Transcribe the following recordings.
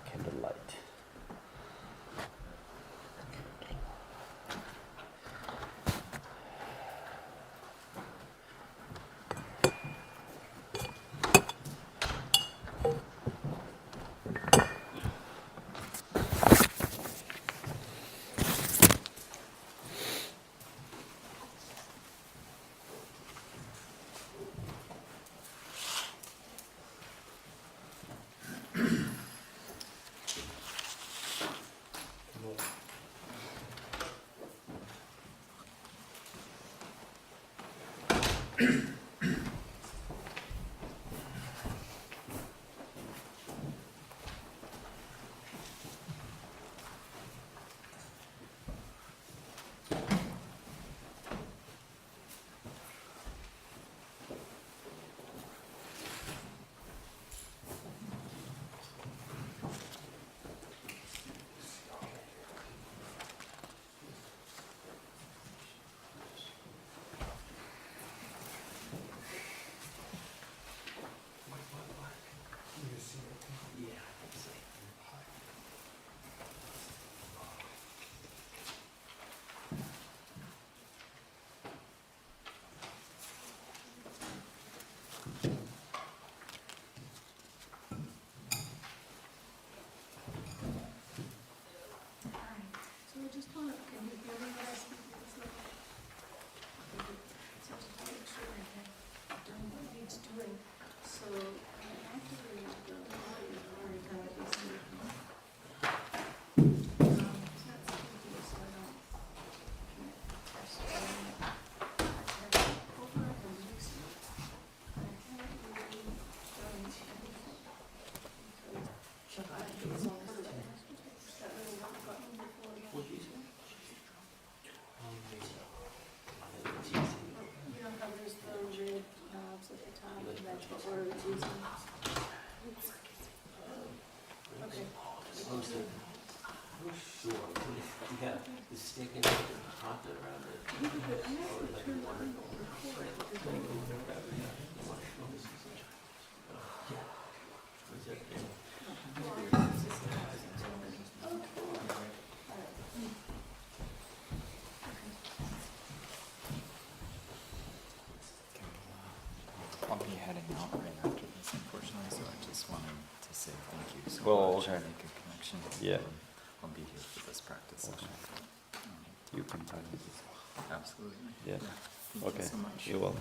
Candlelight. I'll be heading out right after this, unfortunately, so I just wanted to say thank you so much and make a connection. Yeah. I'll be here for this practice session. You can practice. Absolutely. Yeah. Thank Okay. you so much. You're welcome.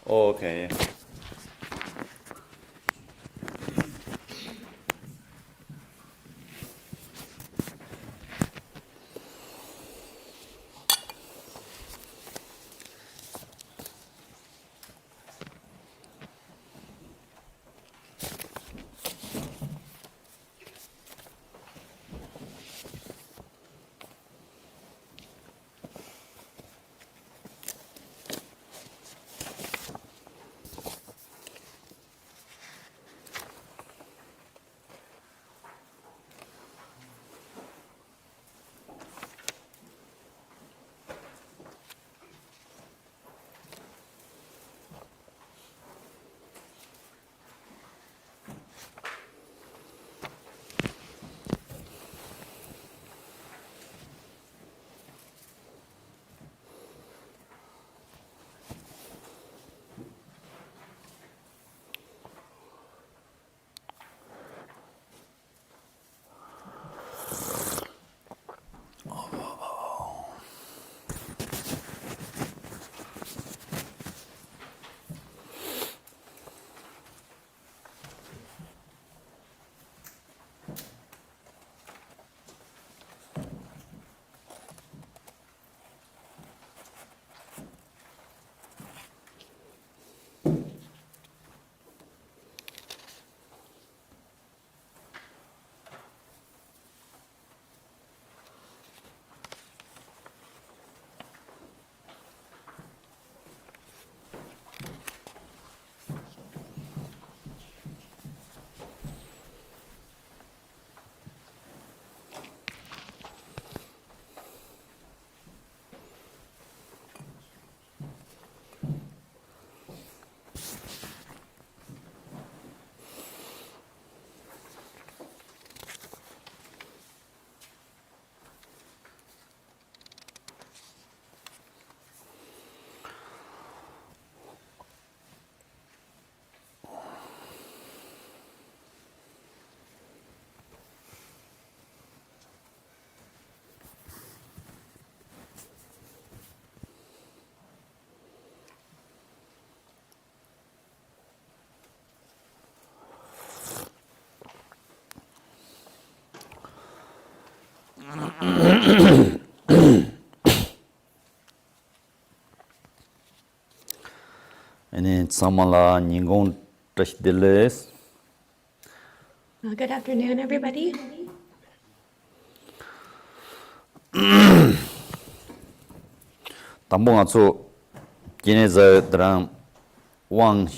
Okay. And samala ningon tashdiles. Good afternoon, everybody. Tambong atsu kine za drang wang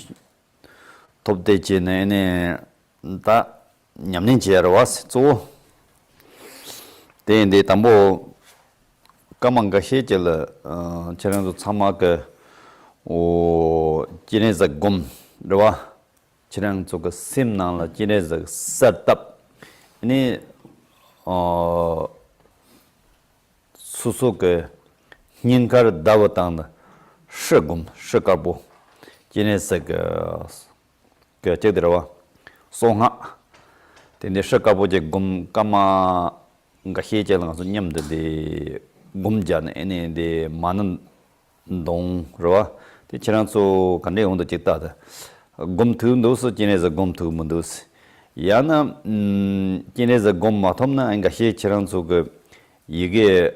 top de jene ne ta nyamnin che rawas tsu de tambo kamang ga she jela cherang zu chama ga o kine za gom rawa cherang zu ga sim nang la kine za setup ni susu ga Ninkar Davatang Shigum Shikabu Genesig Gachedrova Songa then the Shikabu Gum Kama Gahijang Nyam the Gumjan any the Manan Dong Roa the Chiranso Kande on the Chitata Gum to those Genesa Gum to Mundus Yana Genesa Gum Matomna and Gahi Chiranso Yige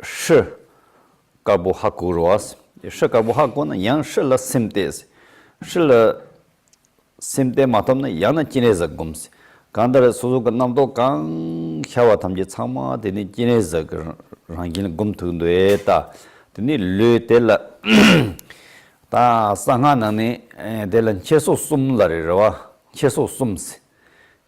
Shi Carbohaku Roas, Shakabuhakon, Yang Shilla Simtes, Shilla Simte Matomna, Yana Chinesa Gums, Kandar Suzuka Namdo Kang, Shawatamji Sama, the Chinesa Rangin Gum to Dueta, the Ni Lutella Ta Sanganani, Delan Cheso Sum Lariva, Cheso Sums.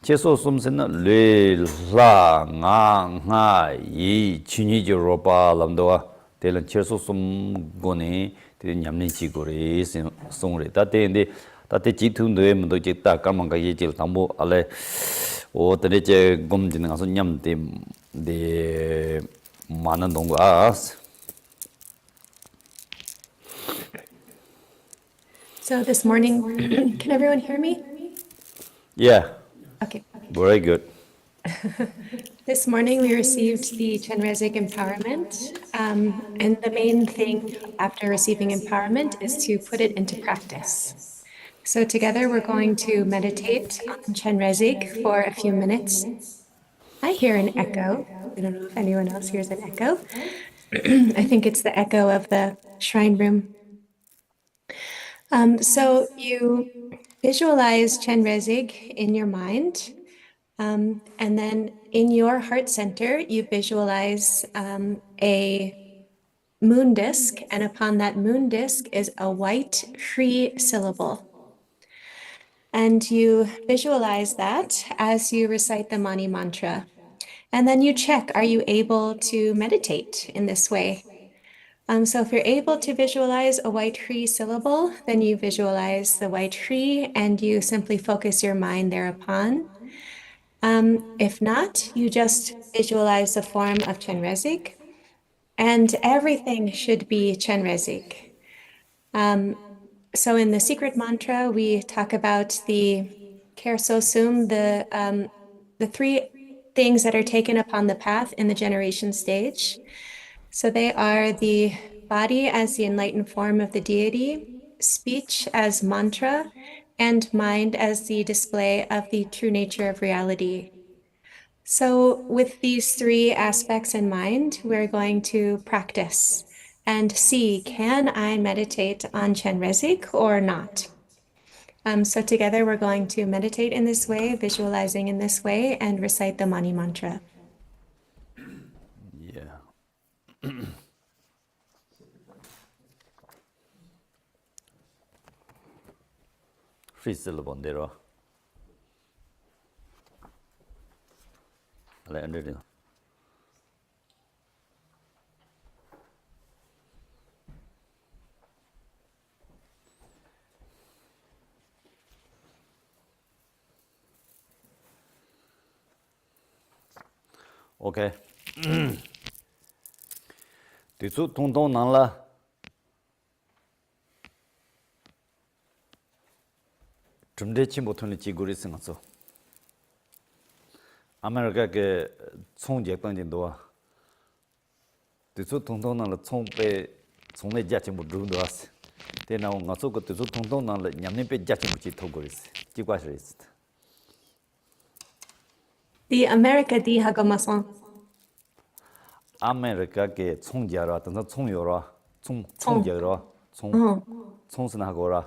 Cheso sumsena le la nga yi chini ji ropa lamdoa telan cheso sum gone te nyamni chi gore songre ta te inde ta te chi thun de mdo chi ta kamang ga ye chil tambo ale o te che gom jin nga so nyam te de manan dong as. So this morning, can everyone hear me? Yeah, Okay. very good. This morning we received the Chenrezig Empowerment And the main thing after receiving empowerment is to put it into practice. So together we're going to meditate on Chenrezig for a few minutes. I hear an echo. I don't know if anyone else hears an echo. I think it's the echo of the shrine room. So you visualize Chenrezig in your mind, and then in your heart center, you visualize a moon disk, and upon that moon disk is a white Shri syllable. And you visualize that as you recite the Mani mantra. And then you check, are you able to meditate in this way? So if you're able to visualize a white Shri syllable, then you visualize the white Shri and you simply focus your mind thereupon. If not, you just visualize the form of Chenrezig, and everything should be Chenrezig. So in the secret mantra, we talk about the Kersosum, the three things that are taken upon the path in the generation stage. So they are the body as the enlightened form of the deity, speech as mantra, and mind as the display of the true nature of reality. So with these three aspects in mind, we're going to practice and see, can I meditate on Chenrezig or not? So together we're going to meditate in this way, visualizing in this way, and recite the Mani mantra. Yeah. Freestyle bondero. Ale under. Okay. Tisu tungtong nangla chumde chimbo thoni chi guri singaso. America ke chong je pang jin do. Tisu tungtong nangla chong pe chong le ja chimbo dru do as. Te na ngaso ko tisu tungtong nangla nyamne pe ja chimbo chi tho guri se. Chi kwa shri. The America di Hagamason. America ke chong ja ra tan chong yo ra chong je ra chong sin ha go ra.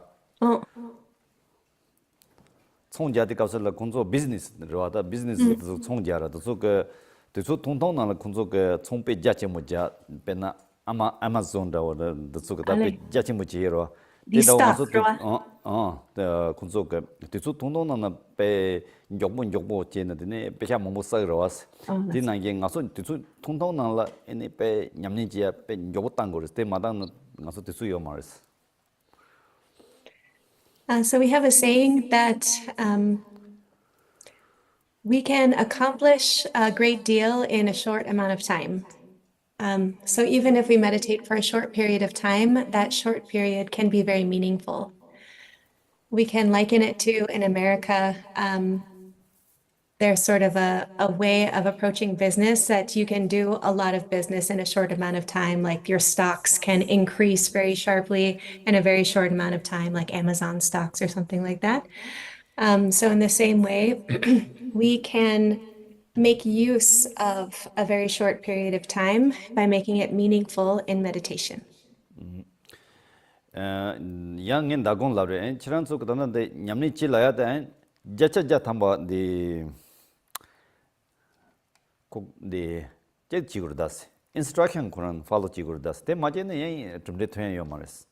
총자디 가서라 공조 비즈니스 들어와다 비즈니스 총자라도 그 대소 통통나는 공조 그 총배 자체 뭐자 배나 아마 아마존다 오다 그다 자체 뭐지로 대다워서 더 공조 그 대소 통통나는 배 욕보 제는데 배샤 뭐뭐 써러 왔어 디나게 가서 대소 통통나라 에네 배 냠니지야 배 욕었단 거를 때마다 가서 대소요 말했어. So we have a saying that we can accomplish a great deal in a short amount of time. So even if we meditate for a short period of time, that short period can be very meaningful. We can liken it to, in America, there's sort of a way of approaching business that you can do a lot of business in a short amount of time. Like your stocks can increase very sharply in a very short amount of time, like Amazon stocks or something like that. So in the same way, we can make use of a very short period of time by making it meaningful in meditation. 양인 다곤 라브레 치란소 그다는데 냠니 찔라야다 자차자 탐바 디 지구르다스 인스트럭션 코란 팔로 지구르다스 데 마제네 예 좀데 토야요 말스.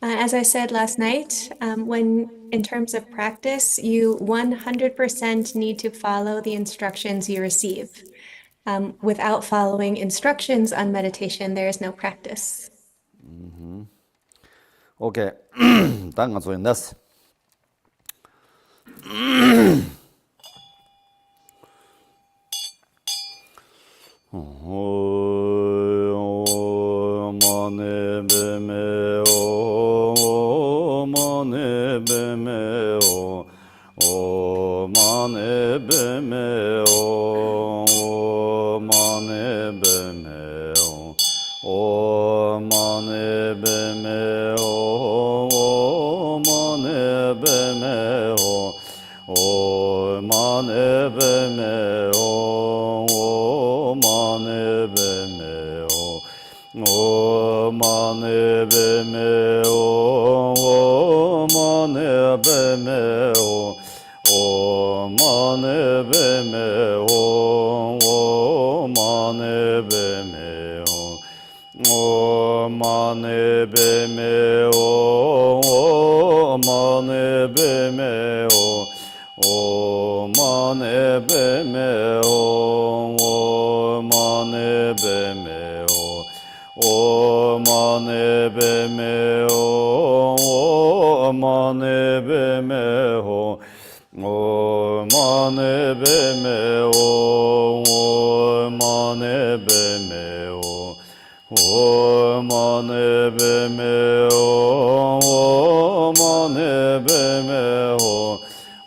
As I said last night, when in terms of practice, you 100% need to follow the instructions you receive. Without following instructions on meditation, there is no practice. Okay, 당가 소인다스. O mane beme o mane beme o mane beme o mane beme o mane beme o mane beme o mane beme o mane beme O mane beme o mane beme o mane beme o mane beme o mane beme o mane beme o mane beme o mane beme O mane beme o mane beme o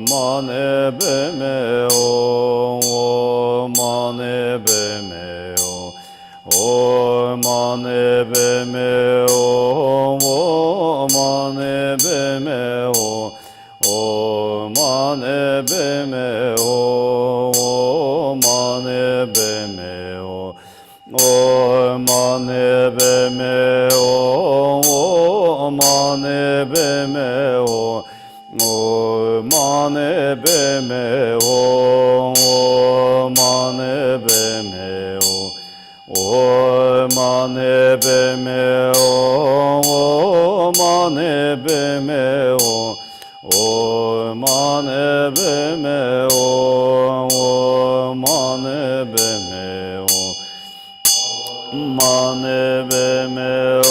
mane beme o mane beme o mane beme o mane beme o mane beme o mane beme O mane beme o mane beme o mane beme o mane beme o mane beme o mane beme o mane beme o mane beme Mane beme o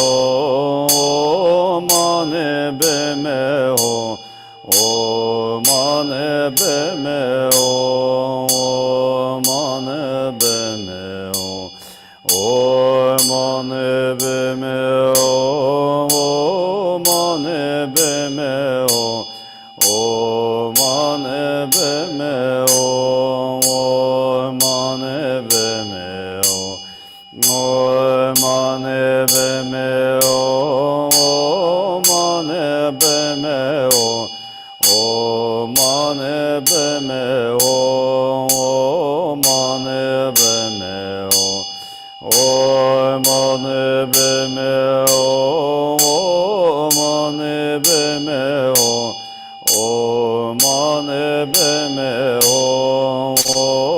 mane beme o mane beme o mane beme o mane beme o mane beme o mane beme o mane beme O mane beme o mane beme o mane beme o mane beme o mane beme o mane beme o mane beme o mane beme O mane beme o mane beme o mane beme o mane beme o mane beme o mane beme o mane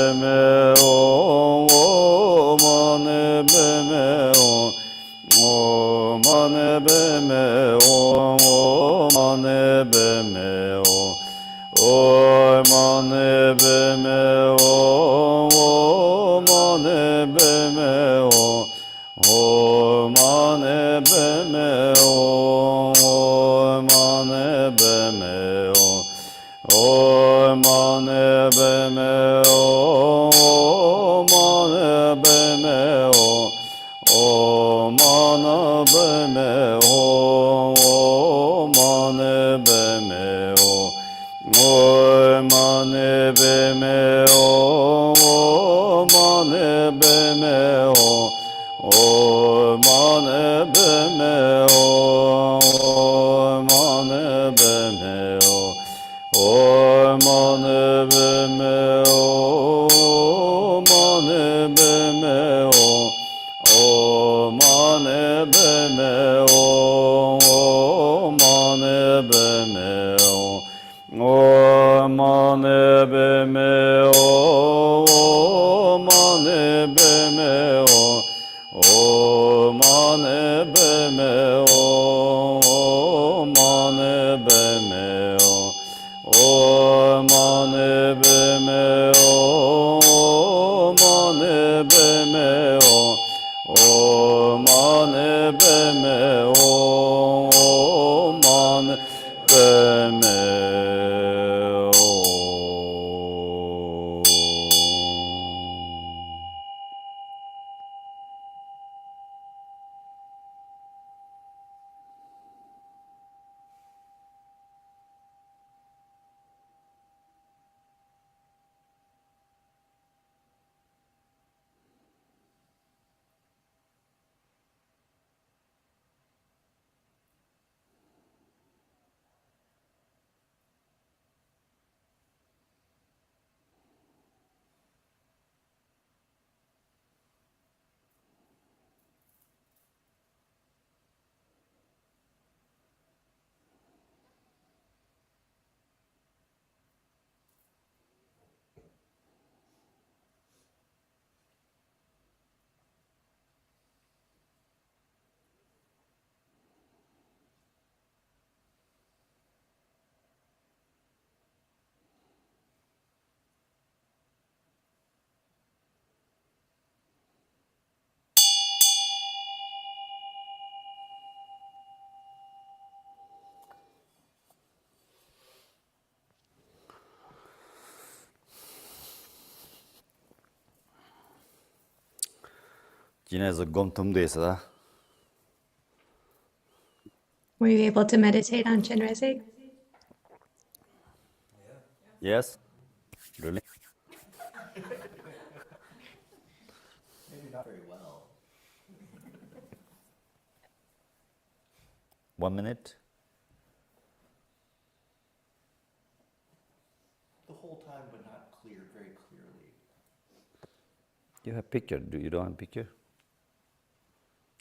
beme o mane beme O mane beme o mane beme o mane beme o mane beme o mane beme o mane beme o mane beme o mane beme O mane beme o mane beme o mane beme o mane beme o mane beme o mane beme o mane beme o mane beme O mane beme o mane beme o mane beme o mane beme 진에서 곰tum도 있어. Were you able to meditate on Chenrezig? Yes. Really? Maybe not very well. 1 minute. The whole time, but not very clearly. You have picture. Do you don't have picture?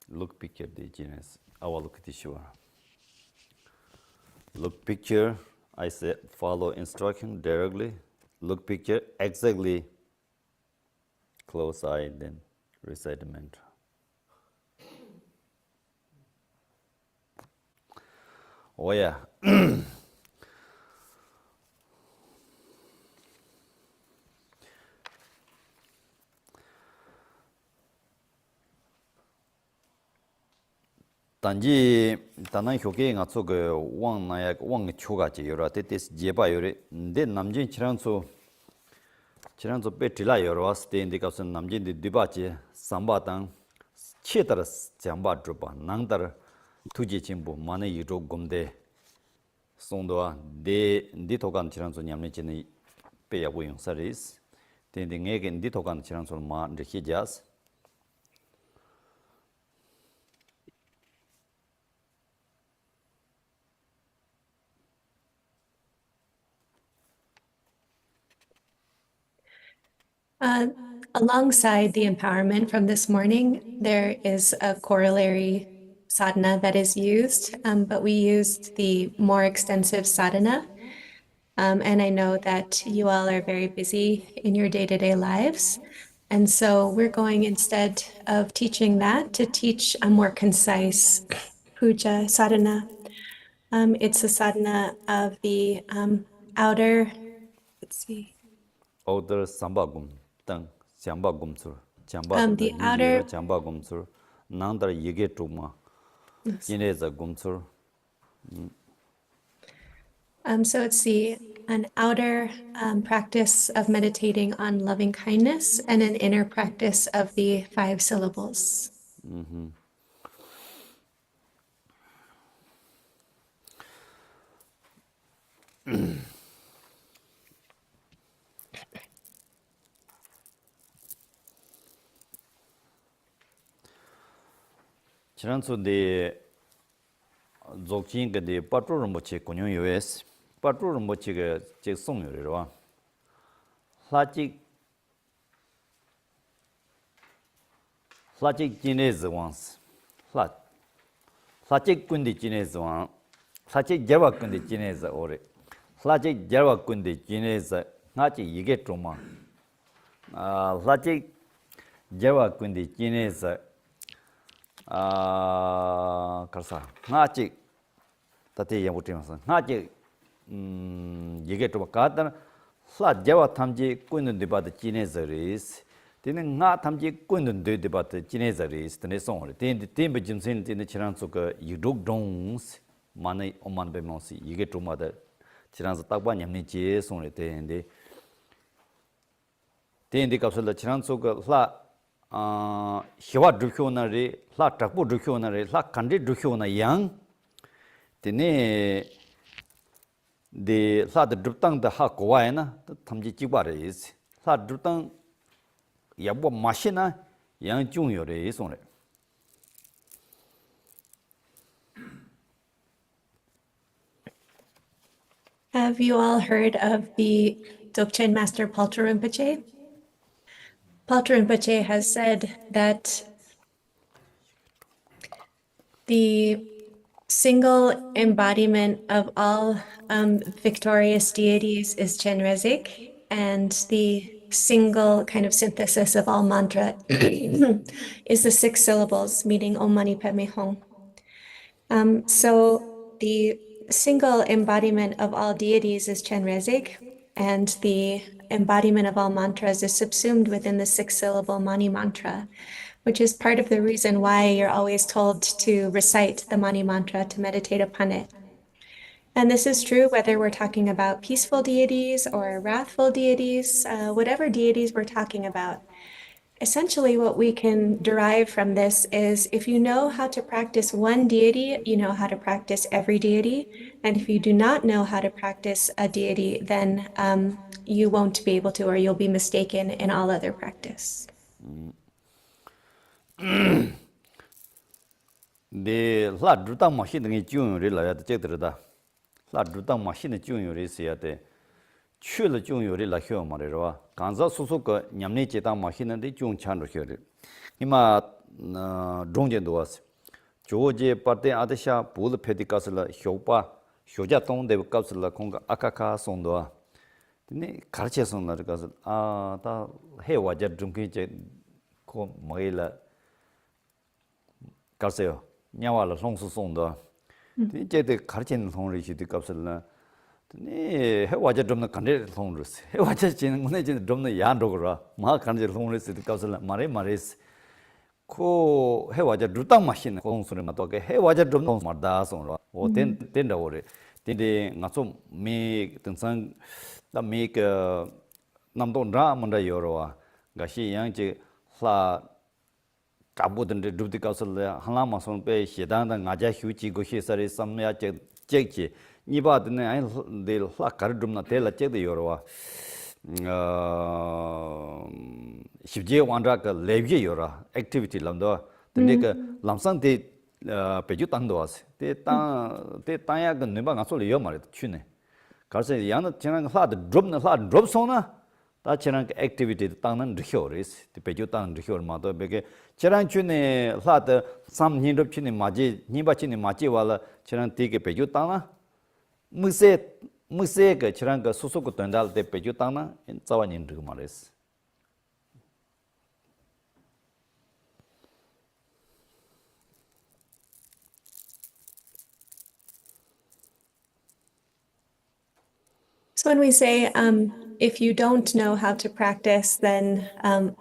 Look picture the genus. I will look at the show. Look picture. I say follow instruction directly. Look picture exactly. Close eye, then recite the mantra. Oh yeah. 단지 단한 효계 가서 그 왕나야 왕 초가지 여러 때때스 제바 요래 내 남진 지란소 배틀라 여러 왔을 때 인데 가서 남진데 뒤바지 삼바당 치에따라 잠바 줘봐 낭다라 투지 진부 만에 이로 곰데 송도와 내 니토간 지란소 냠내지는 배야고 용사리스 근데 내게 니토간 지란소 마 이렇게자스 Alongside the empowerment from this morning, there is a corollary sadhana that is used, but we used the more extensive sadhana. And I know that you all are very busy in your day-to-day lives. And so we're going, instead of teaching that, to teach a more concise puja sadhana. It's a sadhana of the outer, let's see. outer sambagum tang sambagum sur jamba The outer sambagum sur nandar yege tuma jineza gumsur so it's an outer practice of meditating on loving kindness and an inner practice of the 5 syllables. 지난주 내 조긴 그 빠트로를 못치 군용 US 빠트로를 못치가 제 송요래와 사직 지네즈 원스 사직 군디 지네즈 원 사직 제와 군디 지네즈 오래 사직 제와 군디 지네즈 나치 이게 좀아 사직 제와 군디 지네즈 karsa ngachi tate yang uti masa ngachi yege to bakatan sla jawa thamji kuinun de bad chinezaris tene nga thamji kuinun de bad chinezaris tene song ten be jimsen tene chiran so ka yidok dongs mane oman be mosi yege to ma da chiran so takba nyamni che song le ten de kapsal chiran so ka sla hiwa dukhyona re la takbu dukhyona re la kandi dukhyona yang tene de la de duptang da ha kowa na thamji chiba re is la duptang yabo mashina yang chung yo re is on. Have you all heard of the Dzogchen master Paltro Rinpoche? Paltro Rinpoche has said that the single embodiment of all victorious deities is Chenrezig, and the single kind of synthesis of all mantra is the 6 syllables, meaning Om Mani Padme Hum. So the single embodiment of all deities is Chenrezig, and the embodiment of all mantras is subsumed within the 6-syllable Mani mantra, which is part of the reason why you're always told to recite the Mani mantra to meditate upon it. And this is true whether we're talking about peaceful deities or wrathful deities, whatever deities we're talking about. essentially what we can derive from this is if you know how to practice one deity, you know how to practice every deity. And if you do not know how to practice a deity, then you won't be able to, or you'll be mistaken in all other practice. 네 라드당 마신의 중요를 제들다 라드당 마신의 중요를 있어야 돼 출了중요를 라혀 말이라 간자 소소가 냠네 제당 마신의 중찬로 혀를 이마 종전도 왔어 조제 파테 아데샤 볼 페디카슬라 효파 효자 동대 갑슬라 공가 아카카 송도아 근데 가르쳐서는 가서 아다 해와자 중기제 고 뭐일라 가세요 냐와라 송수 송도 이제도 가르치는 송을 시디 값을나 네 해와자 좀나 간데 송을 해와자 지는 거네 이제 좀나 야도그라 마 간데 송을 시디 값을나 말레스 코 해와자 루땅 마신 공수를 맞도게 해와자 좀 말다 송로 오텐 텐다 오래 텐데 나좀 미 등산 다 남도 라만다 요로와 가시 양지 사 까보던데 두디가슬레 하나마선 베 시단다 나자 휴지 고시서리 삼야 제지 니바드네 아이들 라카르dum나 텔라 제데 요로와 십제 완라가 레비에 요라 액티비티 람도 근데 람상데 베주 땅도 왔어 때 땅야 그 네바 가솔 요 말이 추네 가서 야는 지난 하드 드롭 소나 다 지난 액티비티 땅는 르효레스 베주 땅 르효마도 베게 지난 주네 하드 삼니럽 추네 마지 니바치네 마지 와라 지난 티게 베주 땅나 무세 그 지난 그 소소고 던달 때 베주 땅나 자와닌 르 말레스 So when we say if you don't know how to practice, then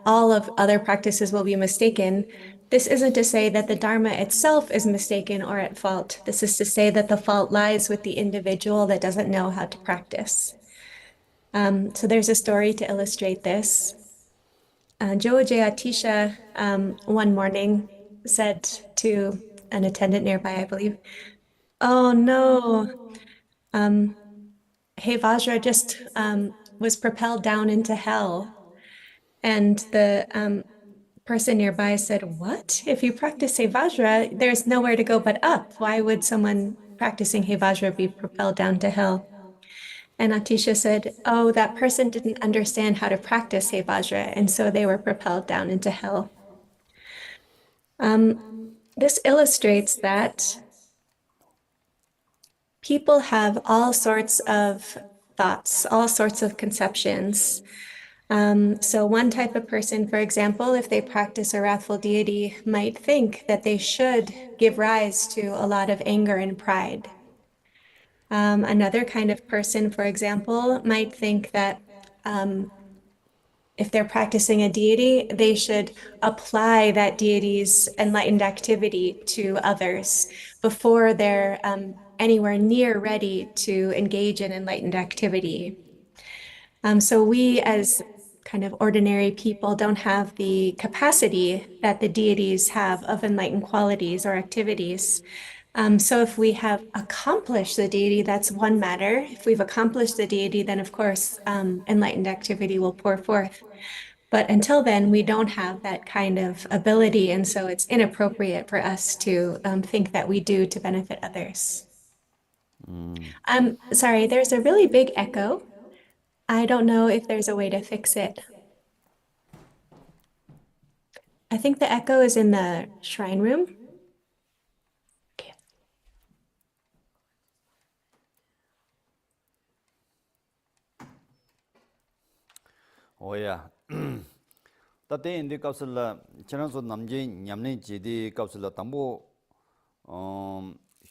all of other practices will be mistaken. This isn't to say that the Dharma itself is mistaken or at fault. This is to say that the fault lies with the individual that doesn't know how to practice. So there's a story to illustrate this. Joje Atisha one morning said to an attendant nearby, I believe, "Oh no, Hey Vajra just was propelled down into hell." And the person nearby said, "What? If you practice Hey Vajra, there's nowhere to go but up. Why would someone practicing Hey Vajra be propelled down to hell?" And Atisha said, "Oh, that person didn't understand how to practice Hey Vajra, and so they were propelled down into hell." This illustrates that people have all sorts of thoughts, all sorts of conceptions. So one type of person, for example, if they practice a wrathful deity, might think that they should give rise to a lot of anger and pride. Another kind of person, for example, might think that if they're practicing a deity, they should apply that deity's enlightened activity to others before they're anywhere near ready to engage in enlightened activity. So we as kind of ordinary people don't have the capacity that the deities have of enlightened qualities or activities. So if we have accomplished the deity, that's one matter. If we've accomplished the deity, then of course enlightened activity will pour forth. But until then, we don't have that kind of ability, and so it's inappropriate for us to think that we do to benefit others. Sorry, there's a really big echo. I don't know if there's a way to fix it. I think the echo is in the shrine room. Okay. 오야 따때 인디 값을라 지난소 남제 냠네 지디 값을라 담보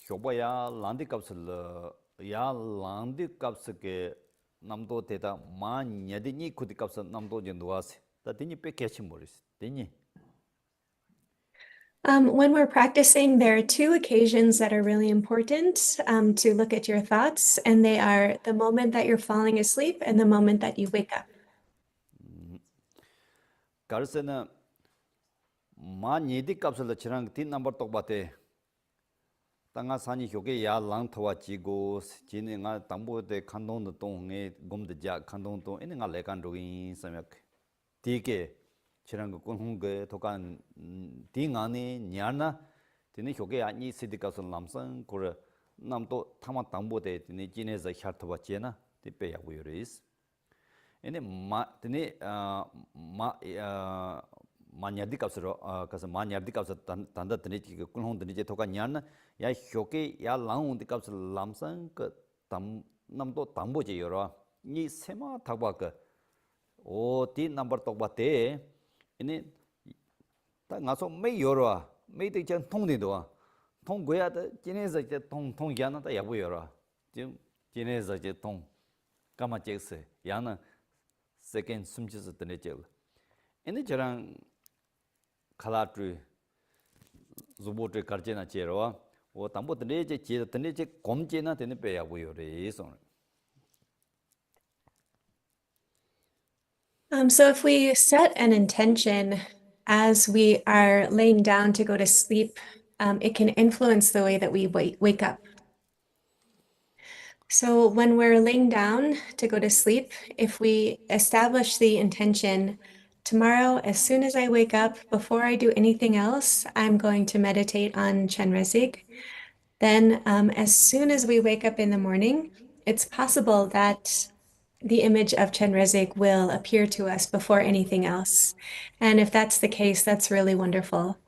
효바야 란디 값을라 야 란디 값게 남도 대다 마냐디니 쿠디 값을 남도 전도와세 따티니 빼케치 모리스 되니 When we're practicing, there are two occasions that are really important to look at your thoughts, and they are the moment that you're falling asleep and the moment that you wake up. 가르세나 마 니디 값을 지랑 티 넘버 똑바테 땅아 산이 효게 야 랑터와 지고 지네가 담보데 칸동도 동에 곰데 자 칸동도 에네가 레간도인 섬역 디게 지랑 그 꾼홍게 도간 딩안에 냐나 디네 효게 아니 시디가서 남선 고르 남도 타마 담보데 디네 지네자 샤트와 제나 디페야고 요리스 에네 마 디네 마냐디 값으로 가서 마냐디 값을 단다 드니지 그 꾼홍 드니지 도가 냐나 야 효게 야 랑운디 값을 남선 그담 남도 담보지 요라 이 세마 타바 그오디 넘버 똑바테 이니 다 가서 매 요라 매대 전 통리도 통고야 지네서 이제 통 야나다 야부 요라 지금 지네서 이제 통 까마잭스 야는 세컨 숨지서 드네질 이니 저랑 칼라트 zubote karjena chero o tambo tne che che tne che komche na tne pe ya bu yo re so So if we set an intention as we are laying down to go to sleep, it can influence the way that we wake up. So when we're laying down to go to sleep, if we establish the intention, tomorrow, as soon as I wake up, before I do anything else, I'm going to meditate on Chenrezig. Then as soon as we wake up in the morning, it's possible that the image of Chenrezig will appear to us before anything else. And if that's the case, that's really wonderful.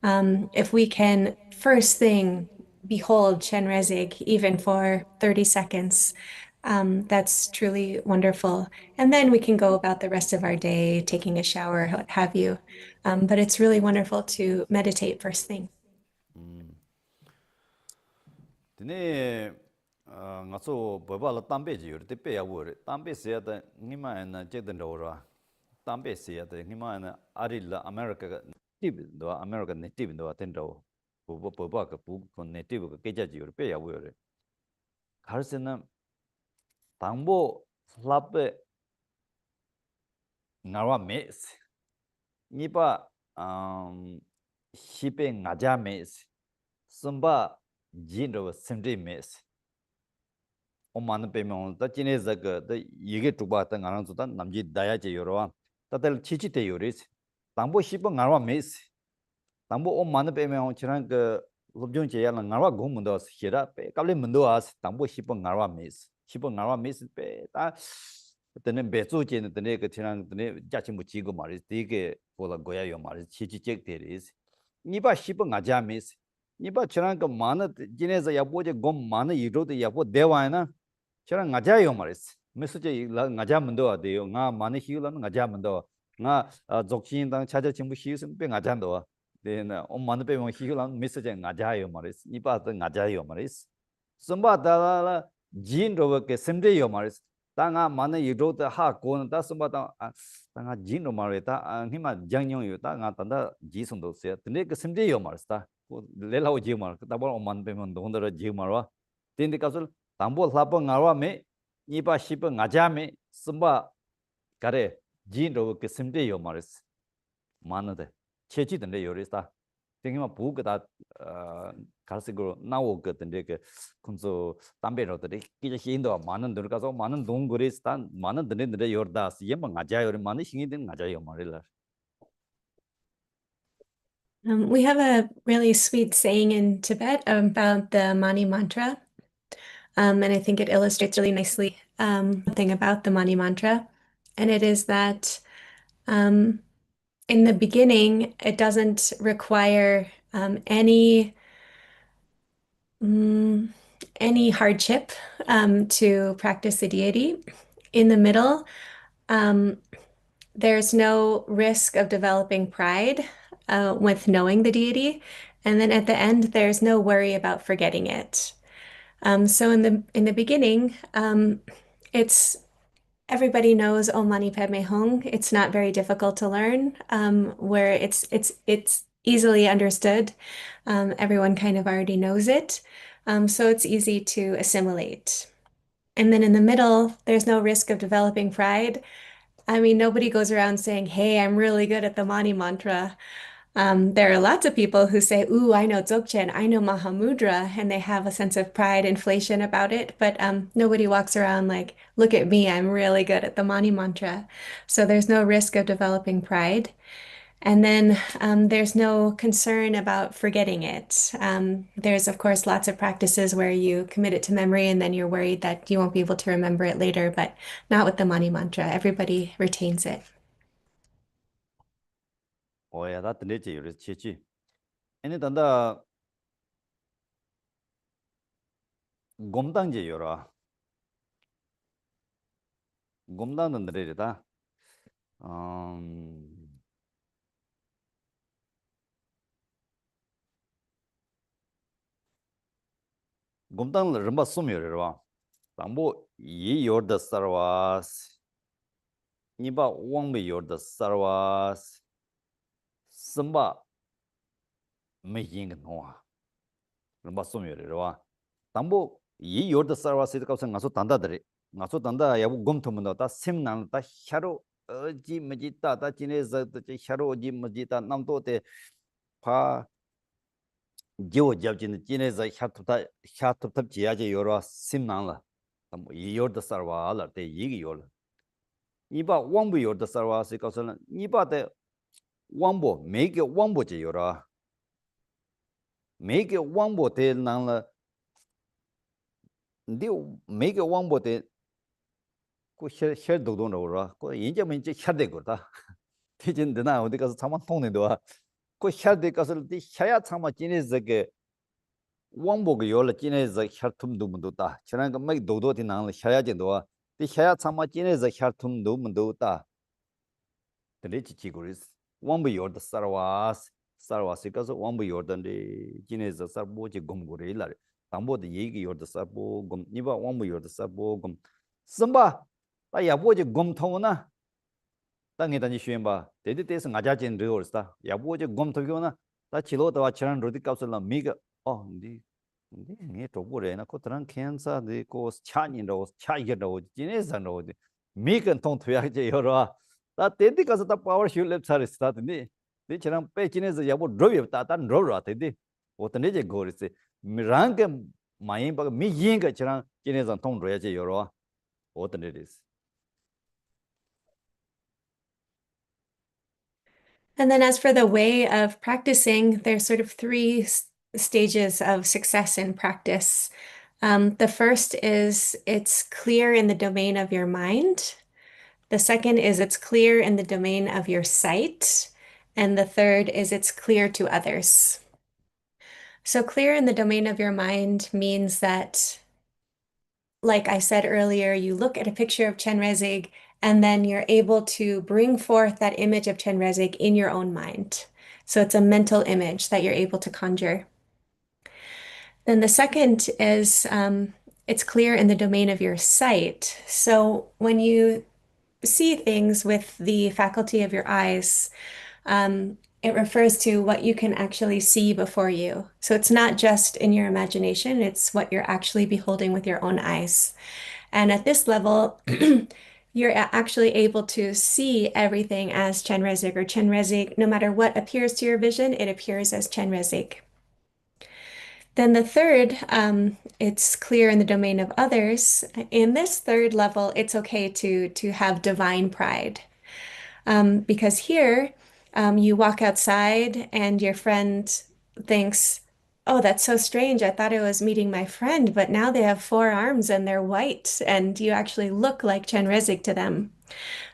If we can first thing behold Chenrezig even for 30 seconds, that's truly wonderful. And then we can go about the rest of our day, taking a shower, what have you. But it's really wonderful to meditate first thing. tne ngaso baba la tambe ji yor te pe ya wo re tambe se ya da ngima na je den ro ra tambe se ya da ngima na arila america ga native do america native do ten ro baba ka pu ko native ga ke ja ji yor pe ya wo re khar se na 당보 슬랍에 나와 메스 니바 시베 나자 메스 섬바 진로 심리 메스 오만 빼면 다 지네자 그 이게 두바다 나랑 주다 남지 다야제 요로와 다들 치치대 요리스 당보 시베 나와 메스 당보 오만 빼면 지난 그 롭종 제야는 나와 고문도 시라 빼 깔리 문도 아스 당보 시베 나와 메스 시번 나와 메스 빼다 때는 배조제는 때네 그 지난 때네 자친구 지고 말이 되게 보라 고야요 말이 치치책 되리스 니바 시번 가자 메스 니바 지난 그 많은 지내서 야보제 곰 많은 이로도 야보 대와나 저랑 가자요 말이스 메시지 가자 문도 와대요 나 많은 희울은 가자 문도 나 적신당 찾아 친구 희우선 빼 가자도 네나 엄마는 빼면 희울은 메시지 가자요 말이스 니바도 가자요 말이스 somebada jin ro ke semde yo maris tanga mana yiro ta ha ko ta somebada tanga jin ro mare ta hima jangyong yo ta nga tanda ji sum do se tne ke semde yo maris ta le lao ji mar ta bol man pe mon dong da ji marwa tin de kasul tambo hlapa ngarwa me ni ba ship ngaja me somba kare jin ro ke semde yo maris mana de chechi de yo ris ta 땡이마 부그다 가르스고 나오거 근데 그 군소 담배로들이 기저 힘도 많은 들어가서 많은 동거리스탄 많은 드네들 요르다스 예만 가자요 많은 힘이 된 가자요 말이라 We have a really sweet saying in Tibet about the Mani mantra, and I think it illustrates really nicely thing about the Mani mantra, and it is that in the beginning, it doesn't require any hardship to practice the deity. In the middle, there's no risk of developing pride with knowing the deity, and then at the end, there's no worry about forgetting it. So in the beginning, it's everybody knows Om Mani Padme Hung. It's not very difficult to learn, where it's easily understood. Everyone kind of already knows it, so it's easy to assimilate. And then in the middle, there's no risk of developing pride. I mean, nobody goes around saying, "Hey, I'm really good at the Mani mantra." There are lots of people who say, "Ooh, I know Dzogchen, I know Mahamudra," and they have a sense of pride, inflation about it. But nobody walks around like, "Look at me, I'm really good at the Mani mantra." So there's no risk of developing pride. And then there's no concern about forgetting it. There's, of course, lots of practices where you commit it to memory and then you're worried that you won't be able to remember it later, but not with the Mani mantra. Everybody retains it. 오야 다 들리지 요리 치치 아니 단다 곰당제 요라 곰당은 들리다 음 곰당을 럼바 소미요라 당보 이 요르다 서와스 니바 왕메 요르다 서와스 섬바 메잉 노아 럼바 소미요라 당보 이 요르다 서와스 가서 가서 단다들이 가서 단다 야부 곰토문다 다 셈난다 샤로 어지 머지다 다 지네서 샤로 어지 머지다 남도테 파 지오 잡진 지네서 샤투탑 지야제 요라 셈난라 뭐 이요르다 서와라 때 이기 요르 이바 왕부 요르다 서와스 가서는 이바데 왕보 메게 왕보제 요라 메게 왕보데 난라 근데 메게 왕보데 그 헬도도노라 그 이제 문제 샤데 거다 대진드나 어디 가서 참만 통내도 그 샤데 가서 디 샤야 참마 지네즈게 왕보게 요라 지네즈 샤툼도 문도다 저런 거막 도도디 나는 샤야제도 디 샤야 참마 지네즈 샤툼도 문도다 들리지 지고리스 왕보 요르다 사르와스 가서 왕보 요르던데 지네즈 사보지 곰고레라 담보도 얘기 요르다 사보 곰 니바 왕보 요르다 사보 곰 섬바 아 야보지 곰통나 땅에 다니 쉬엠바 데데데스 나자진 르오르스타 야보지 곰토교나 다 치로다 와치란 로디 깝슬라 미가 니 토고레나 코트란 캔사데 코 차니로 차이게로 지네산로 미간 통토야제 여러 다 데디 가서 다 파워 슐랩 사르스타드니 데치랑 페치네즈 야보 드로비 따단 로라 데디 오트네제 고르스 미랑게 마임바 미잉가 치랑 지네산 통로야제 여러 오트네디스 And then as for the way of practicing, there's sort of three stages of success in practice. The first is it's clear in the domain of your mind. The second is it's clear in the domain of your sight. And the third is it's clear to others. So clear in the domain of your mind means that, like I said earlier, you look at a picture of Chenrezig and then you're able to bring forth that image of Chenrezig in your own mind. So it's a mental image that you're able to conjure. Then the second is it's clear in the domain of your sight. So when you see things with the faculty of your eyes, it refers to what you can actually see before you. So it's not just in your imagination, it's what you're actually beholding with your own eyes. And at this level, you're actually able to see everything as Chenrezig or Chenrezig. No matter what appears to your vision, it appears as Chenrezig. Then the third, it's clear in the domain of others. In this third level, it's okay to have divine pride. Because here, you walk outside and your friend thinks, "Oh, that's so strange. I thought I was meeting my friend, but now they have 4 arms and they're white, and you actually look like Chenrezig to them."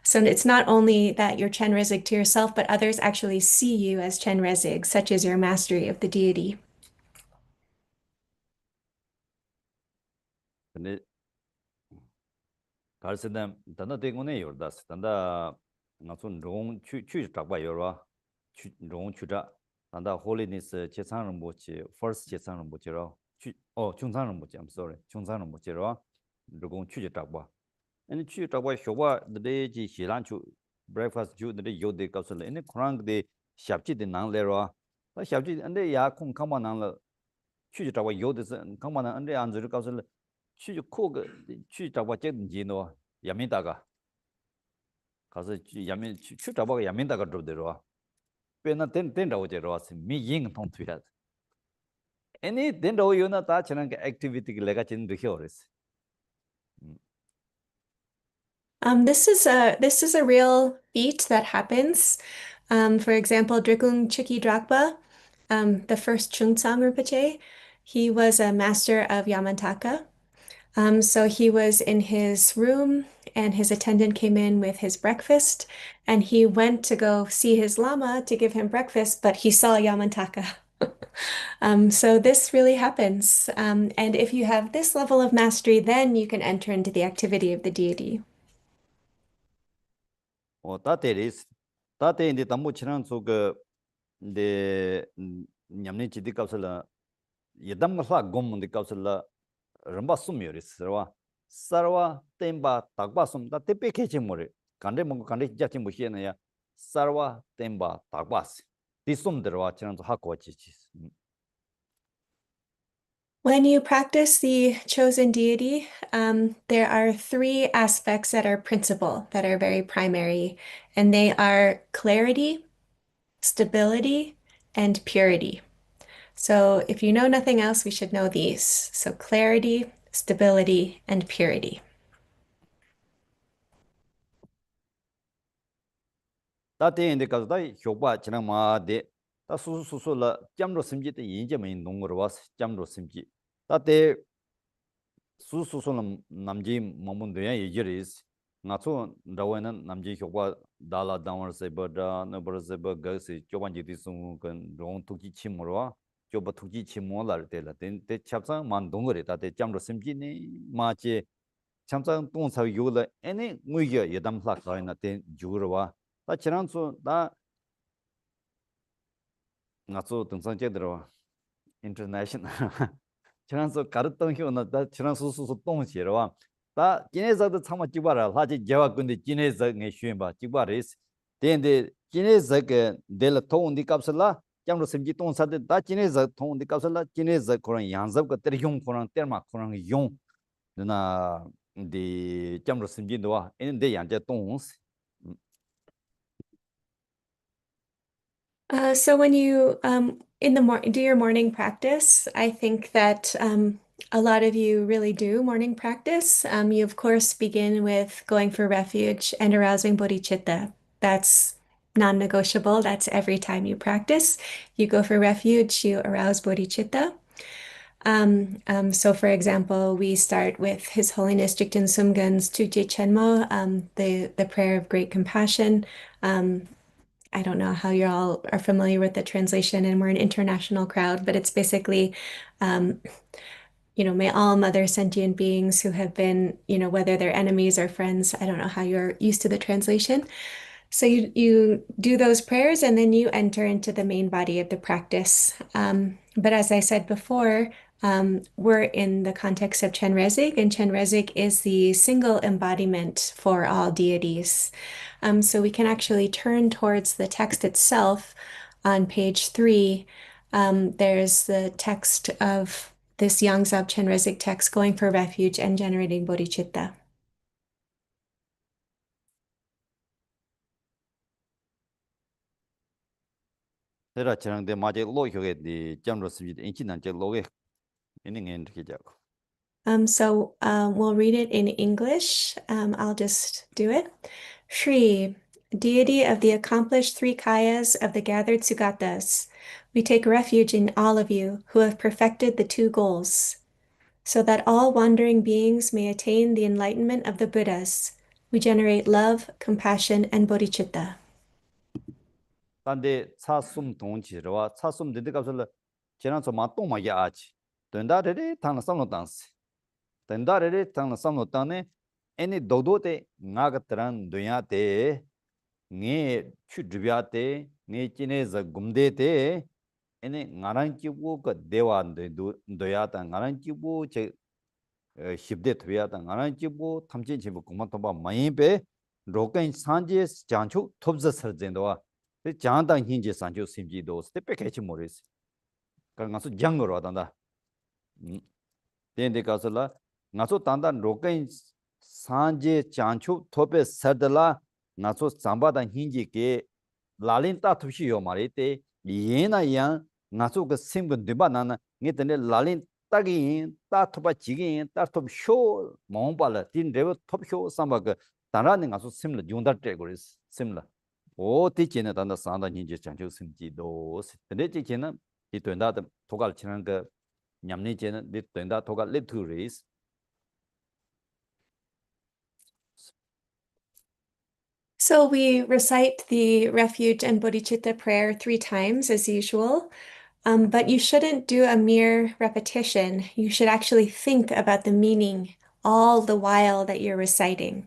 So it's not only that you're Chenrezig to yourself, but others actually see you as Chenrezig, such as your mastery of the deity. 근데 가르스담 단다 대고네 요르다스 단다 나촌 롱 추추 잡바 요라 롱 추자 단다 홀리니스 제상은 뭐지 퍼스트 제상은 뭐지로 중상은 뭐지 I'm sorry 중상은 뭐지로 롱 추지 잡바 아니 추 잡바 쇼바 데지 시란추 breakfast 주 데 요데 갑슬 아니 크랑데 샵지데 난레로 샵지 안데 야콩 카마 난라 추지 잡바 요데스 카마나 안데 안즈르 갑슬去코그去找我这진노 야민다가 가서 야민去找我야민다가 들어들어 pena ten rawo je rawasi mi ying thong tuya any den rawo yona ta chenang activity ki lega chen dukhe ores This is a real feat that happens. For example, Drikung Chiki Drakpa, the first Chungtsang Rinpoche, he was a master of Yamantaka. So he was in his room, and his attendant came in with his breakfast, and he went to go see his lama to give him breakfast, but he saw Yamantaka. So this really happens. And if you have this level of mastery, then you can enter into the activity of the deity. ta teris ta te inde tamu chenang so ge de nyamne chidi kapsala yedam la gom de kapsala ramba sum yoris sarwa temba takba sum ta tepe keche more kande mong kande jachi mo hiena ya sarwa temba takbas di sum derwa chenang so hakwa chi chi When you practice the chosen deity, there are three aspects that are principal, that are very primary, and they are clarity, stability, and purity. So if you know nothing else, we should know these. So clarity, stability, and purity. ta te inde kapsala hyokba chenang ma de ta su la jamro simji te yinje me nongor was jamro simji ta te su namji mamun de ya yejeris nga chu rawena namji hyokba dala dawar se bada na bar se ba ga se choban ji sung kan rong tuki chimorwa choba tuki chimolar te la te chapsa man dongore ta te jamro simji ni ma che chamsa tong sa yu la ene ngui ge yedam plak ra na te jurwa ta chiran su da nga chu tung sang che derwa international chiran su kar tong hyo na da chiran su tong che rwa ta jine za da chama ji ba ra la ji jewa gun de jine za nge shuen ba ji ba res den de jine za ge de la tong di kap sala jam ro sim ji tong sa de da jine za tong di kap sala jine za ko ran yang zab ga ter yong ko ran ter ma ko ran yong na de jam ro sim ji do wa en de yang je tong So when you in the do your morning practice, I think that a lot of you really do morning practice. You of course begin with going for refuge and arousing bodhicitta. That's non-negotiable. That's every time you practice. You go for refuge, you arouse bodhicitta. So for example, we start with His Holiness Jigten Sumgön's Tuje Chenmo, the prayer of great compassion. I don't know how you all are familiar with the translation, and we're an international crowd, but it's basically, um, may all mother sentient beings who have been, whether they're enemies or friends, I don't know how you're used to the translation. So you do those prayers and then you enter into the main body of the practice. But as I said before, we're in the context of Chenrezig, and Chenrezig is the single embodiment for all deities. So we can actually turn towards the text itself on page 3. There's the text of this Yangzab Chenrezig text, going for refuge and generating bodhicitta. Tera chirang de ma je lo hyoge de jam ro sim ji in chin nan je lo ge ini ngen ke ja ko So we'll read it in English. I'll just do it. Shri, deity of the accomplished three kayas of the gathered Sugatas, we take refuge in all of you who have perfected the two goals, so that all wandering beings may attain the enlightenment of the Buddhas. We generate love, compassion, and bodhicitta. 단데 차숨 동치로와 차숨 데데 갑슬 지나서 마똥마 야치 된다레레 타나 삼노 단스 된다레레 타나 삼노 단네 애니 도도테 나가트란 두야테 네 추드비아테 네 치네자 굼데테 애니 나란치부 그 대와데 도야타 나란치부 제 십대 투야타 나란치부 탐진 제부 고마토바 마이베 로케인 산제 장초 톱자 설젠도와 장당 힌제 산조 심지도 스텝에 개치 모르스 가서 장으로 하단다 된데 가서라 나서 단단 로케인 산제 장초 톱에 서들라 나서 잠바다 힌지게 lalin ta thushi yo mari te yena yang ngaso ga sim ga deba na nge tene lalin tagi ta thoba jigi ta thob sho mong la tin rewa thob sho samba ga tara ne ngaso simla jungda te goris simla o ti chena da sa da ni je chang chu sim ji do tene ji chena ti tenda da thogal chinan ga nyamni chena di tenda thogal le thu ris. So we recite the refuge and bodhicitta prayer 3 times as usual, but you shouldn't do a mere repetition. You should actually think about the meaning all the while that you're reciting.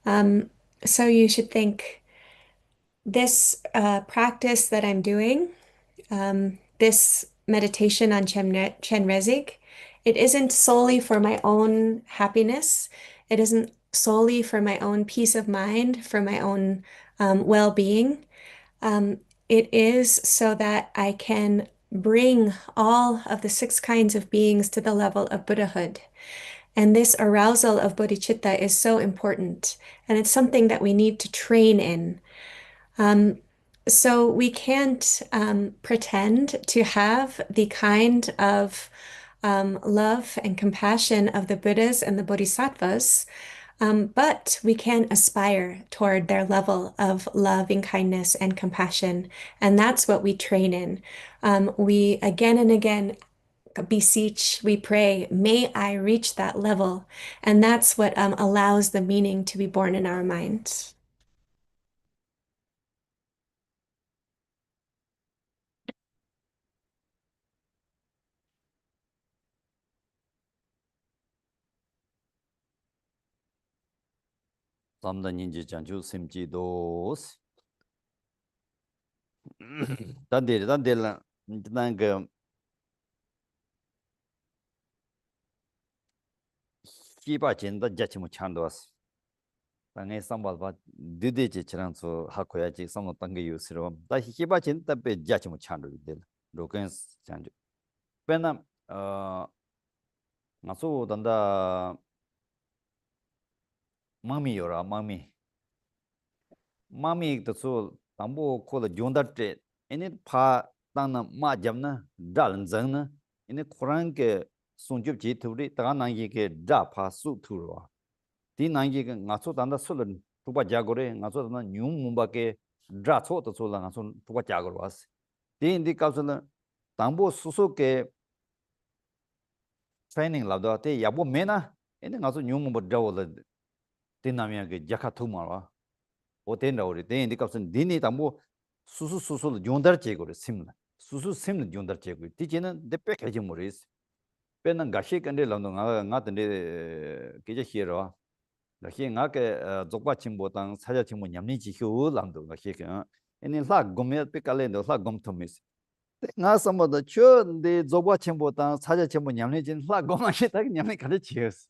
So you should think, this practice that I'm doing, this meditation on Chenrezig, it isn't solely for my own happiness. It isn't solely for my own peace of mind, for my own well-being. It is so that I can bring all of the 6 kinds of beings to the level of Buddhahood. And this arousal of bodhicitta is so important, and it's something that we need to train in. So we can't pretend to have the kind of love and compassion of the Buddhas and the Bodhisattvas, but we can aspire toward their level of loving kindness and compassion. And that's what we train in. We again and again beseech, we pray, may I reach that level. And that's what allows the meaning to be born in our minds. Samda ninji chanchu simchi dos. Tande la nanga kiba chinda jachimu chandos. Tangai sambal ba dide che chirang su hakoya chi samno tanga yu siro. Ta kiba chinda pe jachimu chandu del. Roken chanchu. Pena ngasu danda mami yora mami. Mami tsu tambo kola yondate ene pa tangna ma jamna dalan zangna ene Quran ke sunjub ji thuri ta nangi ke da pa su thuro ti nangi ke ngaso tanda sulan tuba jagore ngaso tanda nyum mumba ke dra so to sola ngaso tuba jagor was ti indi kapsula tambo susu ke training labda te yabo mena ene ngaso nyum mumba dawla ti namya ke jakha thumara 오텐다 우리 대인디 값은 니니 담보 수수 용달 제거를 심나 수수 심는 용달 제거 디제는 내빼 개지 모르스 빼는 가시 근데 런던 나던데 계제 히어로 나히 나게 족바 침보당 사자 침보 냠니지 휴 람도 나히게 에니 라 고메 빼깔레도 라 곰토미스 나 섬보다 촌데 족바 침보당 사자 침보 냠니진 라 고마시 딱 냠니 가르치스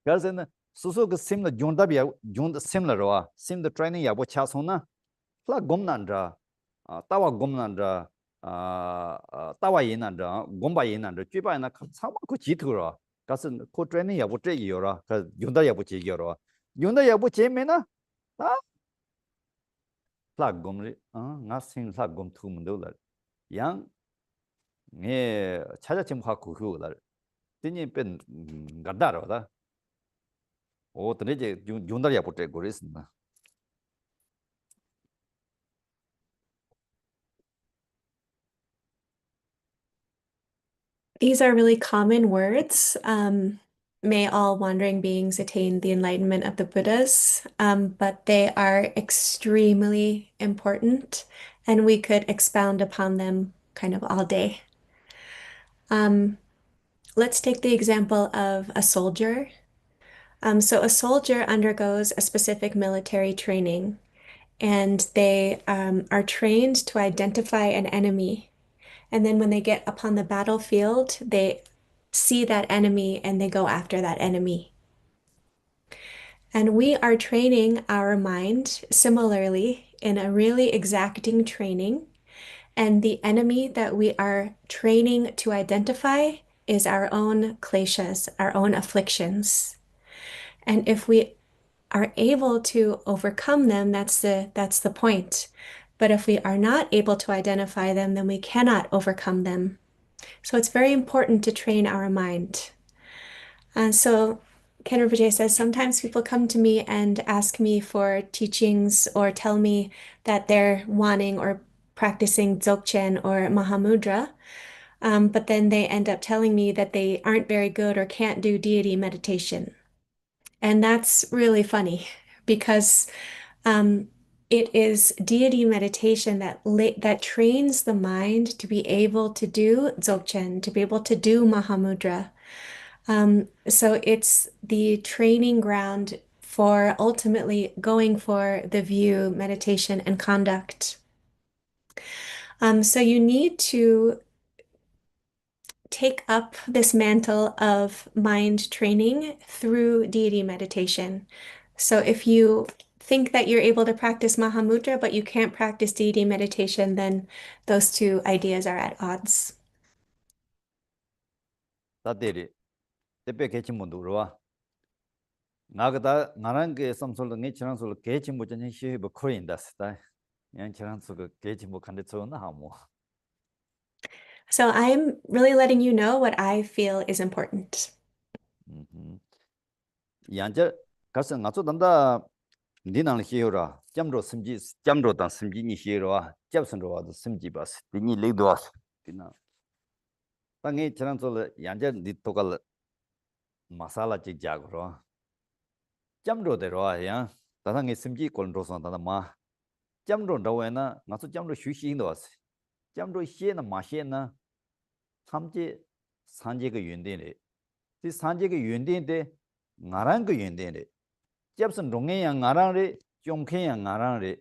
그래서는 수수 그 심의 용답이야 용 심러와 심의 트레이닝 야보 차소나 플라 곰난다 따와 곰난다 따와 이난다 곰바 이난다 쥐바나 사마 그 지트로 가서 그 트레이닝 야보 제기요라 그 용답 야보 제기요라 용답 야보 제메나 아 플라 곰리 나싱 플라 곰 투문도라 양에 찾아침 하고 그거라 드니 뺀 가다로다 오, 드네제 윤달이야 보때 고레스나. These are really common words. May all wandering beings attain the enlightenment of the Buddhas, but they are extremely important, and we could expound upon them kind of all day. Let's take the example of a soldier. So a soldier undergoes a specific military training, and they are trained to identify an enemy. And then when they get upon the battlefield, they see that enemy and they go after that enemy. And we are training our mind similarly in a really exacting training. And the enemy that we are training to identify is our own kleshas, our own afflictions. And if we are able to overcome them, that's the point. But if we are not able to identify them, then we cannot overcome them. So it's very important to train our mind. And so Khenpo says, sometimes people come to me and ask me for teachings or tell me that they're wanting or practicing Dzogchen or Mahamudra, but then they end up telling me that they aren't very good or can't do deity meditation. And that's really funny because um, it is deity meditation that trains the mind to be able to do Dzogchen, to be able to do Mahamudra. So it's the training ground for ultimately going for the view, meditation, and conduct. So you need to take up this mantle of mind training through deity meditation. So if you think that you're able to practice Mahamudra, but you can't practice deity meditation, then those two ideas are at odds. 다데리 대표 개침문도로와 나가다 나랑게 섬솔도 네 지랑솔 개침무전이 시브 코인다스다 양 지랑솔 개침무 칸데초나 하모 So I'm really letting you know what I feel is important. 양저 가서 나서 단다 니랑 히요라 잠로 심지 잠로다 심지니 히요라 잡선로와도 심지바스 니니 레도와스 디나 땅에 지랑솔 양저 니토갈 마살라 지자고로 잠로데로와 양 다상에 심지 콜로선다 마 잠로 더웨나 나서 잠로 휴시인도와스 잠로 히에나 마히에나 참지 산지가 윤대네 이 산지가 윤대인데 나랑 그 윤대네 잡선 롱에야 나랑리 좀케야 나랑리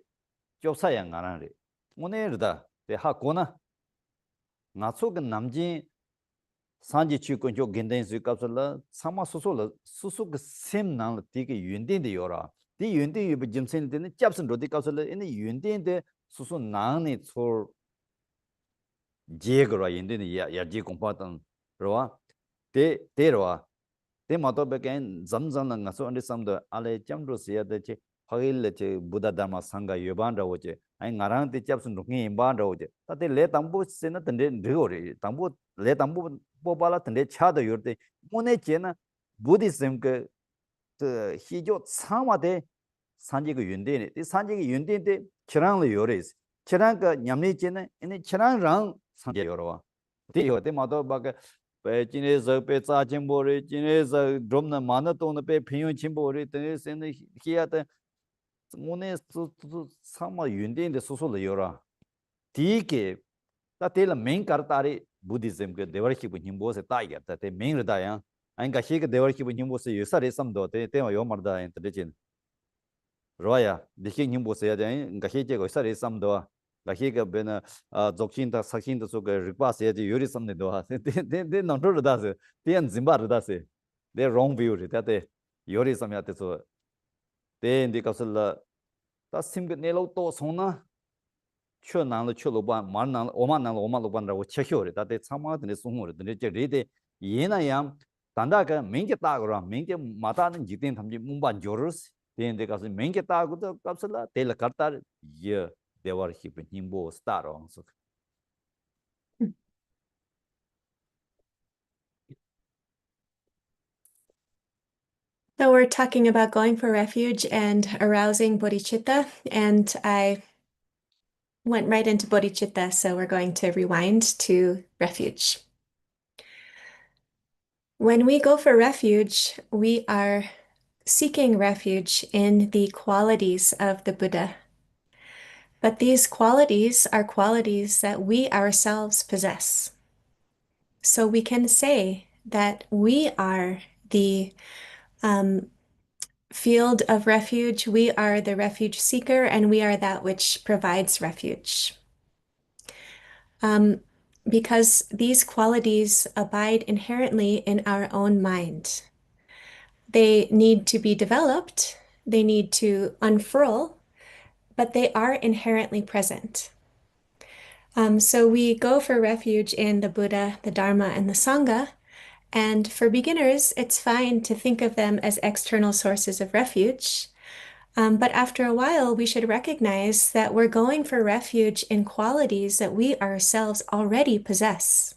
좁사야 나랑리 오늘다 대 하고나 나초가 남지 산지 취권 조 겐덴스 갑슬라 사마 소소라 수수그 셈난 되게 윤대인데 요라 이 윤대 유비 짐센데는 잡선 로디 갑슬라 이 윤대인데 수수 나네 초 제거라 윤대는 야지 공파던 로와 대로와 대 마토베겐 잠잠나 가서 안데 삼도 알레 잠로스야데 하일레체 부다 다마 상가 요반라오제 아이 나랑데 잡슨 롱이 임반라오제 따데 레 담보 세나 던데 르오레 담보 레 담보 보발라 던데 차도 요르데 모네 제나 부디즘 그 히조 상와데 산지가 윤데네 이 산지가 윤데인데 치랑을 요레스 치랑가 냠니 제네 이네 치랑랑 산지 요로와 데요데 마토바가 진에서 배짜진보리 진에서 좀나 많았던 배 평균 진보리 등에서는 희야다 오늘 사마 윤대인데 소소를 요라 디게 따텔 메인 카르타리 부디즘 그 데버키 부힘보세 따이겠다 테 메인르다야 아니까 희가 데버키 부힘보세 유사리 삼도 때와 요마르다 엔트데진 로야 디히 힘보세야 돼 그러니까 희제고 유사리 삼도 라히가 베나 적신다 sakhin다 소가 리파스야지 요리 섬네도 데 너르다스 데안 짐바르다스 데 wrong view 데데 요리 섬야테서 데 인디카슬라 다 심게 네로 또 손나 추난로 추로바 만난 오만난 오만로반라고 체효리 다데 참마드네 송호르 데제 레데 예나야 단다가 맹게 따거라 맹게 마다는 지된 담지 문반 조르스 데인데 가서 맹게 따고도 갑슬라 데라 카르타 예 they were keeping him both start on so So we're talking about going for refuge and arousing bodhicitta, and I went right into bodhicitta, so we're going to rewind to refuge. When we go for refuge, we are seeking refuge in the qualities of the Buddha. But these qualities are qualities that we ourselves possess. So we can say that we are the field of refuge, we are the refuge seeker, and we are that which provides refuge. Because these qualities abide inherently in our own mind. They need to be developed, they need to unfurl, but they are inherently present. So we go for refuge in the Buddha, the Dharma, and the Sangha. And for beginners, it's fine to think of them as external sources of refuge. But after a while, we should recognize that we're going for refuge in qualities that we ourselves already possess.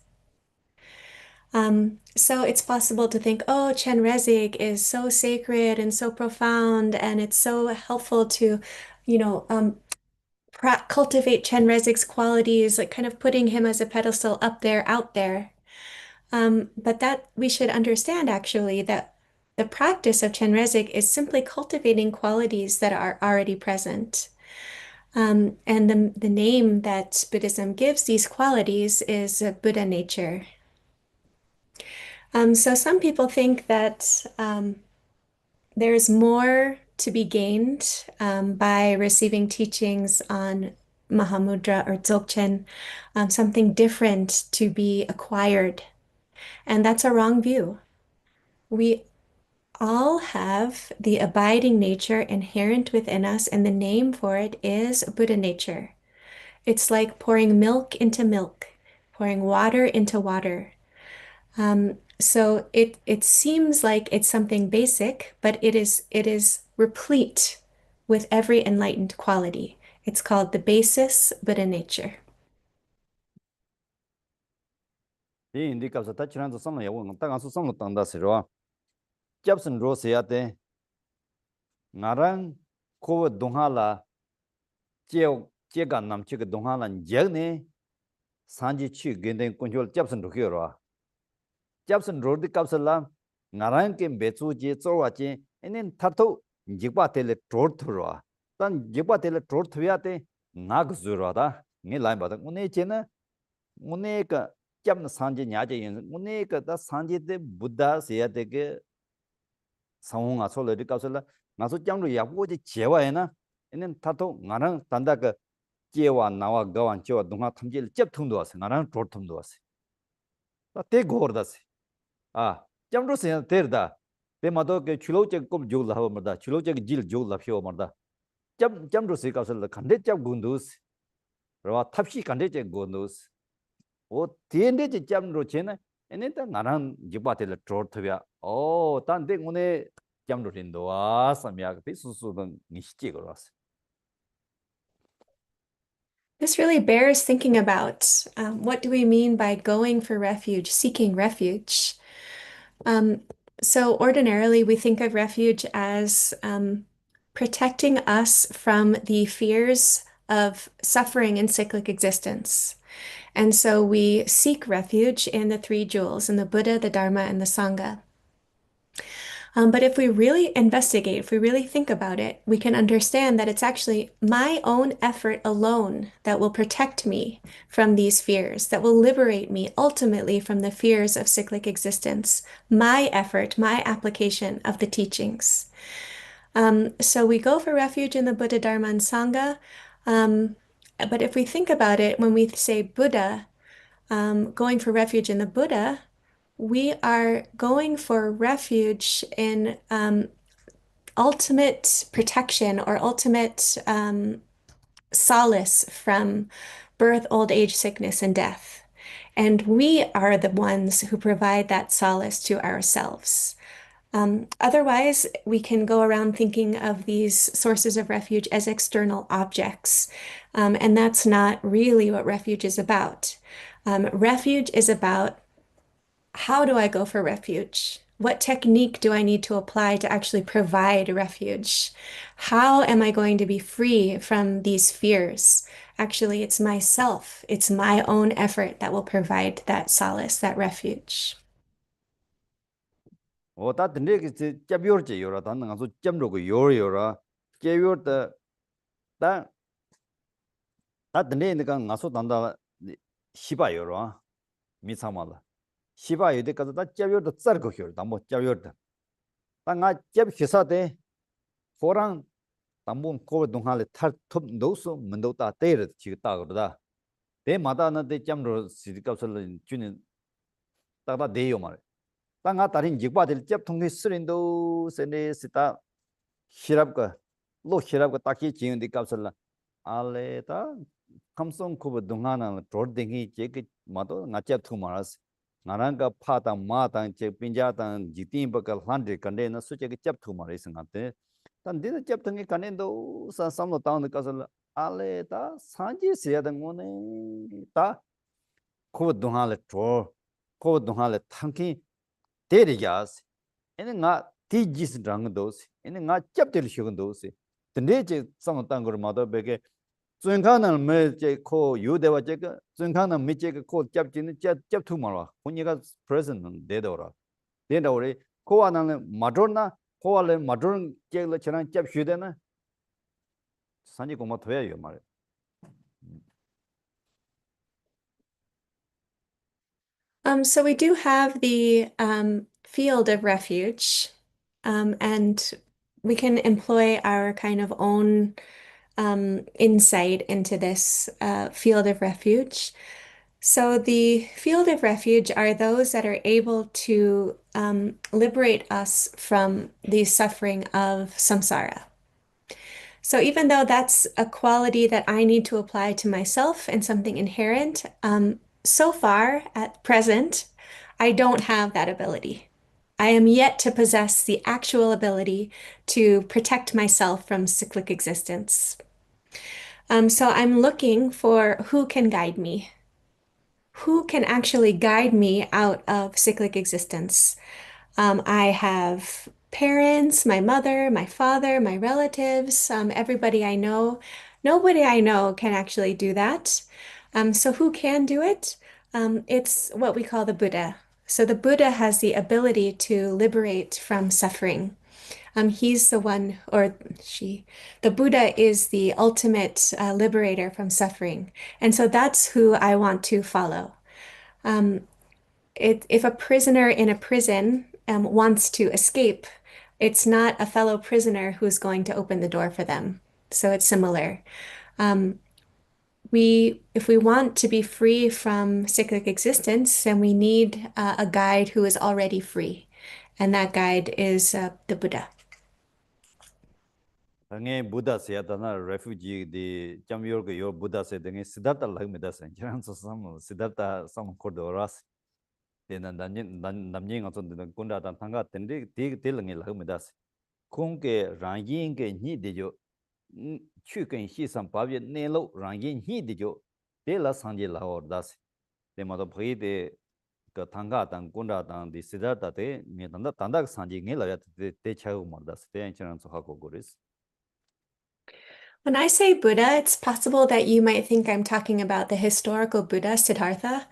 So it's possible to think, oh, Chenrezig is so sacred and so profound, and it's so helpful to, you know, cultivate Chenrezig's qualities, like kind of putting him as a pedestal up there, out there. But that we should understand actually that the practice of Chenrezig is simply cultivating qualities that are already present. And the name that Buddhism gives these qualities is Buddha nature. So some people think that there's more to be gained by receiving teachings on Mahamudra or Dzogchen, something different to be acquired. And that's a wrong view. We all have the abiding nature inherent within us, and the name for it is Buddha nature. It's like pouring milk into milk, pouring water into water. So it seems like it's something basic, but it is replete with every enlightened quality. It's called the basis Buddha nature. 이 인디카서 다치란도 섬을 야고 땅아서 섬을 땅다스로 잡슨 로세야데 나랑 코 동하라 제가 남치가 동하란 제네 산지 취 근데 컨트롤 잡슨 로기요라 잡슨 로드 갑슬라 나랑 게 베추지 쪼와지 에넨 타토 지바텔레 트로트로와 단 지바텔레 트로트야데 나그즈로다 니 라인바다 오네 제나 오네가 잡는 산지 냐제 오네가 다 산지데 부다 세야데게 상홍아 솔레리 갑슬라 나서 장로 야고지 제와에나 에넨 타토 나랑 단다가 제와 나와 가완 제와 동화 탐질 접통도 왔어 나랑 트로트도 왔어 때 고르다세 아 잠로세 테르다 베마도 게 출로체 꼼 조라 하버다 출로체 질 조라 피오 말다 잠로세 가설 간데 잡 군두스 로 탑시 간데 제 군두스 오 티엔데 제 잠로 제나 에네다 나랑 지바텔 트로트야 오 단데 오네 잠로 린도와 삼야 비수수던 니시지 걸었어 This really bears thinking about. What do we mean by going for refuge, seeking refuge? So ordinarily we think of refuge as protecting us from the fears of suffering in cyclic existence. And so we seek refuge in the three jewels, in the Buddha, the Dharma, and the Sangha. But if we really investigate, if we really think about it, we can understand that it's actually my own effort alone that will protect me from these fears, that will liberate me ultimately from the fears of cyclic existence. My effort, my application of the teachings. So we go for refuge in the Buddha, Dharma, and Sangha. But if we think about it, when we say Buddha, going for refuge in the Buddha, we are going for refuge in ultimate protection or ultimate solace from birth, old age, sickness, and death. And we are the ones who provide that solace to ourselves. Otherwise, we can go around thinking of these sources of refuge as external objects. And that's not really what refuge is about. Refuge is about, how do I go for refuge? What technique do I need to apply to actually provide refuge? How am I going to be free from these fears? Actually, it's myself, it's my own effort that will provide that solace, that refuge. 오다 드네게 잡요르제 요라 단는 가서 점로고 요요라 제요르다 다 드네니까 가서 단다 시바요라 미사마라 시바요데 가서 다 잡요르다 ጸ르고 요르다 뭐 잡요르다 땅아 잡 히사데 포랑 담본 코 동할레 탈톱 노소 문도다 때르 지다 그러다 대 마다나데 점로 시디갑설 주는 따다 대요 말 땅아 다른 직바들 접 통해 쓰린도 세네스타 히랍가 로 히랍가 딱히 지은데 값을라 알레다 감성 쿠브 동하나 돌딩이 제게 마도 나짜 투마스 나랑가 파다 마당 제 빈자당 지팀버가 한데 간데나 수제게 접 투마레스 나데 단 데는 잡던 간엔도 삼로 다운 가서 알레다 산지 세야던 거네 다 코 동할에 코 동할에 탕키 데리야스 에네 나 디지스 당도스 에네 나 잡들 쉬건도스 근데 제 삼로 딴 거를 마다 베게 준카는 매제 코 유대와 제가 준카는 미제가 코 잡지는 잡투 말아 혼이가 프레젠트 데더라 데다 우리 코와나는 마드로나 코와레 마드론 제가 저랑 잡쉬되나 산지 고마 돼요 말. So we do have the field of refuge, and we can employ our kind of own insight into this field of refuge. So the field of refuge are those that are able to liberate us from the suffering of samsara. So even though that's a quality that I need to apply to myself and something inherent, so far at present, I don't have that ability. I am yet to possess the actual ability to protect myself from cyclic existence. So I'm looking for who can guide me, who can actually guide me out of cyclic existence. I have parents, my mother, my father, my relatives, everybody I know. Nobody I know can actually do that. So who can do it? It's what we call the Buddha. So the Buddha has the ability to liberate from suffering. He's the one, or she, the Buddha is the ultimate liberator from suffering. And so that's who I want to follow. If a prisoner in a prison wants to escape, it's not a fellow prisoner who's going to open the door for them. So it's similar. Um, if we want to be free from cyclic existence, then we need a guide who is already free. And that guide is the Buddha. 당에 부다 세야다나 레퓨지 디 잠요르게 요 부다 세 등에 시다타 라그메다세 지란서 삼 시다타 삼 코르도라스 데난 남녀 어떤 데는 군다단 당가 텐데 디 딜링에 라그메다세 콩게 랑긴게 니데죠 추근 시선 바비에 네로 랑긴 니데죠 데라 상제 라오다스 데마도 브이데 그 당가단 군다단 디 시다타데 니단다 단다 상제 녜라야 데 차고 말다스 데 인천서 하고 그랬어. When I say Buddha, it's possible that you might think I'm talking about the historical Buddha, Siddhartha,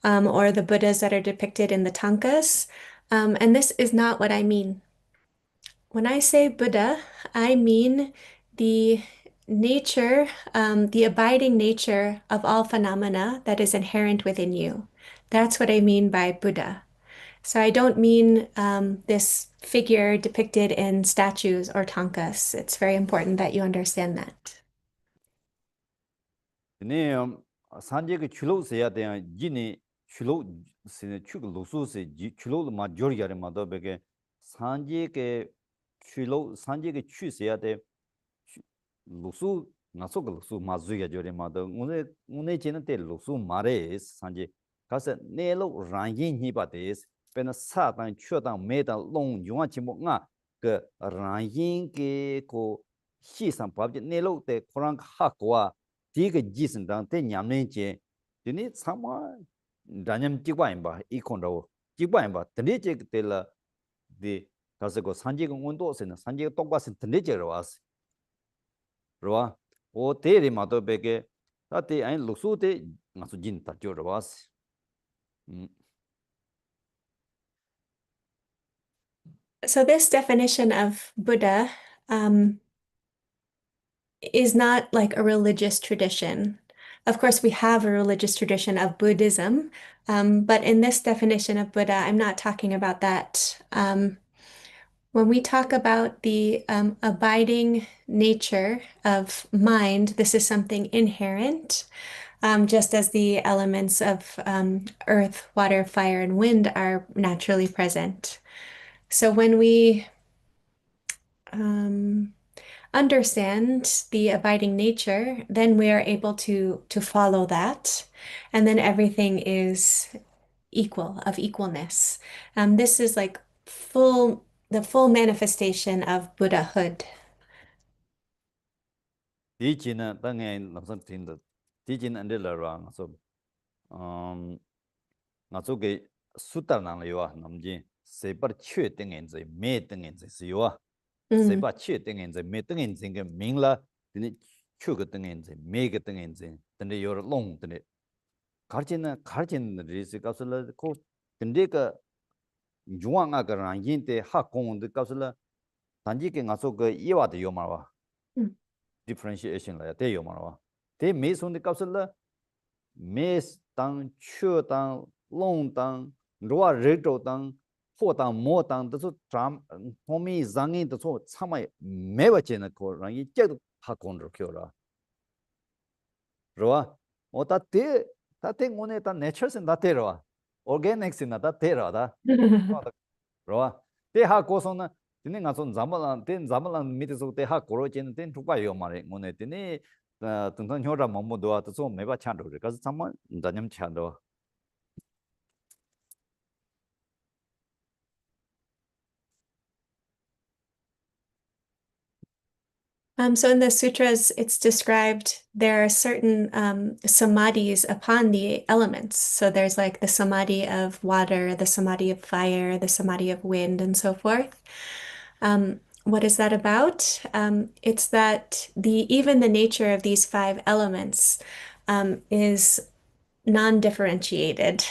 or the Buddhas that are depicted in the Tankas. And this is not what I mean. When I say Buddha, I mean the nature, the abiding nature of all phenomena that is inherent within you. That's what I mean by Buddha. So I don't mean this figure depicted in statues or tankas. It's very important that you understand that. 네, 산지 그 출로세야 돼. 지니 출로 세 출로 로소세 출로 마조리가를 마도 베게 산지 그 출로 산지 그 취세야 돼. 로소 나소 그 로소 마주야 조리 마도 오늘 제는 때 로소 마레 산지 가서 내로 랑긴 히바데스 베나 사단 추단 메다 롱 용아 지목가 그 랑긴 게고 시상 법제 내로 때 코랑 하고와 디가 지선당 때 냠내제 드니 참아 다냠 찍바임바 이콘도 찍바임바 드니제 때라 디 가서고 산지가 온도세는 산지가 똑바스 드니제로 와스 로와 오 데리 마도 베게 다티 아니 룩수데 나서 진타 조로 와스 So this definition of Buddha is not like a religious tradition. Of course, we have a religious tradition of Buddhism, but in this definition of Buddha, I'm not talking about that. When we talk about the abiding nature of mind, this is something inherent, just as the elements of earth, water, fire, and wind are naturally present. So when we understand the abiding nature, then we are able to follow that, and then everything is equal, of equalness. This is like the full manifestation of Buddhahood. 디지는 당에 남선 팀도 디지는 안들러랑 so 나쪽에 수다나 요아 남지 세버 취 등엔지 매 등엔지 요아 Mm. 세바 취 등엔지 매 등엔지 그 민라 드니 추그 등엔지 매그 등엔지 근데 요르 롱 근데 가르치는 리스가슬 고 근데 그 중앙아가랑 인데 학공의 가슬 단지게 가서 그 이와도 요마와 Mm. differentiation la te yo marwa te me son de kapsel mes tang chu tang long tang roa re to tang ho tang mo tang de so tram homi zangi de so chama me wa chen ko rang yi che ha kon ro kyo ra roa o ta te ngone ta nature sen da te ro organic sen da te ro da 로아 대하 고소는 드네 가서 잠발한 된 잠발한 밑에서 대하 고로지는 된 두가 요 말에 오늘 드네 등등 효라 뭐뭐도 와서 매바 찬도 그래서 잠만 다념 찬도 So in the sutras, it's described there are certain samadhis upon the elements. So there's like the samadhi of water, the samadhi of fire, the samadhi of wind, and so forth. What is that about? It's that even the nature of these five elements is non-differentiated.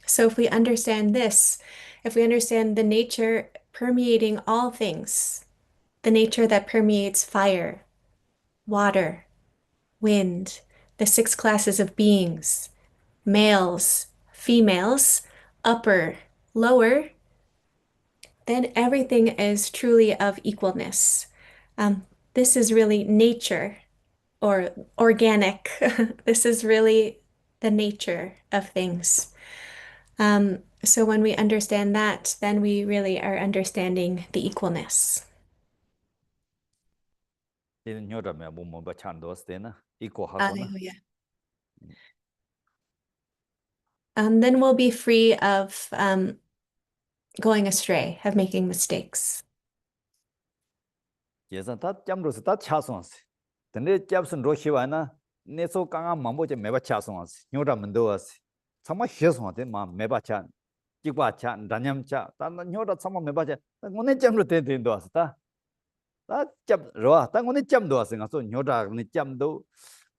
So if we understand this, if we understand the nature permeating all things, the nature that permeates fire, water, wind, the six classes of beings, males, females, upper, lower, then everything is truly of equalness. This is really nature or organic. This is really the nature of things. So when we understand that, then we really are understanding the equalness. 된 효라 뭐 찬도 스테나 이코 하고나 Hallelujah. Then we'll be free of going astray, of making mistakes. 예산 다 잠로서 다 차송스 근데 잡선 로시와나 네소 강아 mamboje 매바 차송스 효라 문도스 참마 희송한테 마 매바 찬 기과 찬 다냠차 다는 효라 참마 매바 찬 오늘 잠로 된도 왔다 다 잡로아 다 오늘 잠도 왔으니까 소 효라 니 잠도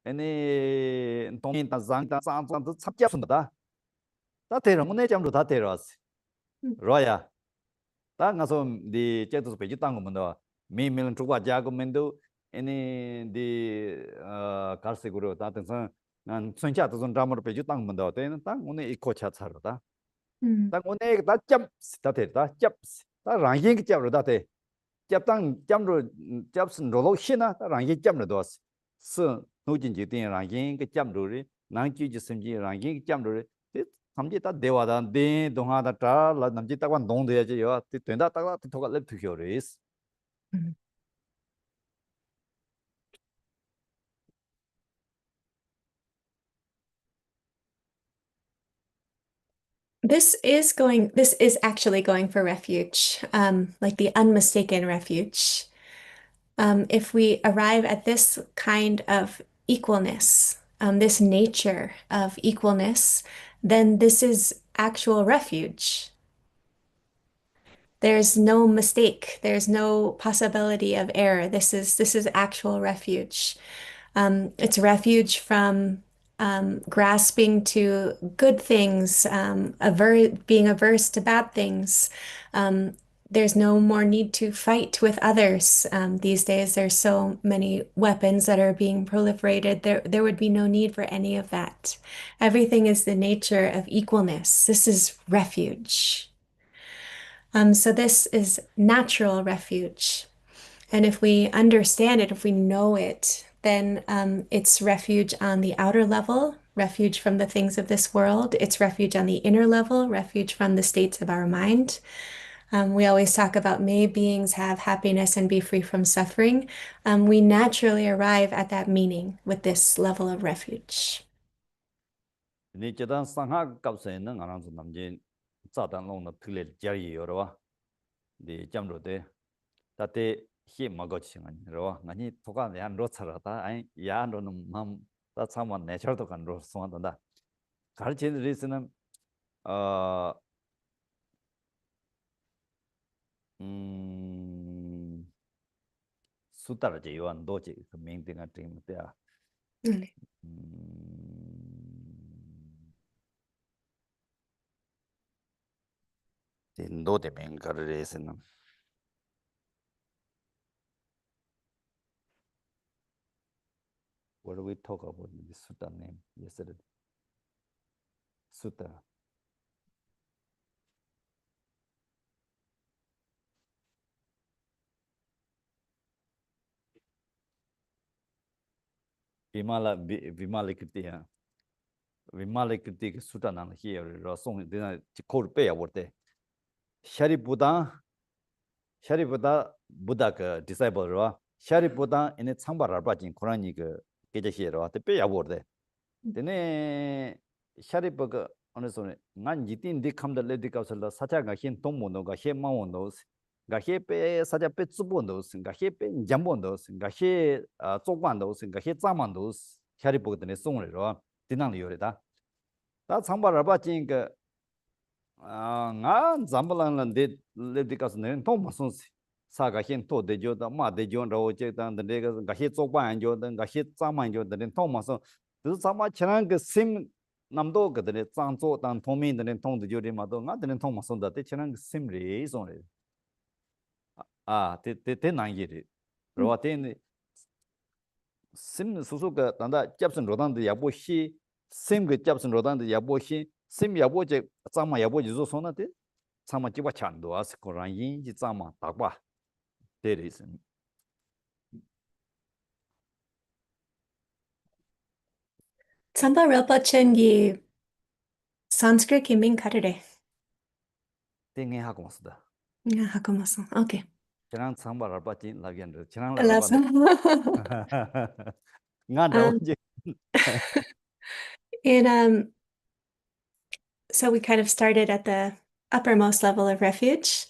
아니 동인 다장다 상상도 삽잡습니다 다 대로 오늘 잠로 다 데려왔어 로야 다 가서 네 제도 배지 땅 거면도 미밀은 주과 자고면도 아니 네 갈색으로 다 등선 난 손자도 좀 담으로 배지 땅 거면도 되는 땅 오늘 이코 차차로다 Mm. 땅 오늘 다 됐다 다 랑행 잡으로 다 돼. 잡당 잡로 잡슨 로로 신나 다 랑행 잡로 왔어 스 노진지 된 랑행 그 잡로리 랑지지 심지 랑행 잡로리 삼지 다 대화다 네 동하다 다 남지 딱만 동돼야지 요 된다 딱라 토가 랩 투효리스 Mhm. This is actually going for refuge, like the unmistaken refuge. If we arrive at this kind of equalness, this nature of equalness, then this is actual refuge. There's no mistake. There's no possibility of error. This is actual refuge. It's refuge from grasping to good things, being averse to bad things. There's no more need to fight with others. These days, there's so many weapons that are being proliferated. There would be no need for any of that. Everything is the nature of equalness. This is refuge. So this is natural refuge. And if we understand it, if we know it, then it's refuge on the outer level, refuge from the things of this world. It's refuge on the inner level, refuge from the states of our mind. We always talk about may beings have happiness and be free from suffering. We naturally arrive at that meaning with this level of refuge. 네 제단 상하 값에는 알아서 남진 자단 롱의 틀레 자리 여러와 네 잠로데 다때 he magochi ro ngani toka yan ro charata ai ya ro mam ta chama nature to kan ro so da 가르치는 리스는 어 수다라제 요한 도지 그 맹등한 팀이야 Vale. 인도대 맹가르에서는 what do we talk about the sutta name yesterday sutta vimalakitiya vimalakiti sutta nan here ro song de kor pe ya borte 샤리보다 부다 그 disciple ro 샤리보다 ene 창바라 빠진 코란이 그 계제시로 때 야보데 되네 샤리버가 어느 손에 난 이딘디 컴더 레디카슬라 사자가 힌 동모노가 헤마원도 가헤페 사자페 츠본도 가헤페 잠본도 가헤 쪽관도 가헤 자만도 샤리버가 송으로 디낭리 요래다 다 창바라 빠진 그 nga zambalan de levikas ne to masun sa ga hin to de jo da ma de jo ro che dan de ga hi zo ban jo da ga hi za man jo de to masun de za ma chang ge sim namdo ge de zang zo dan to min de tong de jo de ma do nga de to masun da de chang sim re so re de nan ye re ro de sim su su ga dan da japsen ro dan de ya bo hi sim ge japsen ro dan de ya bo hi sim ya bo je za ma ya bo ji zo so na de 참아 집어 찬도 아스 코란이 지 참아 딱봐 데리스 Tsamba Rilpa Gi Sanskrit Kimbing Karare. 땡에 하고 왔다 Yeah, Hakumasan. Okay. 지난 참바를 받지 라겐데 지난 Alas. 라바데 나다 Um, 오지 in So we kind of started at the uppermost level of refuge.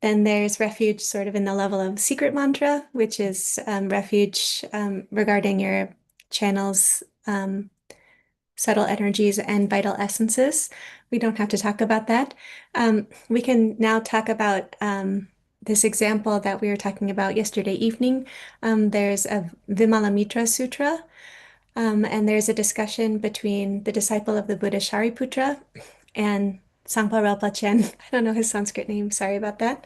Then there's refuge sort of in the level of secret mantra, which is refuge regarding your channels, subtle energies, and vital essences. We don't have to talk about that. We can now talk about this example that we were talking about yesterday evening. There's a Vimalamitra Sutra, and there's a discussion between the disciple of the Buddha Shariputra and Sangpa Rinpoche. I don't know his Sanskrit name. Sorry about that.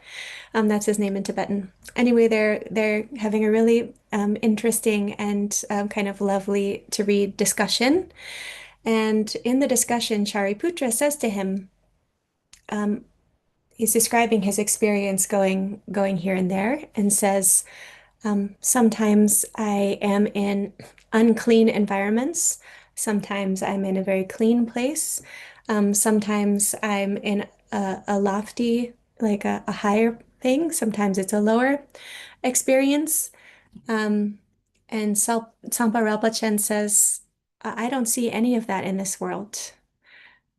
That's his name in Tibetan. Anyway, they're having a really interesting and kind of lovely to read discussion. And in the discussion, Shariputra says to him, he's describing his experience going here and there, and says, sometimes I am in unclean environments. Sometimes I'm in a very clean place. Sometimes I'm in a lofty, like a higher thing. Sometimes it's a lower experience. And Tsangpa Rinpoche says, I don't see any of that in this world.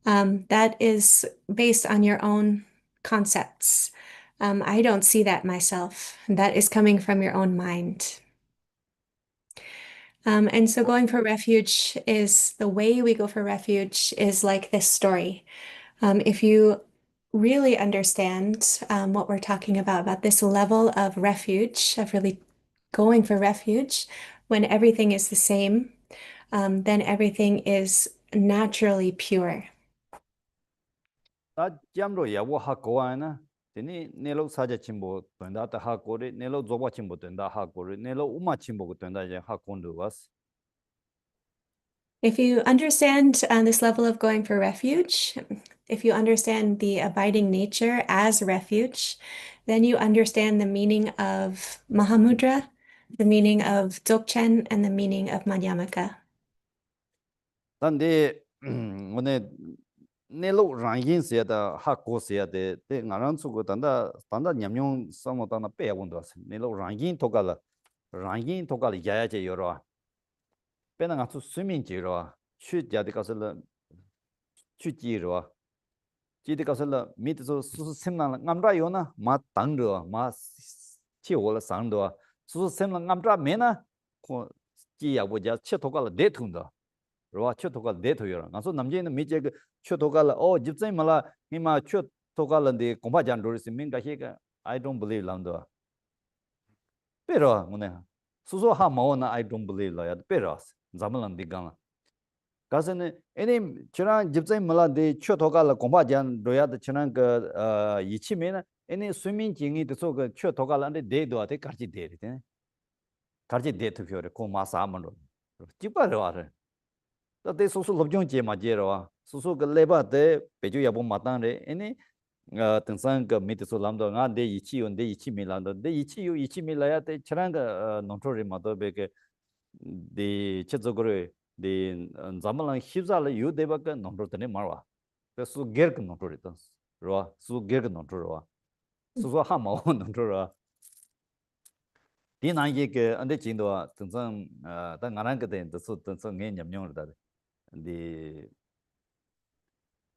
That is based on your own concepts. I don't see that myself. That is coming from your own mind. And so going for refuge is the way we go for refuge is like this story. If you really understand what we're talking about this level of refuge, of really going for refuge, when everything is the same, then everything is naturally pure. 다 잠로 야고 하고 하나 되니 내로 사자 침보 된다 하고리 내로 조바 침보 된다 하고리 내로 우마 침보 된다 이제 하고도 왔어 If you understand this level of going for refuge, if you understand the abiding nature as refuge, then you understand the meaning of Mahamudra, the meaning of Dzogchen, and the meaning of Madhyamaka. 근데 오늘 내로 랑인스야다 하고스야데 데 나란수고 단다 냠뇽 섬어다나 빼야본도 왔어 내로 랑인 토갈 야야제 여러 빼나 가서 스밍지로 취자데 가서 취지로 지데 가서 밑에서 수수 셈나 남라 요나 마 당러 마 chi wala sang do su sem la ngam tra me na ko ji ya bo ja che to ka la de thung do ro che to ka de tho yo nga so nam je na me je che to ka la o jip zai ma la mi ma che to ka la de ko ba jan do si min ga he ga I don't believe lang do pero ngone su so ha ma na I don't believe la ya pero zamalan di ga 가서는 애니 저랑 집사님 몰라데 초토가라 공부하잔 로야도 저랑 그 이치면은 애니 스위밍 징이 돼서 그 초토가라는데 데도한테 같이 데리네 같이 데트 표를 고마사 아무로 집바로 와래 또대 소소 법정 제마 제로와 소소 그 레바데 배주 야보 마탄데 애니 등산 그 밑에서 람도 나데 이치온데 이치밀란도 데 이치유 이치밀라야데 저랑 그 논토리 마도 베게 데 제적으로 the zamalang hibzala yu debaka nondro tane marwa the su gerk nondro ritan ro su gerk nondro ro su so ha ma nondro ro di na ye ke ande jing do tengzang da ngaran ke de su tengzang nge nyam nyong da di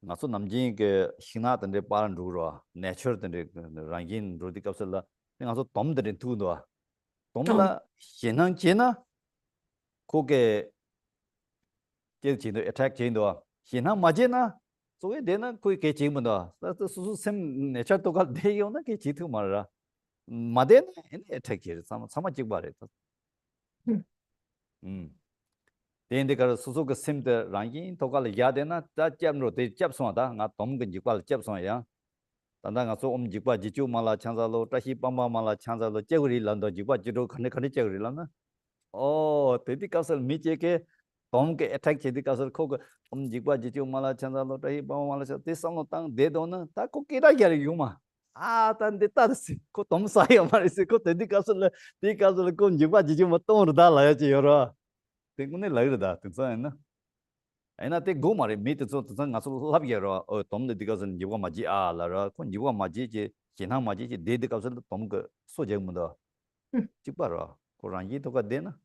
na su namjing ke hina tande paran ru ro nature tande rangin ro di kapsala nga so tom de tu do tom la hinang jena koge 제 진도 attack 진도 신한 맞이나 소에 되는 거의 개 지문도 수수 샘 내차도가 되요나 개 지트 말라 마데 attack 사마직 말해 데인데 그 수수 그 샘데 랑긴 도갈 야되나 다 잡로 대 잡송하다 나 dom근 지발 잡송이야 단단가 소 엄지과 지주 말라 창자로 다시 빵빵 말라 창자로 제거리 란도 지과 지로 칸네 칸네 제거리 란나 तेदी castle मीचे के तोम के attack Chhedi castle खो जिगवा जिचो माला चंदा लो तही बाव माला छ ते सम तंग दे दो ना ता को केरा यार युमा आ तन देता से को तोम साई हमारे से को तेदी कासल को जिगवा जिचो मत तो दा लाया छ योरो ते कुने लग रदा ते सा है ना ऐना ते गो मारे मी ते तो संग असो लब यारो ओ तोम दे कासल जिगवा माजी आ ला रा को जिगवा माजी जे केना माजी जे दे कासल तोम के सो जे मुदा चिपारो को रंगी तो का देना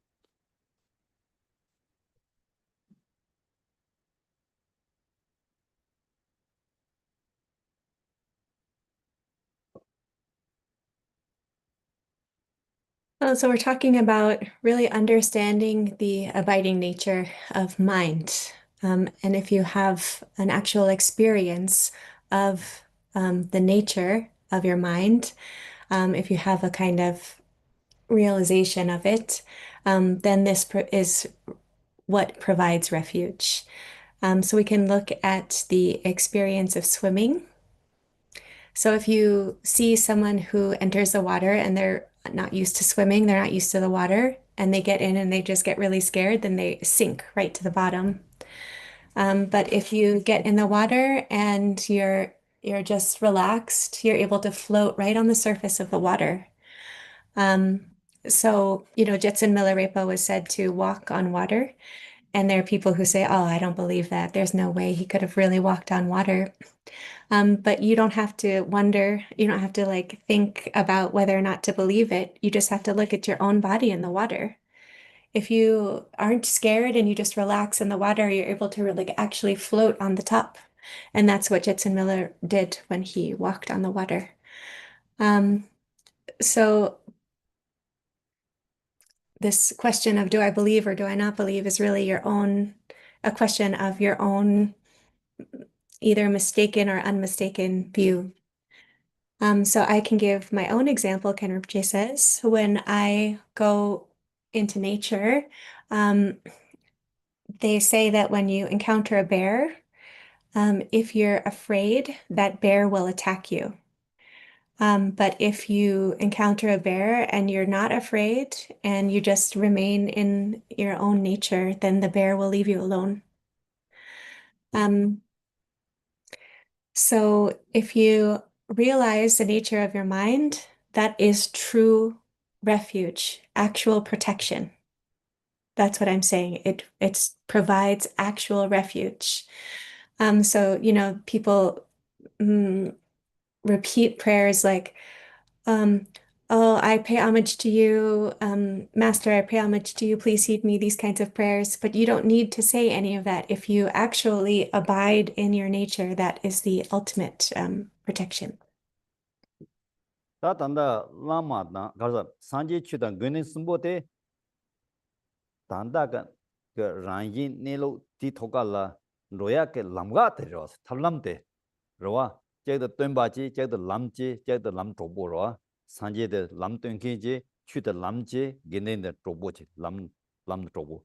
So we're talking about really understanding the abiding nature of mind. And if you have an actual experience of the nature of your mind, if you have a kind of realization of it, then this is what provides refuge. So we can look at the experience of swimming. So if you see someone who enters the water and they're not used to swimming, they're not used to the water, and they get in and they just get really scared, then they sink right to the bottom. But if you get in the water and you're just relaxed, you're able to float right on the surface of the water. So, Jetson Milarepa was said to walk on water. And there are people who say, oh, I don't believe that. There's no way he could have really walked on water. But you don't have to wonder, you don't have to think about whether or not to believe it. You just have to look at your own body in the water. If you aren't scared and you just relax in the water, you're able to really actually float on the top. And that's what Jetson Miller did when he walked on the water. So this question of do I believe or do I not believe is really a question of your own either mistaken or unmistaken view. So I can give my own example, Khenpo says, when I go into nature, they say that when you encounter a bear, if you're afraid, that bear will attack you. But if you encounter a bear and you're not afraid and you just remain in your own nature, then the bear will leave you alone. So if you realize the nature of your mind, that is true refuge, actual protection. That's what I'm saying. It provides actual refuge. So, people repeat prayers like, oh, I pay homage to you, Master, I pay homage to you, please heed me, these kinds of prayers. But you don't need to say any of that. If you actually abide in your nature, that is the ultimate protection. 다 단다 라마다 가서 산지 추던 근인 숨보테 단다가 그 랑이 네로 디토갈라 로야케 람가테로 탈람테 로와 제도 똠바지 제도 람지 제도 람토보로 산지데 람똠케지 추데 람지 게네데 토보지 람토보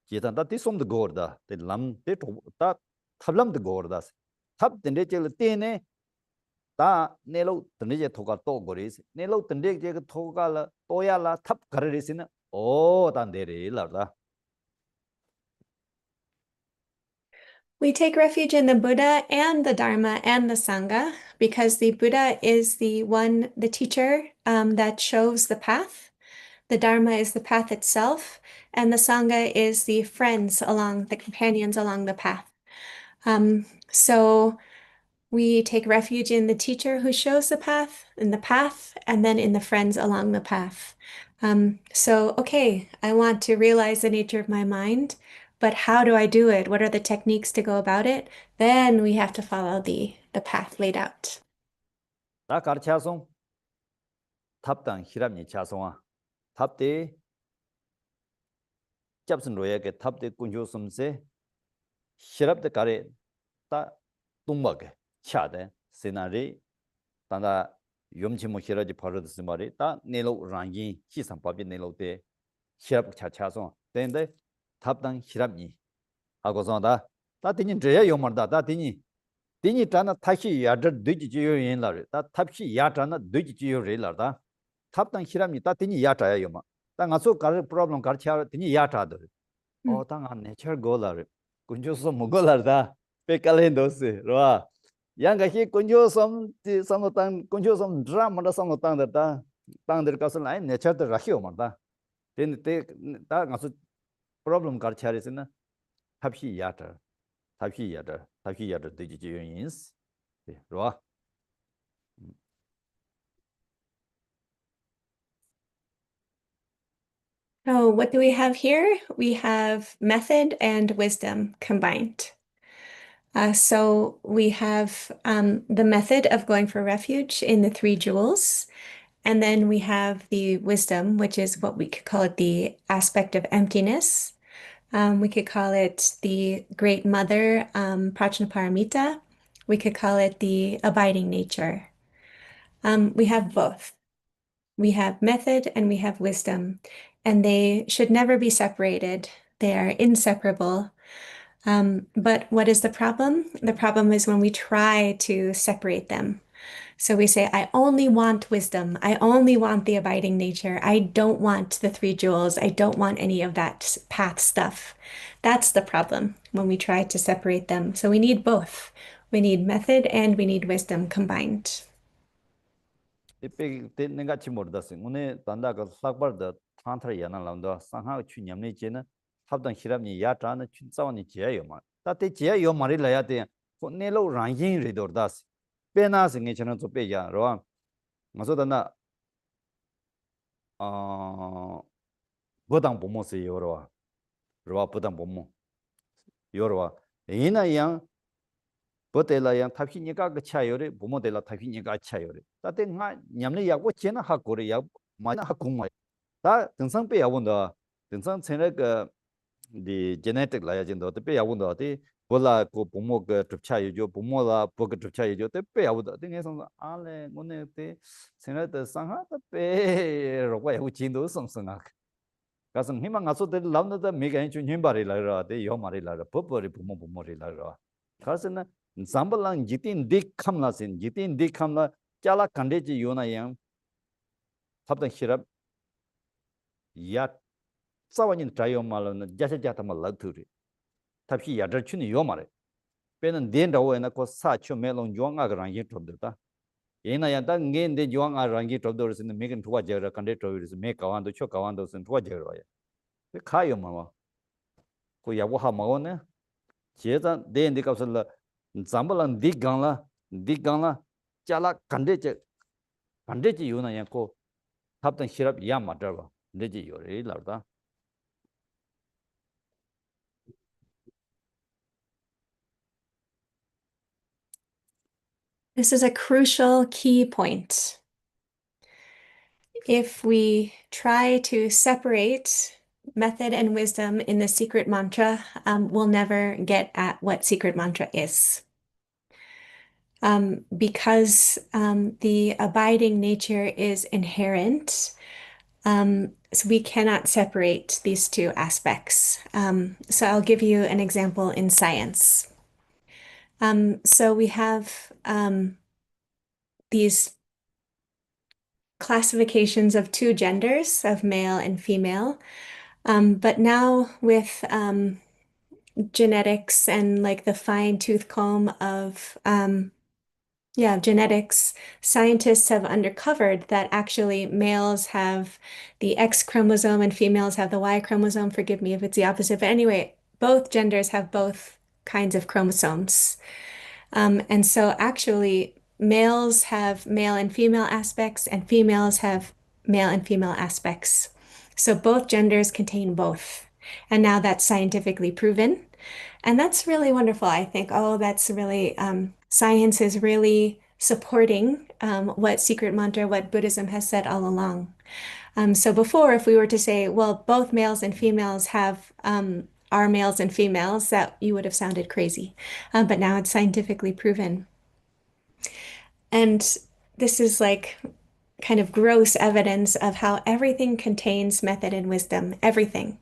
제단다 디솜드 고르다 데 람데 토다 탈람드 고르다스 탑데 제를 테네 다 네로 던데 토가 또 고리스 네로 던데 제 토가라 또야라 탑 가르리스는 오 단데리 라다 We take refuge in the Buddha and the Dharma and the Sangha because the Buddha is the teacher that shows the path. The Dharma is the path itself, and the Sangha is the friends along, the companions along the path. So we take refuge in the teacher who shows the path, and then in the friends along the path. Okay, I want to realize the nature of my mind, but how do I do it? What are the techniques to go about it? Then we have to follow the path laid out. 다 가르쳐송 탑당 히람니 차송아 탑대 잡슨 로야게 탑대 군조섬세 히랍데 가레 다 뚱마게 차데 세나리 단다 염치모 히라지 바르드스 말이 다 네로 랑기 시상법이 네로데 히랍 차차송 된데 탑당 히랍니 하고서다 다 되니 저야 요마다 다 되니 타나 타시 야드 뒤지지요 인라르 다 탑시 야타나 뒤지지요 레라다 탑당 히람니 다 되니 야타야 요마 땅아서 가르 프로블럼 가르쳐 되니 야타더 땅안 내처 골라르 군조서 먹을라다 페칼렌도스 로아 양가히 군조섬 섬땅 군조섬 드라마다 섬땅다 땅들 가서 라인 내처더 라히오 말다 된데 다 가서 프로블럼 가르쳐야지나 탑시 야타 탑시 야타 뒤지지요 인스 로아 So what do we have here? We have method and wisdom combined. So we have the method of going for refuge in the three jewels. And then we have the wisdom, which is what we could call it the aspect of emptiness. We could call it the great mother, Prajnaparamita. We could call it the abiding nature. We have both. We have method and we have wisdom, and they should never be separated. They are inseparable. But what is the problem? The problem is when we try to separate them. So we say, I only want wisdom. I only want the abiding nature. I don't want the three jewels. I don't want any of that path stuff. That's the problem when we try to separate them. So we need both. We need method and we need wisdom combined. 이pe 내가 모르다스 오늘 단다가 싹벌다 탄타를 야나람도 상하 추냠네 제나 합당 히랍니 야타는 춘자원이 제요마 따테 제요 말이 라야데 코네로 랑긴 리도르다스 페나스 녜처럼 좀 빼야 로 마소다나 보당 보모스 요로와 로와 보당 보모 요로와 이나양 보텔라양 탑히니까 그 차요레 보모델라 탑히니까 차요레 따테 나 냠네 야고 제나 하고레 야 마나 하고마 다 등상배 야본다 등상 전에 그 genetic 라야진도 때 야본다 때 볼라 그 보모 그 접차이죠 보모라 보그 접차이죠 때 야본다 등에서 알레 오늘 때 전에 상하다 빼 로가 야고 진도 성성아 가서 희망 가서들 라운드다 메가 준 힘바리라라 때 요마리라라 버버리 보모리라라 가서는 zambalang jitin dik khamla sin jitin dik khamla chala kande ji yona yang sabda hirab ya sawanin trayo malana jasa jata mal lagthuri taphi yadar chuni yomare penen den dawo ena ko sa chu melong yuanga grang yin tobda yena ya da ngen de yuanga rangi tobdo sin megan tuwa jara kande tobdo me kawando cho kawando sin tuwa jara ya khayo mama ko yawo ha mawone 제자 대인데 가서라 잠발랑 딕강라 짜라 간데지 요나야고 합던 시럽 야 맞더라 내지 요래 라다 This is a crucial key point. if we try to separate method and wisdom in the secret mantra, we'll never get at what secret mantra is. Because the abiding nature is inherent, so we cannot separate these two aspects. So I'll give you an example in science. So we have these classifications of two genders, of male and female. But now with genetics and like the fine-tooth comb of genetics, scientists have uncovered that actually males have the X chromosome and females have the Y chromosome. Forgive me if it's the opposite, but anyway, both genders have both kinds of chromosomes. And so actually, males have male and female aspects, and females have male and female aspects. So both genders contain both. And now that's scientifically proven. And that's really wonderful. I think, oh, that's really, science is really supporting what secret mantra, what Buddhism has said all along. So before, if we were to say, well, both males and females have are males and females, that you would have sounded crazy. But now it's scientifically proven. And this is like kind of gross evidence of how everything contains method and wisdom, everything,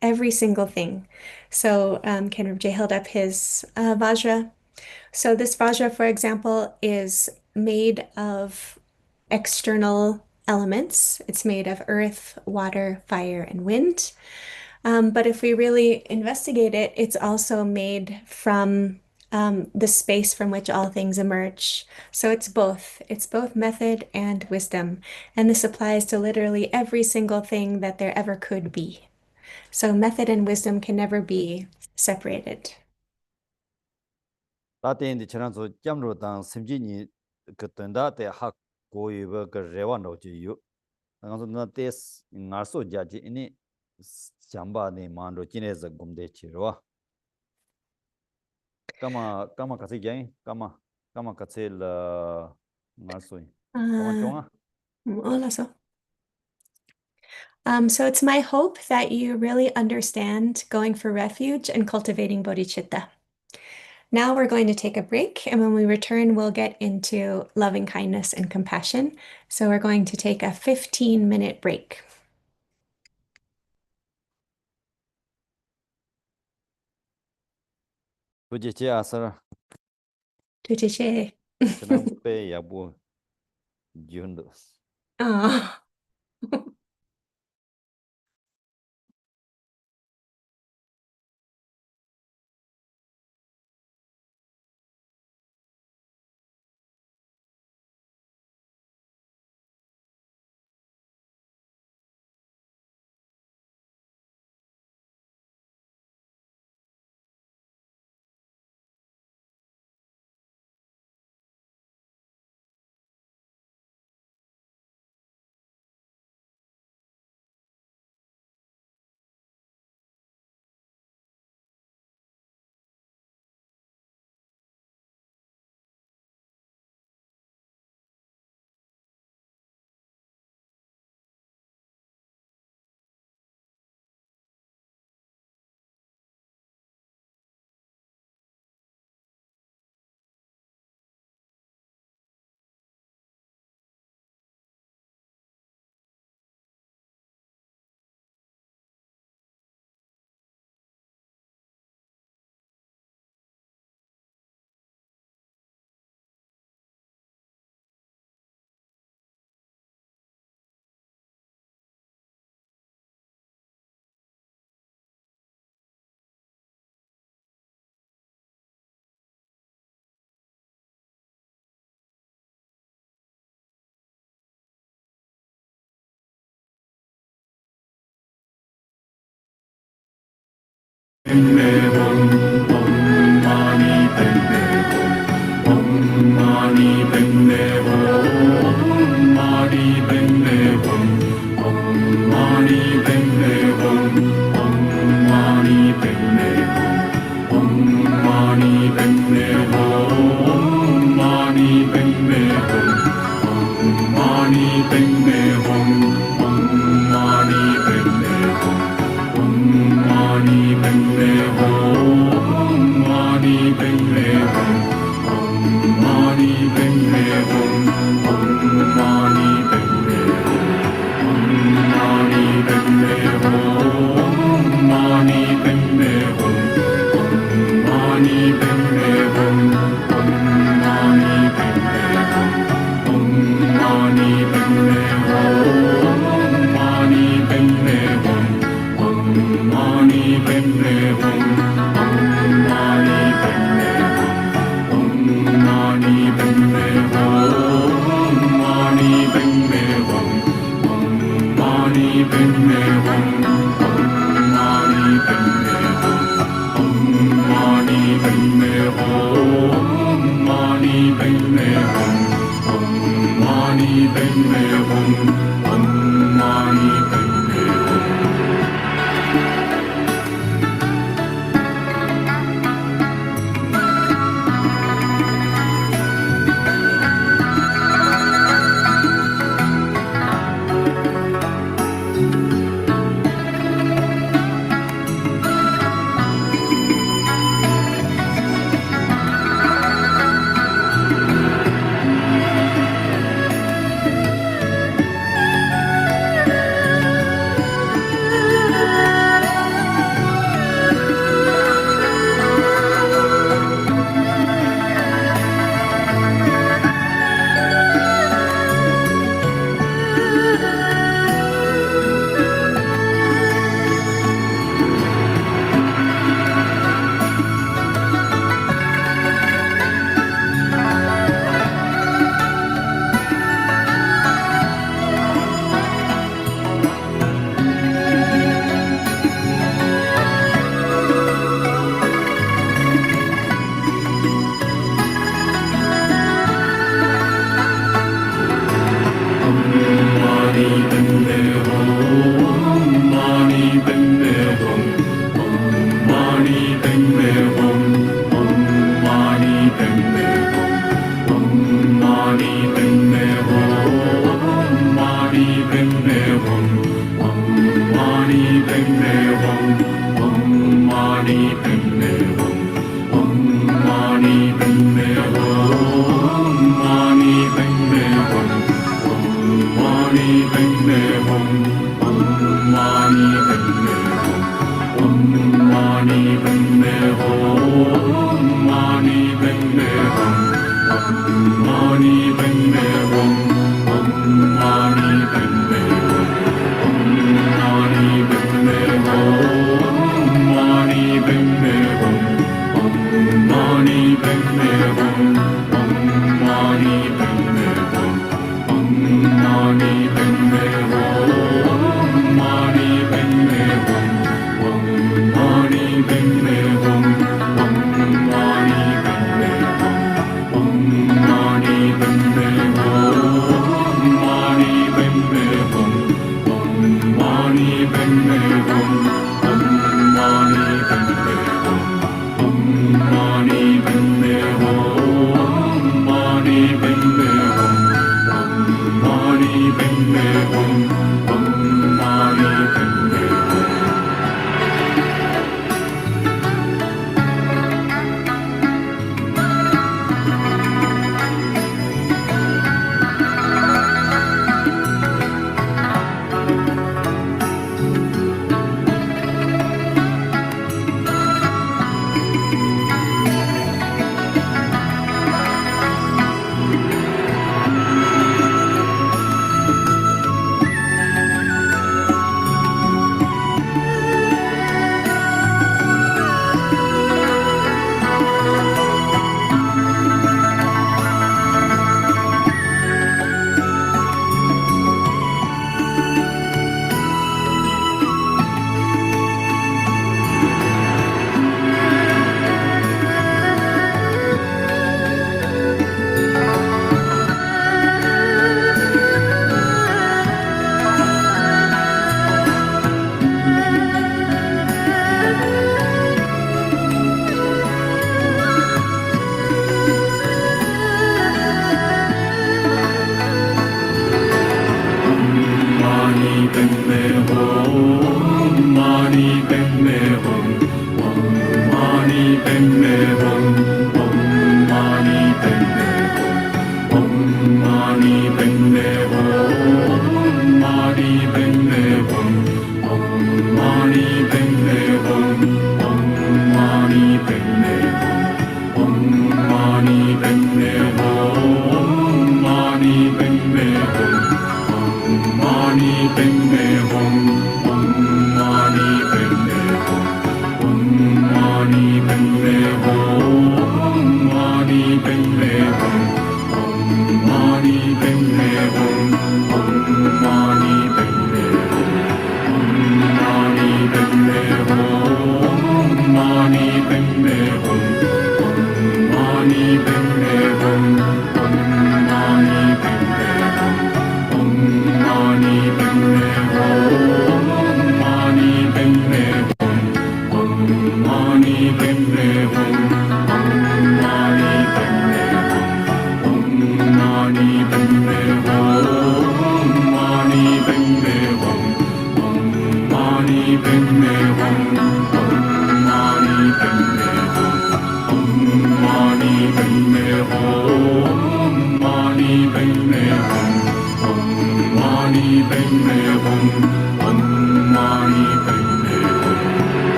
every single thing. So Khenpo held up his Vajra. So this Vajra, for example, is made of external elements. It's made of earth, water, fire, and wind. But if we really investigate it, it's also made from the space from which all things emerge. So it's both. It's both method and wisdom. And this applies to literally every single thing that there ever could be. So method and wisdom can never be separated. 다때인데 지난주 jamro당 심진이 그 던다때 학 고유버 그 레완로지요. 그래서 나 테스 나서 자지 이니 잠바네 만로 지네서 곰데치로. 까마 같이 게 까마 같이 나서. 까마 좋아. Olaso. So it's my hope that you really understand going for refuge and cultivating bodhicitta. Now we're going to take a break, and when we return, we'll get into loving kindness and compassion. So we're going to take a 15-minute break. 부지지 아서 Tujiche. 지난배 야부 지운도. Oh. Mani Padme Hum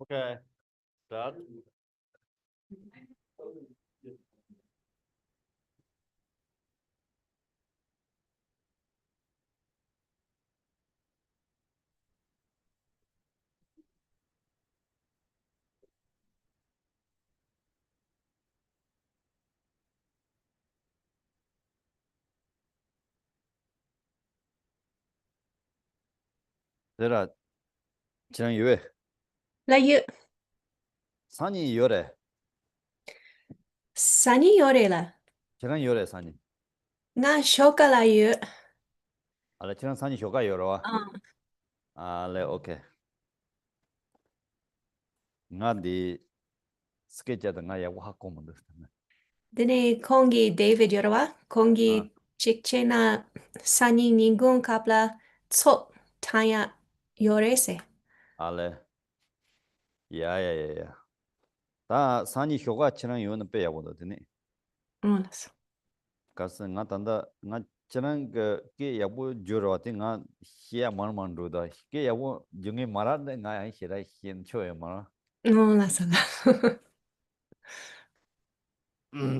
Okay, start. There 지난 유에 La yu. 산이 요래. Sani yore la. 지난 요래 산이. Nga shoka la yu. 알레 지난 산이 효과 요러와. Uh, 알레 오케이. 나디 스케치하다 나 야구 학고 뭐 Dine kongi David yorwa. Kongi chikchena sani ningun kapla tsok tanya yore se. 알레. 야야야야. 다 산이 효과 지난 요는 빼야고도 되네. Las. 가서 나 단다 나 지난 그게 야구 줘러와티 나 히야 만만도다. 그게 야구 중에 말한데 나 히라 히엔 초에 말. Las.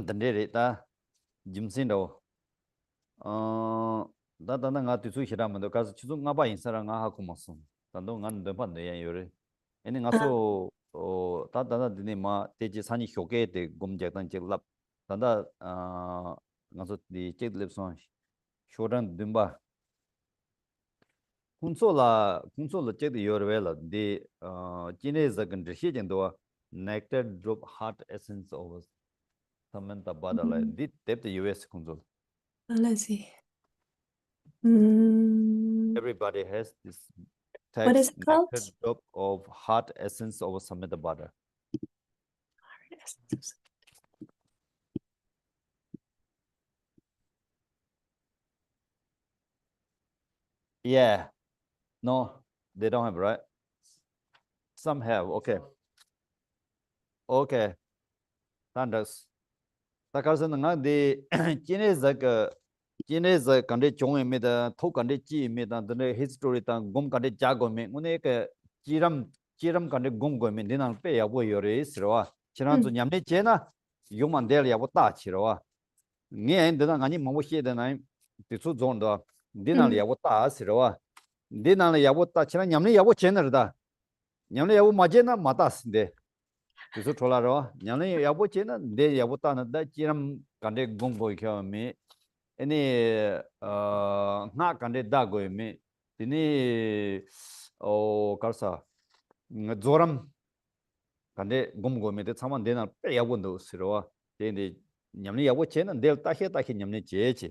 단데레다 짐신도 다다나 nga tisu hiramando kaso chizu nga ba insara nga ha kumasum tando nga ndo pa ne yore ene nga so ta dana dine ma teji sani hyoge de gumjak dan je lap tanda nga so di chek lep son shoran dimba kunso la chek de yore wela de jine zagan de hye jendo nectar drop heart essence of samantha badala di tep de us kunso Let's see. Mm, everybody has this what is text it called? nectar drop of heart essence of Samantha butter. Yeah. No, they don't have, right? Some have. Okay. Okay. Tandas. Takarsan nga de Chine za kande chong me da tho kande chi me da the history ta gom kande cha go me ngune ke chiram kande gom go me dinang pe ya bo yore sirwa chiran zu nyamne che na yuman del ya bo ta chirwa nge en da ngani mo she da nai ti su zon da dinang ya bo ta sirwa dinang ya bo ta chiran nyamne ya bo che na da nyamne ya bo ma je na ma ta sinde ti su thola ro nyamne ya bo che na de ya bo ta na da chiram kande gom go kya me any nga kande da go me tini o karsa zoram kande gom go me de saman de na pe ya bondo sirwa de nyamni ya bo chen del ta he nyamni che che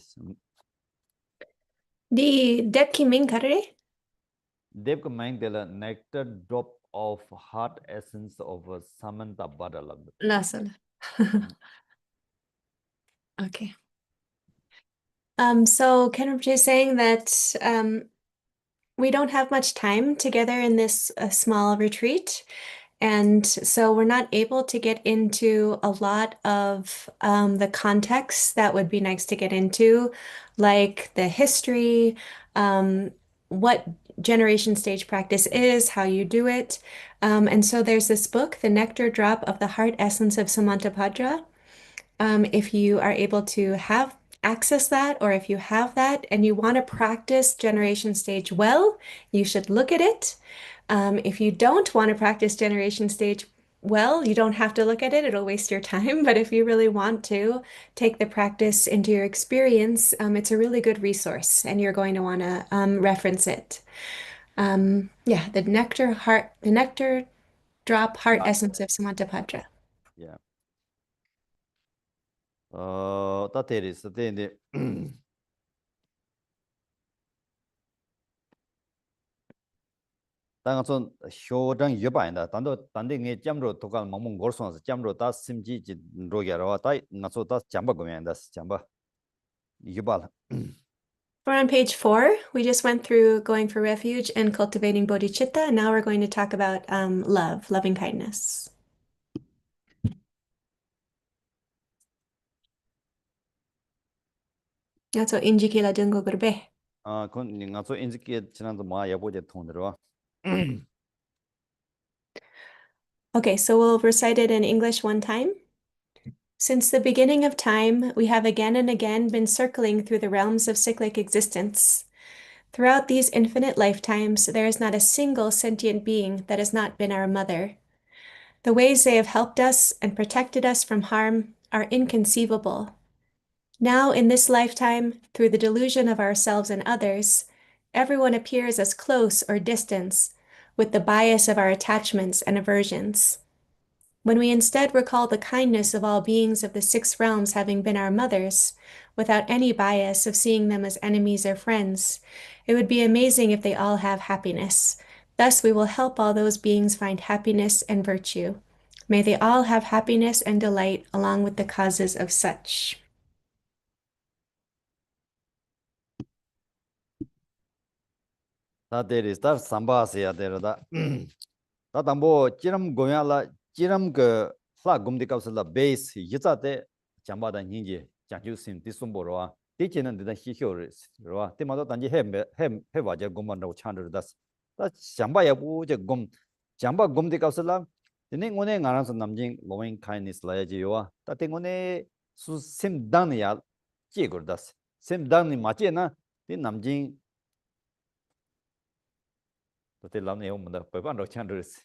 Di dep ki ming karre? dev ko mang de la nectar drop of heart essence of a samanta badala. Lasal. Okay. So Khenpo is saying that we don't have much time together in this small retreat. And so we're not able to get into a lot of the context that would be nice to get into, like the history, what generation stage practice is, how you do it. And so there's this book, The Nectar Drop of the Heart Essence of Samantabhadra. If you are able to have access that, or if you have that and you want to practice generation stage well, you should look at it. If you don't want to practice generation stage well, you don't have to look at it, it'll waste your time. But if you really want to take the practice into your experience, it's a really good resource and you're going to want to reference it. Yeah, the nectar drop heart essence of Samantabhadra. Yeah. That is the 당선 쇼장 여바인다 단도 단데 게 잠로 도갈 마몽 걸선서 잠로 다 심지 지 로게로 다 나서 다 잠바 고면다 잠바 여발 We're on page 4. We just went through going for refuge and cultivating bodhicitta. And now we're going to talk about love, loving kindness. That's what injikila dungo gurbe. 건 나서 인지께 지난도 마 여보제 통들어 Okay, so we'll recite it in English one time. Since the beginning of time, we have again and again been circling through the realms of cyclic existence. Throughout these infinite lifetimes, there is not a single sentient being that has not been our mother. The ways they have helped us and protected us from harm are inconceivable. Now, in this lifetime, through the delusion of ourselves and others, everyone appears as close or distant, with the bias of our attachments and aversions. When we instead recall the kindness of all beings of the 6 realms having been our mothers, without any bias of seeing them as enemies or friends, it would be amazing if they all have happiness. Thus, we will help all those beings find happiness and virtue. May they all have happiness and delight along with the causes of such. 다 데리 스타 삼바스야 데르다 다 담보 지름 고야라 지름 그 플라금디 갑슬라 베이스 이자데 잠바다 닌지 장주심 디숨보로와 디치는 데다 히히오르와 테마도 단지 헤 와제 고만다고 찬르다스 다 잠바야 부제 곰 잠바 곰디 갑슬라 드네 오네 나라서 남진 로잉 카이니스 라야지요와 다 땡오네 수심 단이야 제거다스 심 단이 마체나 디 남진 또 람네 오문다 빨반로 찬르스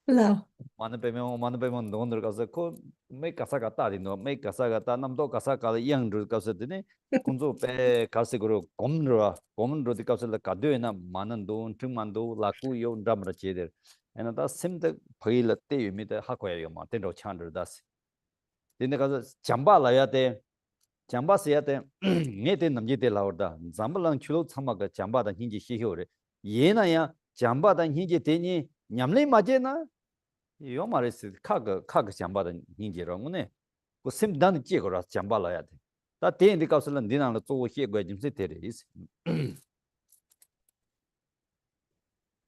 Hello. mana pe mon don ro ko me kasa ga ta din no me kasa ga ta nam do kasa ka yang ro ka se de kunzo pe ka se gro kom ro di ka se la ka de na manan do chung man do la ku yo ndam ra che de ena da sim de phai la te yu mi de ha ko yo ma ten ro chan ro da se din ka jamba la ya de jamba se ya de nge de nam ji de la or da zambal lang chulo chama ga jamba da hin ji hi ho re ye na ya jamba da hin ji de ni nyamle ma je na 요 말에서 카그 잠바는 인지로문에 그 심단 찍어라 잠발아야 돼. 다 대인데 값을 니나로 또 해고 좀 세테리스.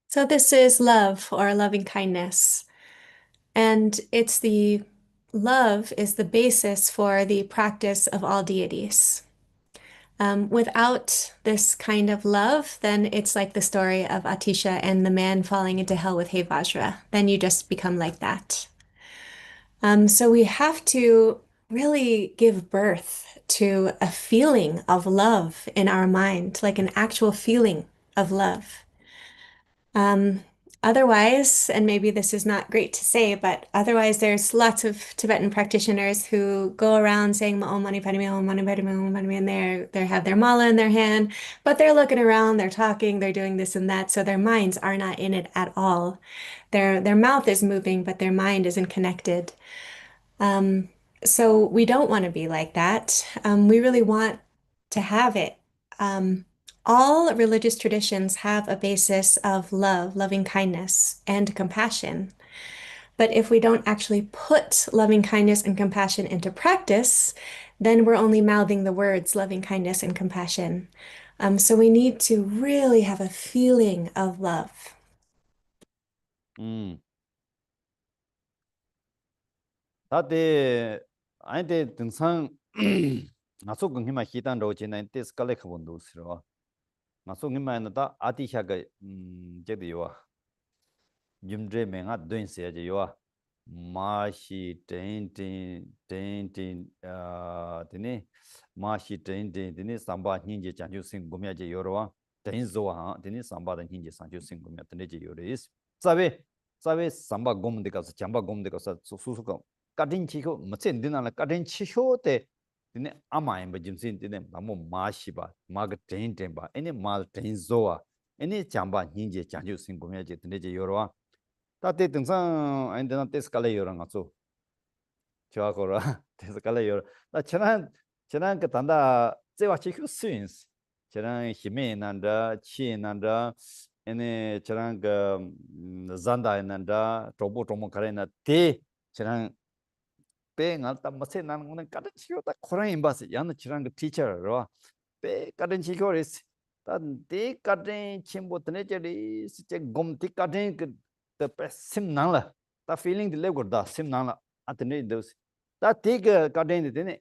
So, this is love or loving kindness. And it's the love is the basis for the practice of all deities. Without this kind of love, then it's like the story of Atisha and the man falling into hell with Vajra. Then you just become like that. So we have to really give birth to a feeling of love in our mind, like an actual feeling of love. Um, Otherwise, and maybe this is not great to say, but otherwise, there's lots of Tibetan practitioners who go around saying "Ma'om mani padme, Om mani padme, Om mani padme," and they have their mala in their hand, but they're looking around, they're talking, they're doing this and that, so their minds are not in it at all. Their mouth is moving, but their mind isn't connected. Um, so we don't want to be like that. We really want to have it. Um, all religious traditions have a basis of love, loving kindness, and compassion. But if we don't actually put loving kindness and compassion into practice, then we're only mouthing the words loving kindness and compassion. So we need to really have a feeling of love. 음. 다데 아인데 등산 나소 긍히마 히단 로지나 테스 칼레크 본도스로 나소 긍히마나다 아디샤가 제디요아 jimdre menga doin se je yo ma shi ten tene ma shi ten tene samba nin je chanju sing gumya je yorwa ten zo ha tene samba da nin je sanju sing gumya tene je yoris sabe samba gum de ka sa chamba gum de ka sa su su ka kadin chi ko ma chen din na kadin chi ho te tene ama em ba jim sin tene ma ma shi ba ma ga ten ba ene ma ten zo wa ene chamba nin je chanju sing gumya je tene je yorwa ताते 등산 아인데나 테스칼레 요랑 아주 좋아거라 테스칼레 요 나 지난 그 단다 제와 치크 스윈스 지난 힘이 난다 치 난다 에네 지난 그 잔다 난다 로보 로모 카레나 테 지난 뺑 알다 마세 나는 거는 까르 치요다 코란 임바스 야는 지난 그 티처로 pe kadin chi ko res ta de kadin chimbo tne cheri che gom ti kadin the sim nang la ta feeling de le gorda sim nang la atne dos ta te kadin de ne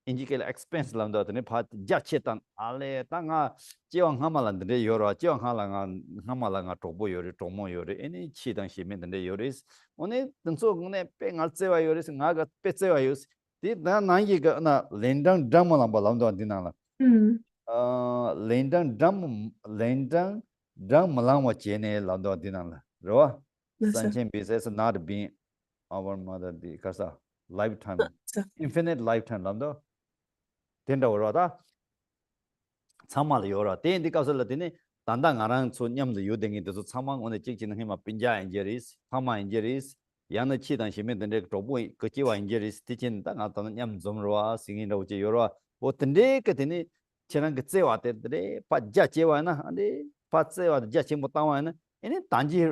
inji ke expense lam da tne pha ja che tan ale ta nga jiang ha ma lan de yoro jiang ha la nga ha ma la nga to bo yori to mo yori eni chi dang shi men de yoris one dang so ne pe ngal che wa yoris nga ga pe che wa yos ti na na yi ga na lendang dam ma lam ba lam da din na la Hmm. Lendang drum malangwa chene lando dinala ro That's sanchen business not being our mother the kasa lifetime so infinite lifetime lando tenda roda 참말 요라 대인디 가서라 되네 단단 안한 손님도 요댕이 돼서 참망 오늘 찍지는 힘아 빈자 인제리스 파마 인제리스 야는 치단 시면 된데 도보 그 지와 인제리스 티친 땅 어떤 냠 좀로와 싱이로 제 요라 어떤데 그 되네 저랑 그 제와 때들에 빠자 제와나 안데 빠제와 자치 못 나와나 얘네 단지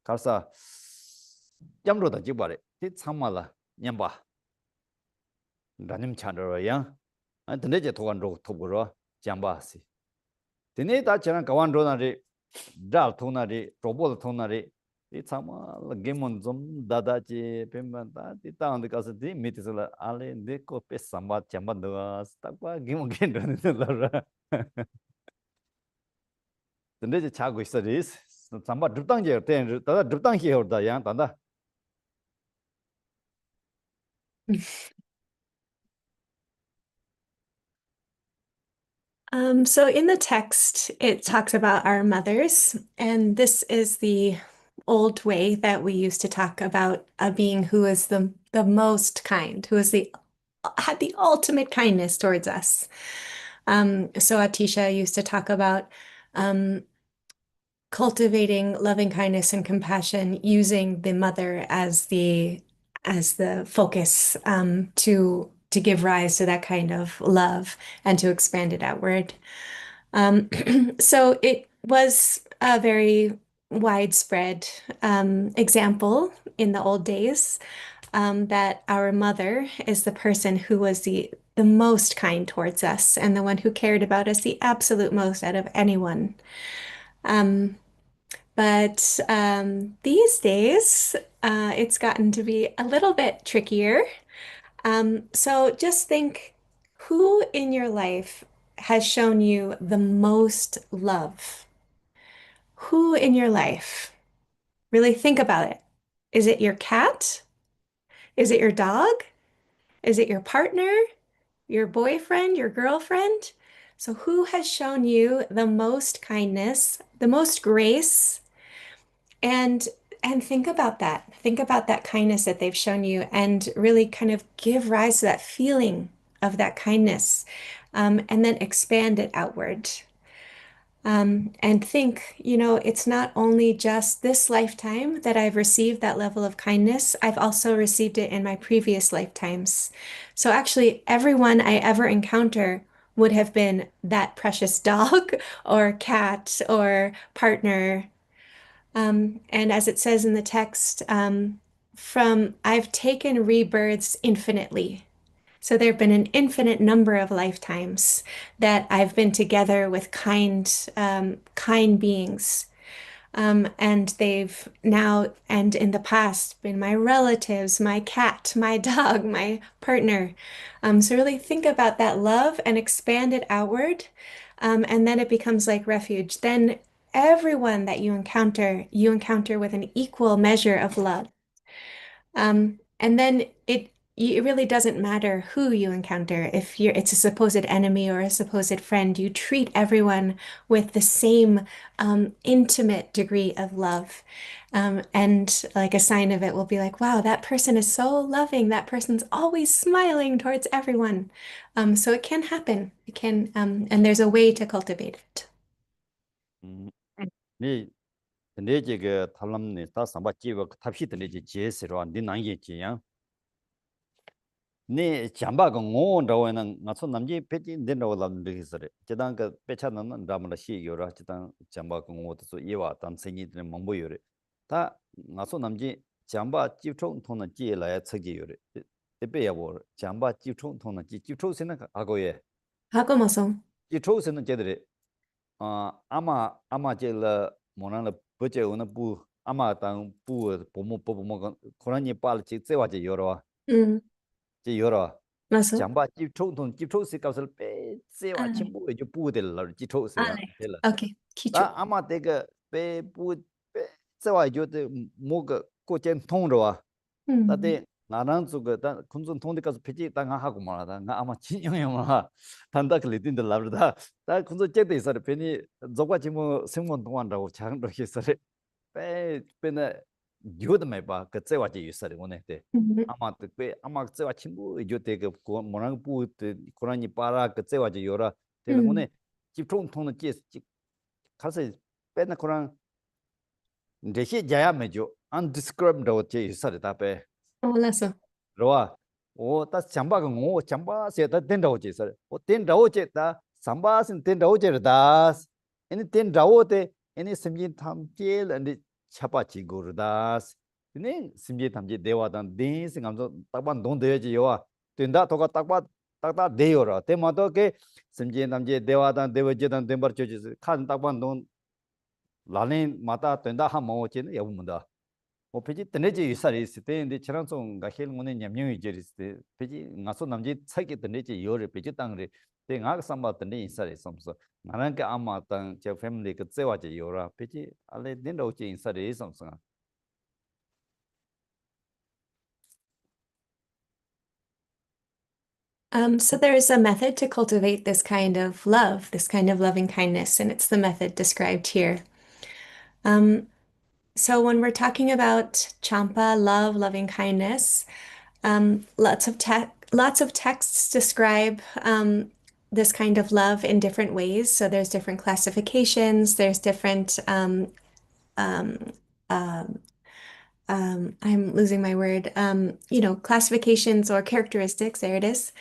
가서 냠로다 지바래 티 참말라 냠바 나님 찬로야 아 근데 제 도관로 토부로 잠바시 근데 다 저랑 가완로나리 달 통나리 로봇 통나리 이 참아 게임은 좀 다다지 뱀반다 디타운데 가서 디 미티슬 알레 네코 페 삼바 잠반도가 스탁바 게임 겐더는라 근데 제 자고 있어 리스 삼바 줍당제 때 다다 줍당히 해오다 양 단다 So in the text, it talks about our mothers, and this is the old way that we used to talk about a being who is the most kind, who is the had the ultimate kindness towards us. So Atisha used to talk about um, cultivating loving kindness and compassion using the mother as the focus to give rise to that kind of love and to expand it outward. So it was a very widespread example in the old days that our mother is the person who was the most kind towards us and the one who cared about us the absolute most out of anyone. Um, But these days, it's gotten to be a little bit trickier. So just think who in your life has shown you the most love? Who in your life? Really think about it. Is it your cat? Is it your dog? Is it your partner? Your boyfriend? Your girlfriend? So who has shown you the most kindness, the most grace? And and think about that. Think about that kindness that they've shown you and really kind of give rise to that feeling of that kindness, and then expand it outward. And think, it's not only just this lifetime that I've received that level of kindness, I've also received it in my previous lifetimes. So actually, everyone I ever encounter would have been that precious dog or cat or partner. And as it says in the text, from I've taken rebirths infinitely. So there have been an infinite number of lifetimes that I've been together with kind beings. And they've now and in the past been my relatives, my cat, my dog, my partner. So really think about that love and expand it outward. And then it becomes like refuge. Then everyone that you encounter with an equal measure of love. And then it really doesn't matter who you encounter. If it's a supposed enemy or a supposed friend, you treat everyone with the same intimate degree of love. And like a sign of it will be like, wow, that person is so loving. That person's always smiling towards everyone. So it can happen. It can, and there's a way to cultivate it. 음, 네, 네 제가 탈람네 다 삼바지와 탑시드네 제 제스로 안 난게지야. 네 잠바가 ngōndawe는 나서 남지 패지 된다고는 비슷해. 제단 그 배차는 남을 시기요라 제단 잠바가 ngō도 이와 단생이들 망보요래. 다 나서 남지 잠바 집총 통은 지라야 책이요래. 대배야고 잠바 집총 통은 집총세는 하고에 하고마송. 집총세는 제들이 아마 제라 뭐나라 버제 오는 부 아마 당부 보모 코란이 빨지 제와제 요러 음, 제 요러 맞아. 장바 집총시 값을 빼세와 아, 침부 이제 부들러 아, 집총시야 네. 될러 오케이. 기초. 다 아마 내가 빼부 빼세와 이제 뭐가 고젠 통로와 음, 다데 나랑 저거 다 군전 통데까지 패지 당하 하고 말하다 나 아마 진영이마 단다 클리딘데 라브다 다 군전 제대 있어 괜히 저과 지금 생원 동안라고 장도 했어 빼나 요도 매봐 그 제와지 있어 오늘 때 음, 아마 그때 아마 제와 친구 이제 되게 뭐랑 부 고라니 빠라 그 제와지 요라 되는 음. 거네 집총 통은 제 가서 빼나 고랑 대시 자야 매죠 undescribed 어째 있어 다배 몰랐어. 로아 오다 잠바가 오 잠바세다 된다오지서 오 된다오제다 삼바신 된다오제다 애니 된다오데 애니 심진 탐제를 안데 차바치고르다 네 심진 탐제 대화단 딘스 감도 딱반 돈되지요와 된다 토가 딱다 대요라 때마도 게 심진 탐제 대화단 대ව제단 덴버초지 칸 딱반 돈 라린 마타 된다 하모치는 여분다 뭐 페이지 드네지 유사리 있을 때 근데 저랑송가 헬문에 냠냠이 저리스 때 페이지 나서 남지 책이 드네지 요를 페이지 땅을 때 나가 삼바던데 인사리 섬서 나는 그 아마 땅제 패밀리 그 제와지 요라 페이지 알레 닌도지 인사리 섬서 So there's a method to cultivate this kind of love, this kind of loving kindness, and it's the method described here. Um, so when we're talking about champa, love, loving kindness, lots of texts describe this kind of love in different ways. So there's different classifications, there's different um, um, I'm losing my word, classifications or characteristics. There it is.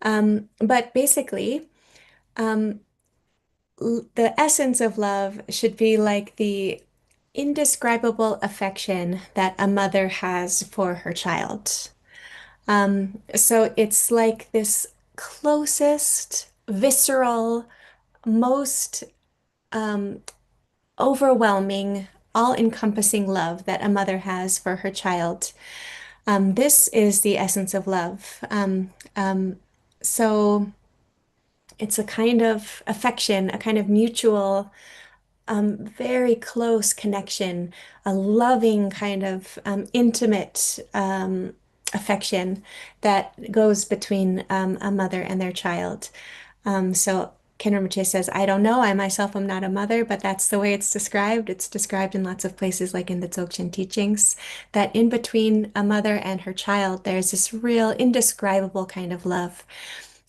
But basically, um, the essence of love should be like the indescribable affection that a mother has for her child. So it's like this closest, visceral, most um, overwhelming all-encompassing love that a mother has for her child. This is the essence of love. So it's a kind of affection, a kind of mutual, very close connection, a loving kind of intimate affection that goes between a mother and their child. So Khenpo says, I don't know, I myself am not a mother, but that's the way it's described. It's described in lots of places, like in the Dzogchen teachings, that in between a mother and her child, there's this real indescribable kind of love.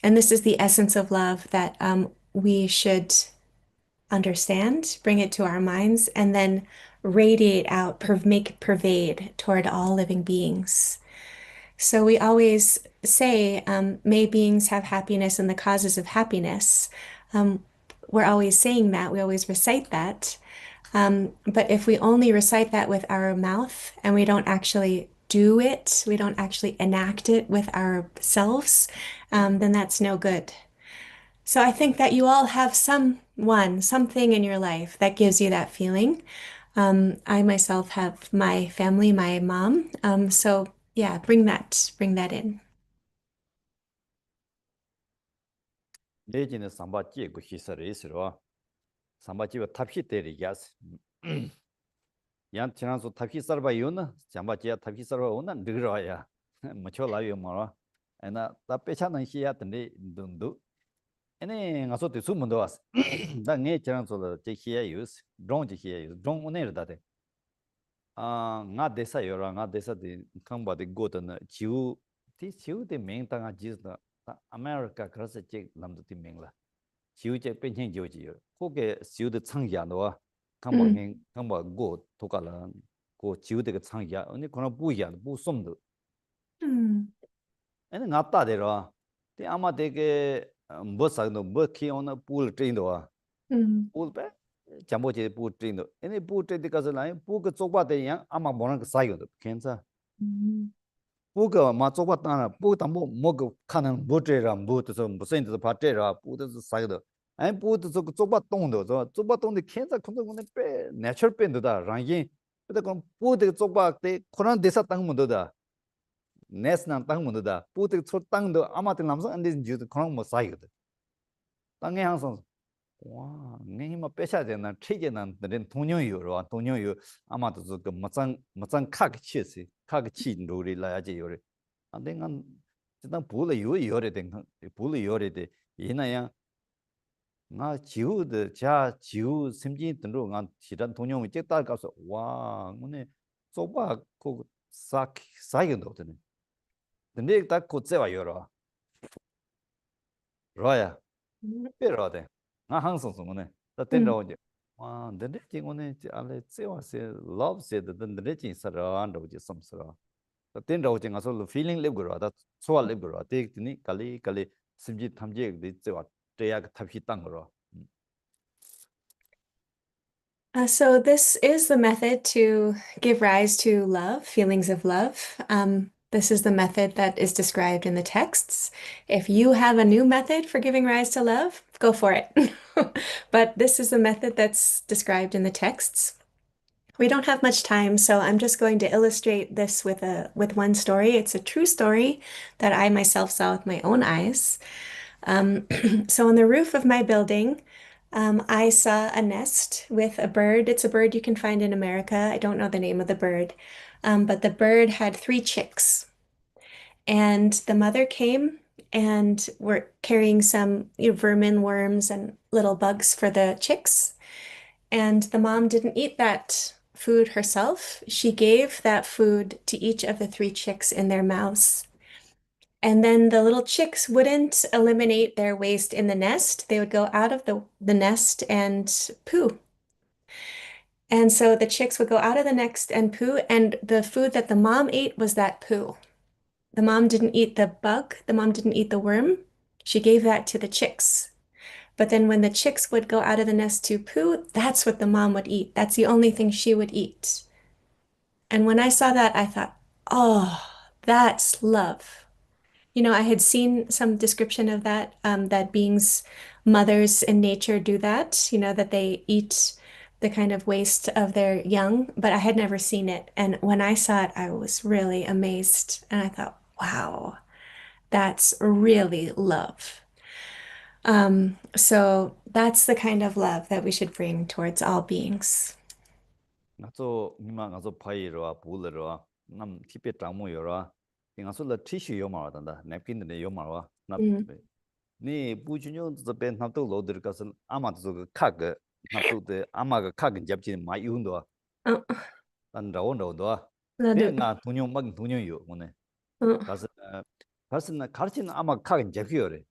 And this is the essence of love that we should understand, bring it to our minds, and then radiate out, make it pervade toward all living beings. So we always say, may beings have happiness and the causes of happiness. Um, we're always saying that, we always recite that. But if we only recite that with our mouth and we don't actually do it, we don't actually enact it with ourselves, then that's no good. So I think that you all have something in your life that gives you that feeling. I myself have my family, my mom. So yeah, bring that in. 내지는 삼바찌에 그 희설이 있으러 삼바찌와 탑시 때리기야스. 양 지난소 탑시 살바 요나 삼바찌야 탑시 살바 오나 늘어야. 뭐초 라요 뭐라. 에나 다 빼차는 희야 던데 둔두. 에네 가서 때 숨문도 왔어. 나네 지난소도 제 희야 유스. 드론 제 희야 유스. 드론 오늘 다데. nga desa yora nga desa de kangba de gotan chiu ti chiu de meng ta nga jis da America cross che lam de meng la chiu che pen chen jo ji ko ge chiu de chang ya no kangba Mm, meng kangba go to ka la ko chiu de chang ya ni ko na bu ya bu som de mm, ene nga ta de ro ti ama de ge bo sa no bo ki on pul train do mm, pul pe jambo che pu train do ene pu train de ka sa la pu ge zok ba de yang ama mo na ka sa yo de ken sa mm, pu ge ma zok ba ta na pu ta mo ge kan na bo zhe ra bo de so bo sen de pa zhe ra pu de sa de ai pu de zok ba dong de zok ba dong de ken sa kon de ne pe natural pe de da ran yin de kon pu de zok ba de koran de sa tang mo de da nes na tang mo de da pu de cho tang de ama de nam sa an de ju de koran mo sa yo de tang ge hang song 와, 내가 빼셔야 되나 체계는 는 동료유로 동료유 아마도 그 맞장 카게 치지 카게 치 놀이 라야지 요래 안 된가 일단 불을 요래 된 불을 요래 돼 이나야 나 지우의 자 지우 심지 등로 가 지단 동료이 쨌다 가서 와 오늘 소바 그싹 사이도 되네 근데 딱 고째와 요러 로야 pero de nga hang song song ne ta ten mm. ro je wa de de jing ne ale se wa se love se de de jing sa ra ndo je sam sa ta ten ro je nga so feeling live gro da so live gro te ni kali kali sim ji tham je de se wa te ya thap hi tang ro So this is the method to give rise to love, feelings of love. This is the method that is described in the texts. If you have a new method for giving rise to love, go for it. But this is the method that's described in the texts. We don't have much time, so I'm just going to illustrate this with one story. It's a true story that I myself saw with my own eyes. So on the roof of my building, I saw a nest with a bird. It's a bird you can find in America. I don't know the name of the bird, but the bird had three chicks. And the mother came and were carrying some, vermin, worms, and little bugs for the chicks. And the mom didn't eat that food herself. She gave that food to each of the three chicks in their mouths. And then the little chicks wouldn't eliminate their waste in the nest. They would go out of the nest and poo. And so the chicks would go out of the nest and poo, and the food that the mom ate was that poo. The mom didn't eat the bug, the mom didn't eat the worm. She gave that to the chicks. But then when the chicks would go out of the nest to poo, that's what the mom would eat. That's the only thing she would eat. And when I saw that, I thought, oh, that's love. I had seen some description of that, that beings, mothers in nature do that, that they eat the kind of waste of their young, but I had never seen it. And when I saw it, I was really amazed. And I thought, wow, that's really love. So that's the kind of love that we should bring towards all beings. ngazo nima ngazo pairo bulero nam tipe tamu yora ngazo la tissue yoma da napkin de yoma na Mm. ni bujunyo de ben napto lo de ka ama zo ka ge napto de ama ga ka ge japji ma yundo Oh, an rawo no do de 나도, nga tunyo mag tunyo yo ngone 어, 가서 가서 가르치는 아마 카 잡히요래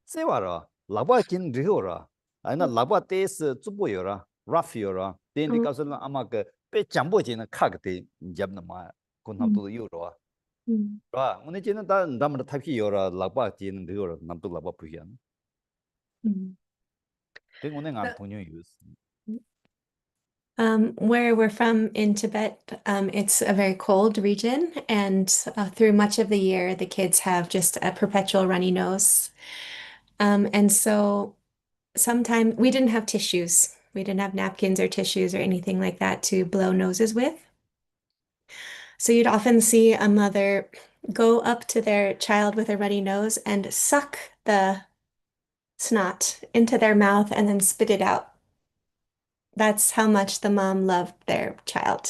세와라 라바킨 리오라 아나 라바 테스 쭈보요라 라피오라 데인데 어, 가서 아마 그배 잠보지는 카게 잡나 마 음, 군함도 요로와 음, 라 오늘 지는 다 남도 타피요라 라바 지는 리오라 남도 라바 부현 음. 된 오늘 안 돈요 유스 Where we're from in Tibet, it's a very cold region, and through much of the year, the kids have just a perpetual runny nose. And so sometimes we didn't have tissues. We didn't have napkins or tissues or anything like that to blow noses with. So you'd often see a mother go up to their child with a runny nose and suck the snot into their mouth and then spit it out. That's how much the mom loved their child.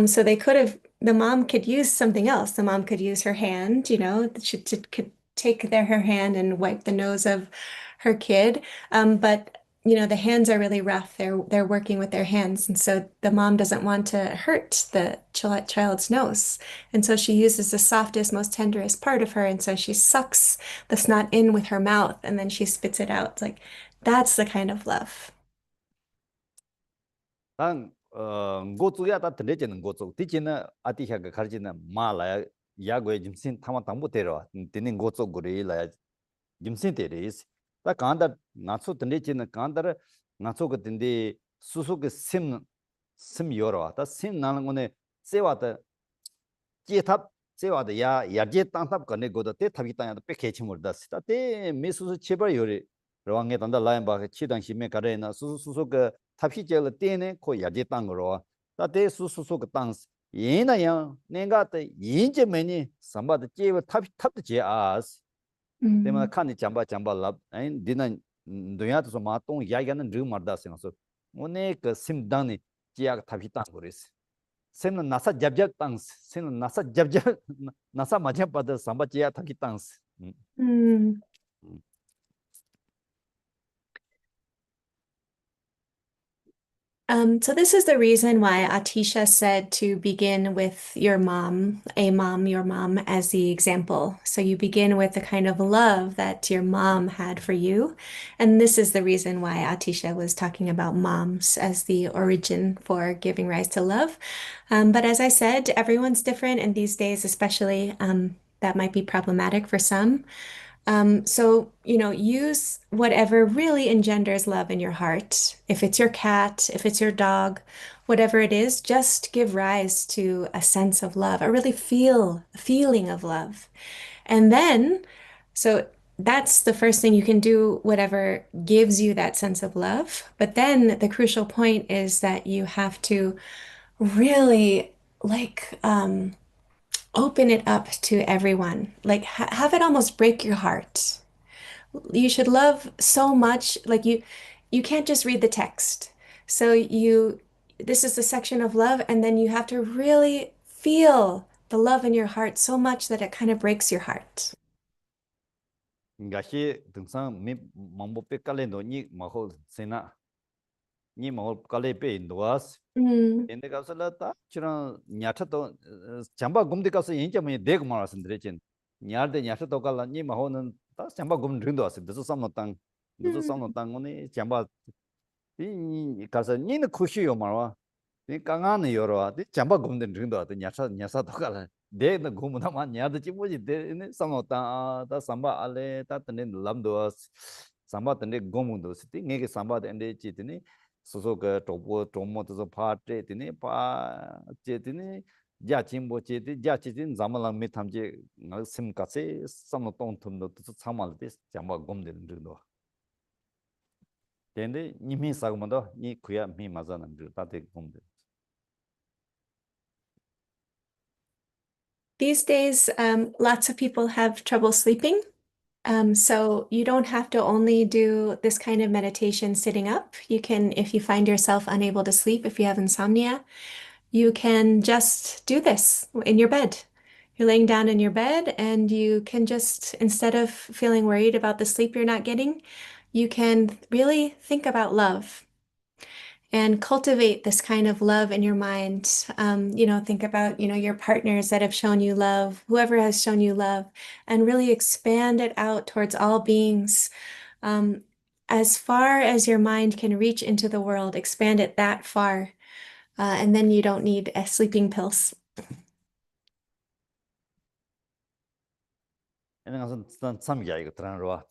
So the mom could use something else. The mom could use her hand, could take her hand and wipe the nose of her kid. But the hands are really rough. They're working with their hands, and so the mom doesn't want to hurt the child's nose, and so she uses the softest, most tenderest part of her, and so she sucks the snot in with her mouth, and then she spits it out. It's like that's the kind of love. 단 고추야 다 들리지는 고추 뒤지는 아티샤가 가르치는 마라 야고에 짐신 타마 담보 데려 되는 고추 그리라 짐신 데리스 다 간다 나초 들리지는 간다 나초 그 된데 수수그 심 요러 다심 나는 거네 세와다 제탑 세와다 야 야제 땅탑 거네 고도 때 탑이 땅야도 빼개치 모르다 스타 때 메수수 제발 요리 로왕에 단다 라인 바 치당 심에 가래나 수수수 그 탑히젤 때네 코 야제 땅으로 다때 수수수 그 땅 예나야 내가 때 인제매니 삼바드 제ව 탑도 제아스 때문에 Mm, 칸이 잠바 랍 아니 디난 도야도 마똥 야야는 르 마르다스나서 오네 그 심당니 지야 탑히 땅 그랬어 셈은 나사 잡잡 땅스 셈은 나사 잡잡 나사 맞아 받아 삼바 지야 탑히 땅스 mm. So this is the reason why Atisha said to begin with your mom, your mom, as the example. So you begin with the kind of love that your mom had for you. And this is the reason why Atisha was talking about moms as the origin for giving rise to love. But as I said, everyone's different, and these days, especially, that might be problematic for some. So, use whatever really engenders love in your heart. If it's your cat, if it's your dog, whatever it is, just give rise to a sense of love, a really feeling of love. And then, so that's the first thing you can do, whatever gives you that sense of love. But then the crucial point is that you have to really open it up to everyone. Like have it almost break your heart. You should love so much, like you can't just read the text. So this is the section of love, and then you have to really feel the love in your heart so much that it kind of breaks your heart. 가시 등산 미 mambo pe kalendo ni maho sena ni maho kale pe indoas Mm, ende 가서라 다 저런 냐타도 잠바 곰데 가서 인자 뭐 대고 말았는데진 냐르데 냐타도 갈라 니 마호는 다 잠바 곰 rindoas 그래서 삼노땅 그래서 mm, 삼노땅 오니 잠바 이 가서 니는 쿠시요 말와 니 강안에 여러 디 잠바 곰데 rindoas 냐사도 갈라 내는 고문하만 냐도 지뭐지 데네 삼노땅 다 삼바 알레 다 tene lamdoas 삼바 tene 고문도 스티 네게 삼바 ende 지드니 소소가 도보 도모도 파트 되네 파 제드니 야침보 제드 야치진 자말랑 메탐제 심카세 삼노 똥tum도 참말데 잠바 곰데는 르도 근데 님이 사고만도 니 그야 미 맞아는 줄 다들 공부. These days, lots of people have trouble sleeping. So you don't have to only do this kind of meditation sitting up. You can, if you find yourself unable to sleep, if you have insomnia, you can just do this in your bed. You're laying down in your bed and you can just, instead of feeling worried about the sleep you're not getting, you can really think about love and cultivate this kind of love in your mind. Think about, your partners that have shown you love, whoever has shown you love, and really expand it out towards all beings. Um, as far as your mind can reach into the world, expand it that far. And then you don't need sleeping pills. 얘는 가서 참기야 이거 들어로 와.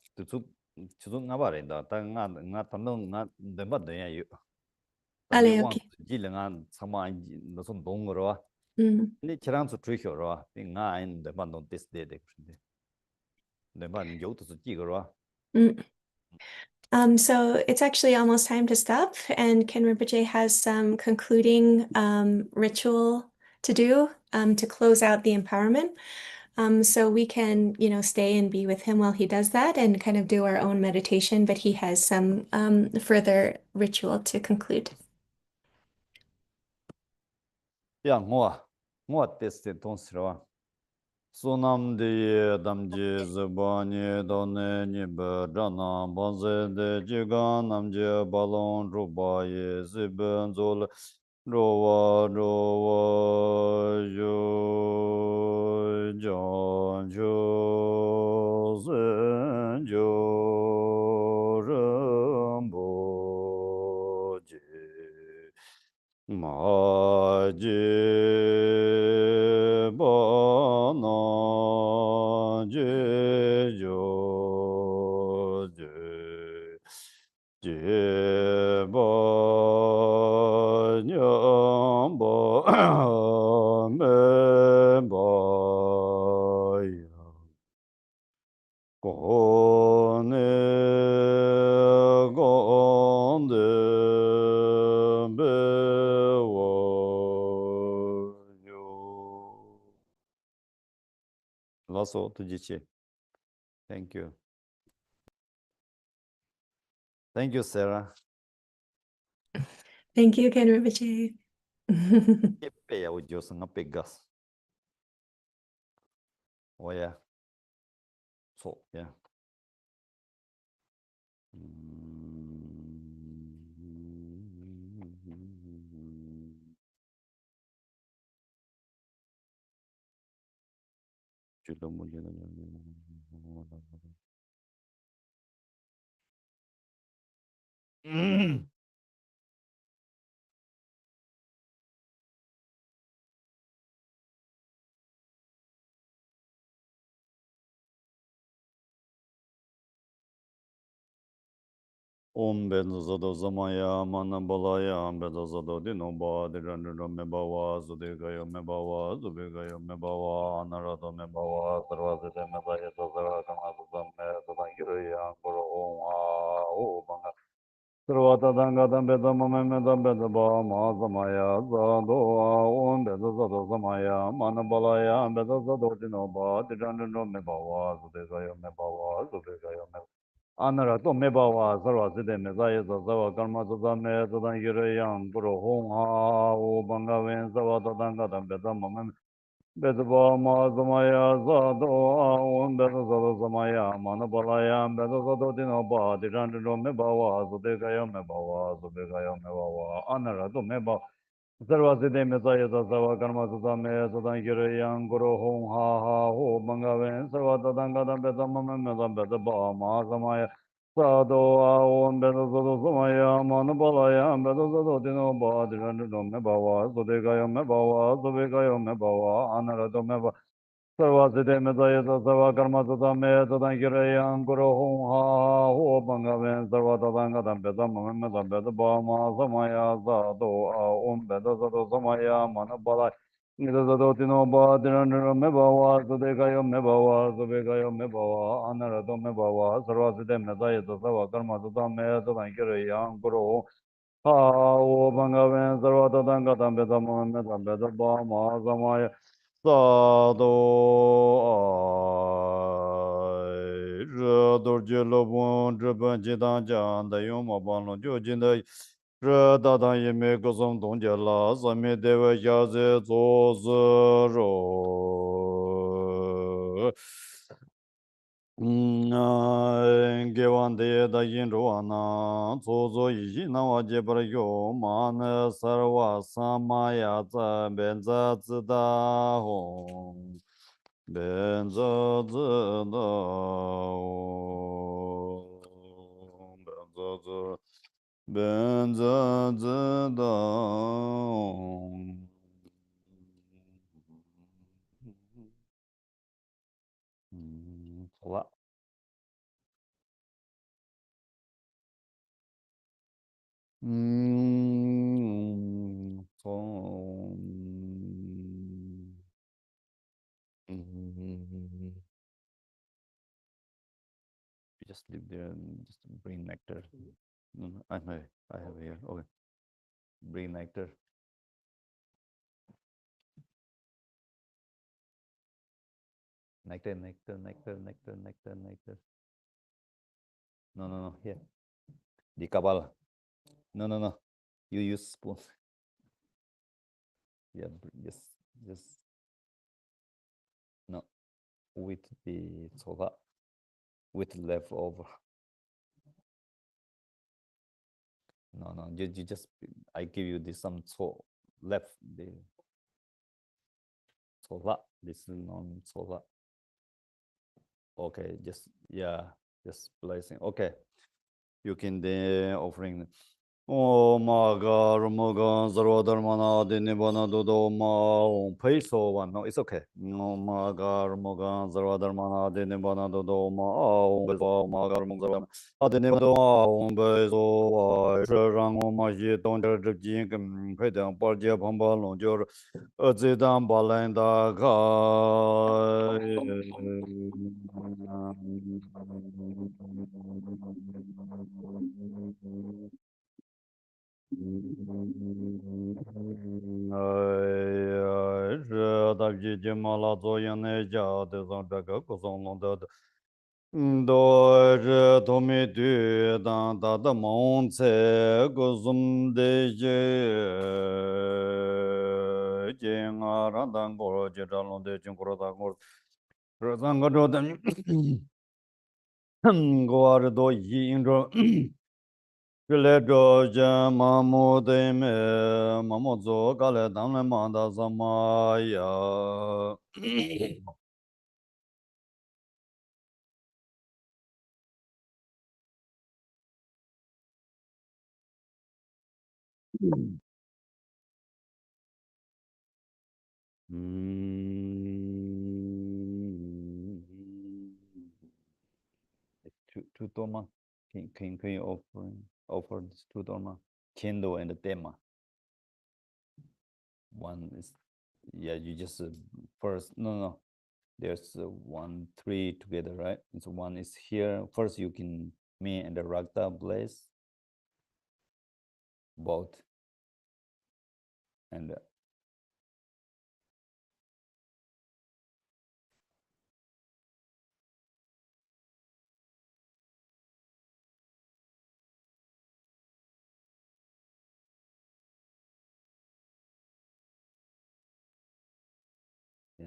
주도 나발인다. 땅나 담동 나 내받네 요. 담비 Vale, 왕 okay. 질량한 상만 너선 동으로 와. Mm, 근데 지랑서 트위셔로 와. 나 아인 내받는 데스데데 그런데. 내받는 요도서 찍으러 와. mm. So it's actually almost time to stop, and Ken Rinpoche has some concluding ritual to do to close out the empowerment. So we can, stay and be with him while he does that and kind of do our own meditation, but he has some further ritual to conclude. 야, 뭐 테스트 돈스러와. 소남데 담제 zbani done ni bana bonze de jigan namje balon rubaye zibun zol rowa jo jon jo zen jo rambo je ma je ba na je jo je ba nyam ba me ba ya ko ne gon de be wo yo Lasso to Jichi. Thank you. Thank you, Sarah. Thank you, Ken Rinpoche. Kepe ya ujosa nga pegas. Oh yeah. So yeah. Judo mungkin. Om bedo zodo zamaya mana balaya bedo zodo dino ba dirandro me bawa zode gayo me bawa zube gayo me bawa anarado me bawa sarvase de me baya zara kama zam me zaba giroya koro om a o banga sarvata danga dambe dama me dambe ba ma zamaya zado a om bedo zodo zamaya mana balaya bedo zodo dino ba dirandro me bawa zode gayo me bawa zube gayo me Anara to mebawa sarva side mezaya zawa karma me zadan yirayam puro hong ha o bangaven zawa dadan gadan bedam mamam bedba ma zamaya zado a on bedo zado zamaya mana balaya bedo zado dino ba diran no mebawa zode gaya mebawa zode gaya mebawa anara to meba sarva side mezaya zawa karma me zadan yirayam puro hong ha o bangaven zawa dadan gadan bedam mamam bedba ma zamaya Sado aon bedo zodo somaya manu balaya bedo zodo dino ba dirando do me bawa zode gayo me bawa zobe gayo me bawa anara do me ba sarva sede me zaya sarva karma sada me sadan kirayam guru hum ha ho banga ven sarva tadanga dam beda me dam beda ba ma samaya sado aon bedo zodo somaya manu balaya Nidadotino ba dinner me bawa, so they gayo me bawa, so they gayo me bawa, anarato me bawa, sarvasite me daya to sava karma to me to tankere yang guru. Ha o bangaven sarvata tanga tambe tamo me tambe to ba ma samaya. Sado ai, dorje lobon, drban jidan jan da yom abano jo jinda. Rā dādāng yīmē gāsāṃ tōngcā lā sāmi dēvā yāzē tsō sā rō. Gēwān dē dā yīn rō nā tsō sō yī nā wā jē par yō mā nā sarvā sāmā yā tsā bēn tsā tsā dā hōng. Bēn tsā tsā dā hōng. Bēn tsā tsā. Ben za za dong. Sola. Just leave there and just bring nectar. No, no, I have here. Okay. Bring nectar. Nectar. No, here. Di kabal. No. You use spoon. Yeah, just no. With the soba. With leftover. No. You just I give you this some left the soba. This is non soba. Okay, just placing. Okay, you can then offering. Oh my God, Zarodharmana, the Nibbana Dodo Ma Peso one. No, it's okay. No Magar Mogan, Zarodharmana, the Nibbana Dodo Ma Magar Mogan, the Nibbana Bezo, Rango Maji, Don Jing, Pedam, Pardia Pamba, Lonjor, Zidam Balenda Mamu de me mamu zo gale danle manda zamaya. Two toma. Can you offer this two toma? Kendo and the tema. One is you just first no. There's 1, 3 together, right? And so one is here. First you can me and the Ragda bless both. And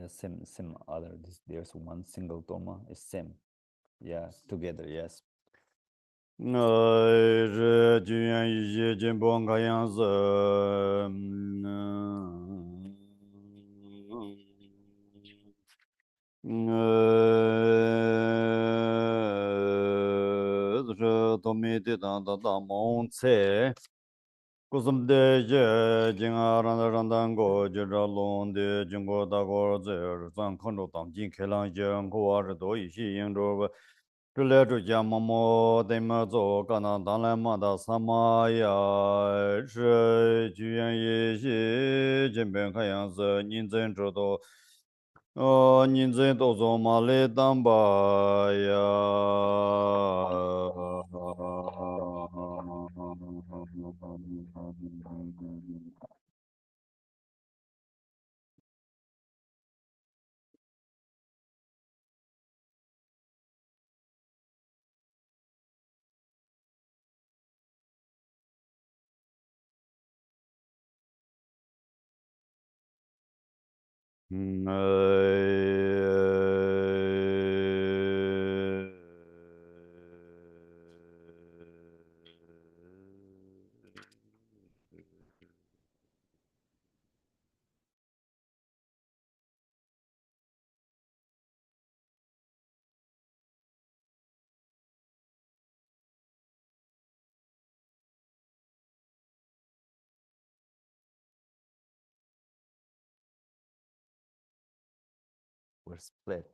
same other. There's one single toma is same. Yeah, together, yes. Kusum de je jinga ran ran dang go je ra long de jing go da go ze zang kon do dang jin ke lang je ko wa do yi xi yin do le zhu jia mo mo de me zo ga na dan le ma da sa ma ya shi ju yan yi xi jin ben kan yang zi nin zhen zhe do nin zhen do zo ma le dan ba ya we're split.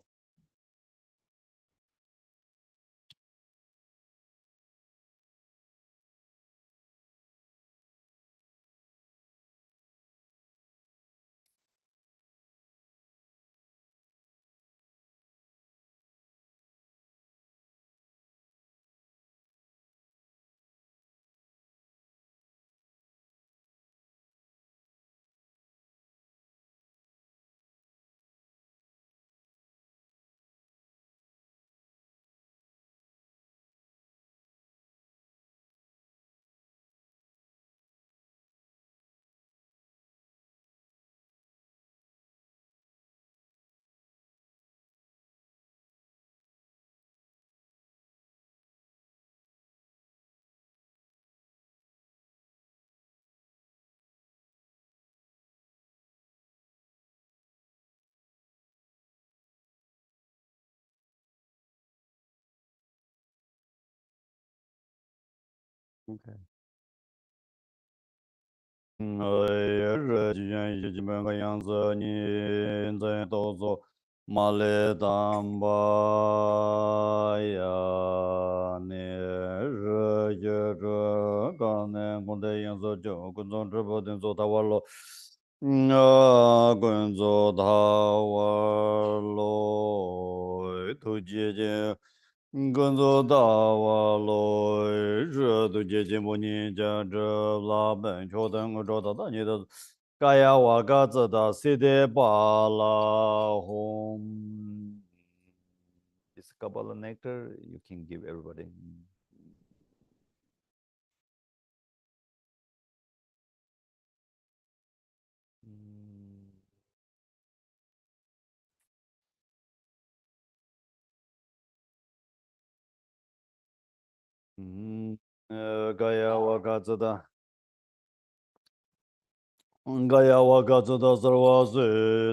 Okay. Male damba ya ne re ye re ga ne gun de yang zo jo gun zo zhe bo den zo da wa lo gun zo da wa lo tu jie jie gun zo da wa lo zhe tu jie jie mo ni jia zhe la ben qiu den ge zhou da da ni de Gaya wa ga zi da si de ba la hum. This Kabbalah nectar you can give everybody. Gaya wa ga zi da. Gaya wa ga zi da sarva si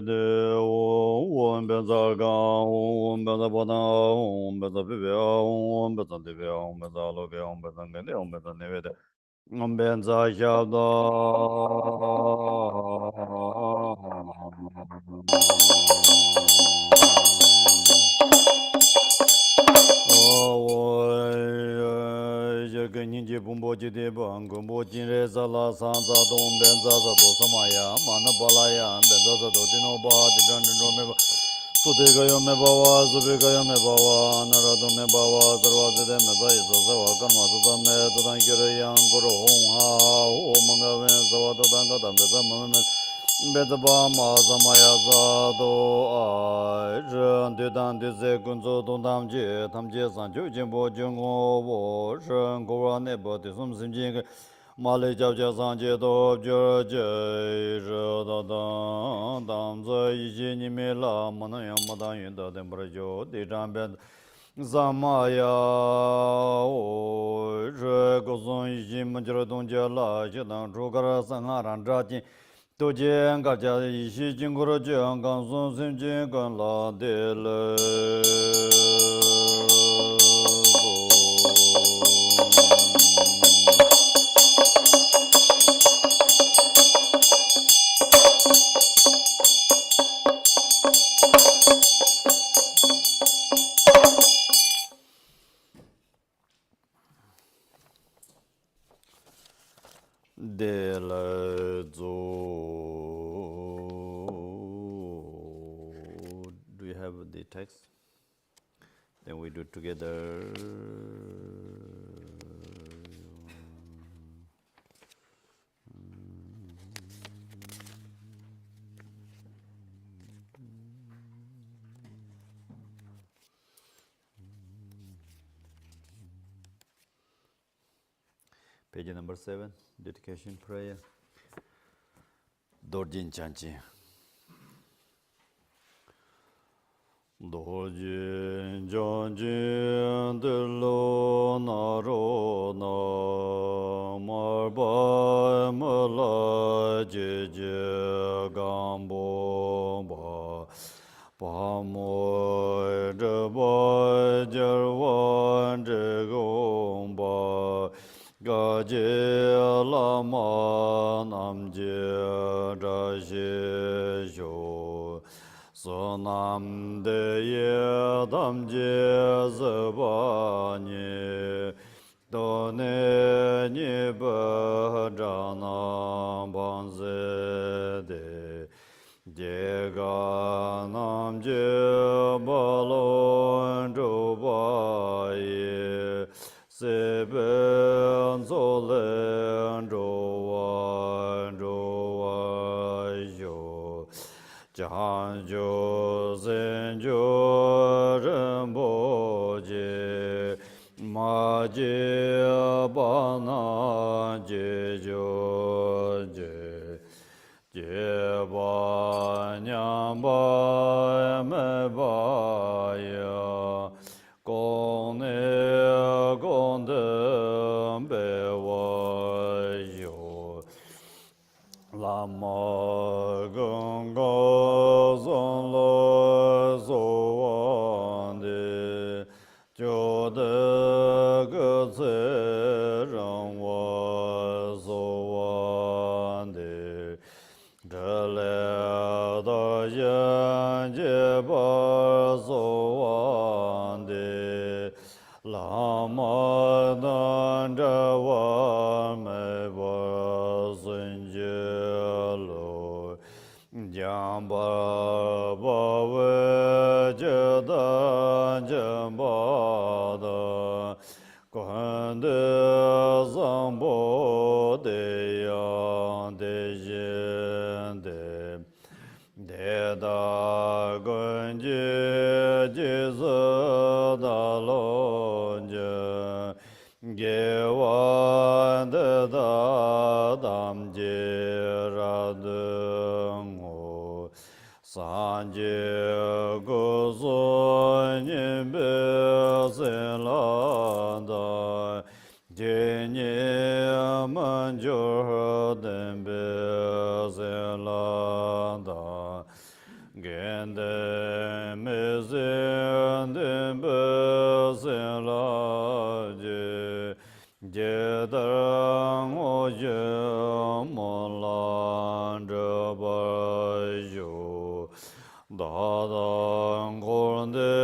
de wen ben za ga wen ben za pa da wen ben za pi pi wen ben za di pi wen ben za lo pi wen ben za nge de wen ben za ne ve de wen ben za xia da Ninji Bumbo Jide Bangumbo Jinre Zala Sanza Dom Benza Zato Samaya Mana Balaya Benza Zato Dino Ba Digan Meba Sudega Yome Bawa Zubega Yome Bawa Narado Me Bawa Zarwazi De Meza Isa Zawa Karma Zata Me Zatan Kira Yang Guru Hong Ha O Manga Ven Zawa Tatan Katam Beza Mame Beza Ba Ma Samaya Zato Ai Zhen De Dan De Se Kunzo Dong Tam Je Tam Je San Chu Jimbo Jungo Wo Shen Gora Nebo De Sum Sim Jing Ma Le Jiao Jia San Je Do Jia Je Zhe Da Dan Dam Ze Yi Ji Ni Me La Ma Na Yang Ma Dan Yun Da Den Bra Jo De Zhan Ben Zamaya O Zhe Go Zong Yi Ji Ma Jira Dong Jia La Xie Dang Zhu Gara San Ha Ran Zha Jin Do Jian Ga Jia Yi Xi Jing Gu Ro Jian Gang Song Sim Jing Gan La De Le have the text. Then we do it together. Page number 7, dedication prayer. Dorjin Chanchi. Dorjin Chanchi de lo naro na marba mala je gambo ba pa mo de ba jarwan de gomba ga je la ma nam je da je jo so nam de ye dam je zba ni do ne ni ba da na ban ze de je ga nam je ba lo do ba ye se ben zo le do wa yo Chan jo zen jo ren bo je ma je ba na je jo je ba nyam ba me ba ya con ne con de be wa yo la ma gong go zong lo zo wan de jiu de ge ce rong wo zo wan de de le da yan jie ba zo wan de la ma dan zhe wan me ba zhen jie lo jiang ba ba we jie dan jian ba de guan de zang bo de yang de yin de da gun ji ji zi da lo jie ge wan de da dam ji ra de ngo san ji gu zu ni be zin la da ji ni man ju den be zin la da gen de me zin den be zin la ji je dang o je mo lan zhe ba yu da dang gong de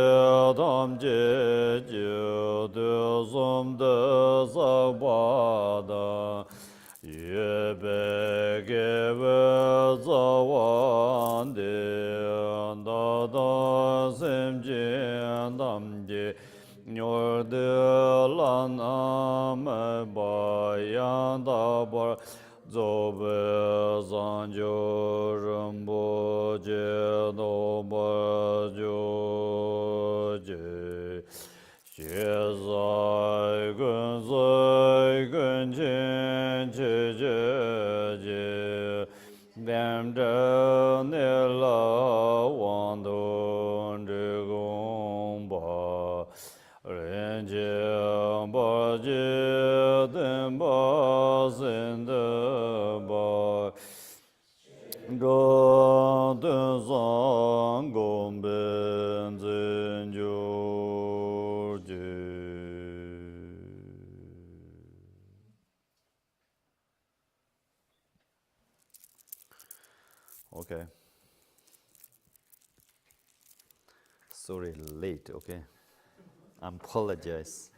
dam je je de zom de za ba da ye be ge we za wan de da da sem je dam je nyor de lan me ba yan da ba zo be zan jo ren bo je do ba jo je xie zai gun chen che je je bam de ne la wan don de gong ba ren je ba je den ba zhen de ba ga de zang gong ben zhen jiu ji. Okay. Sorry, late, okay? I apologize.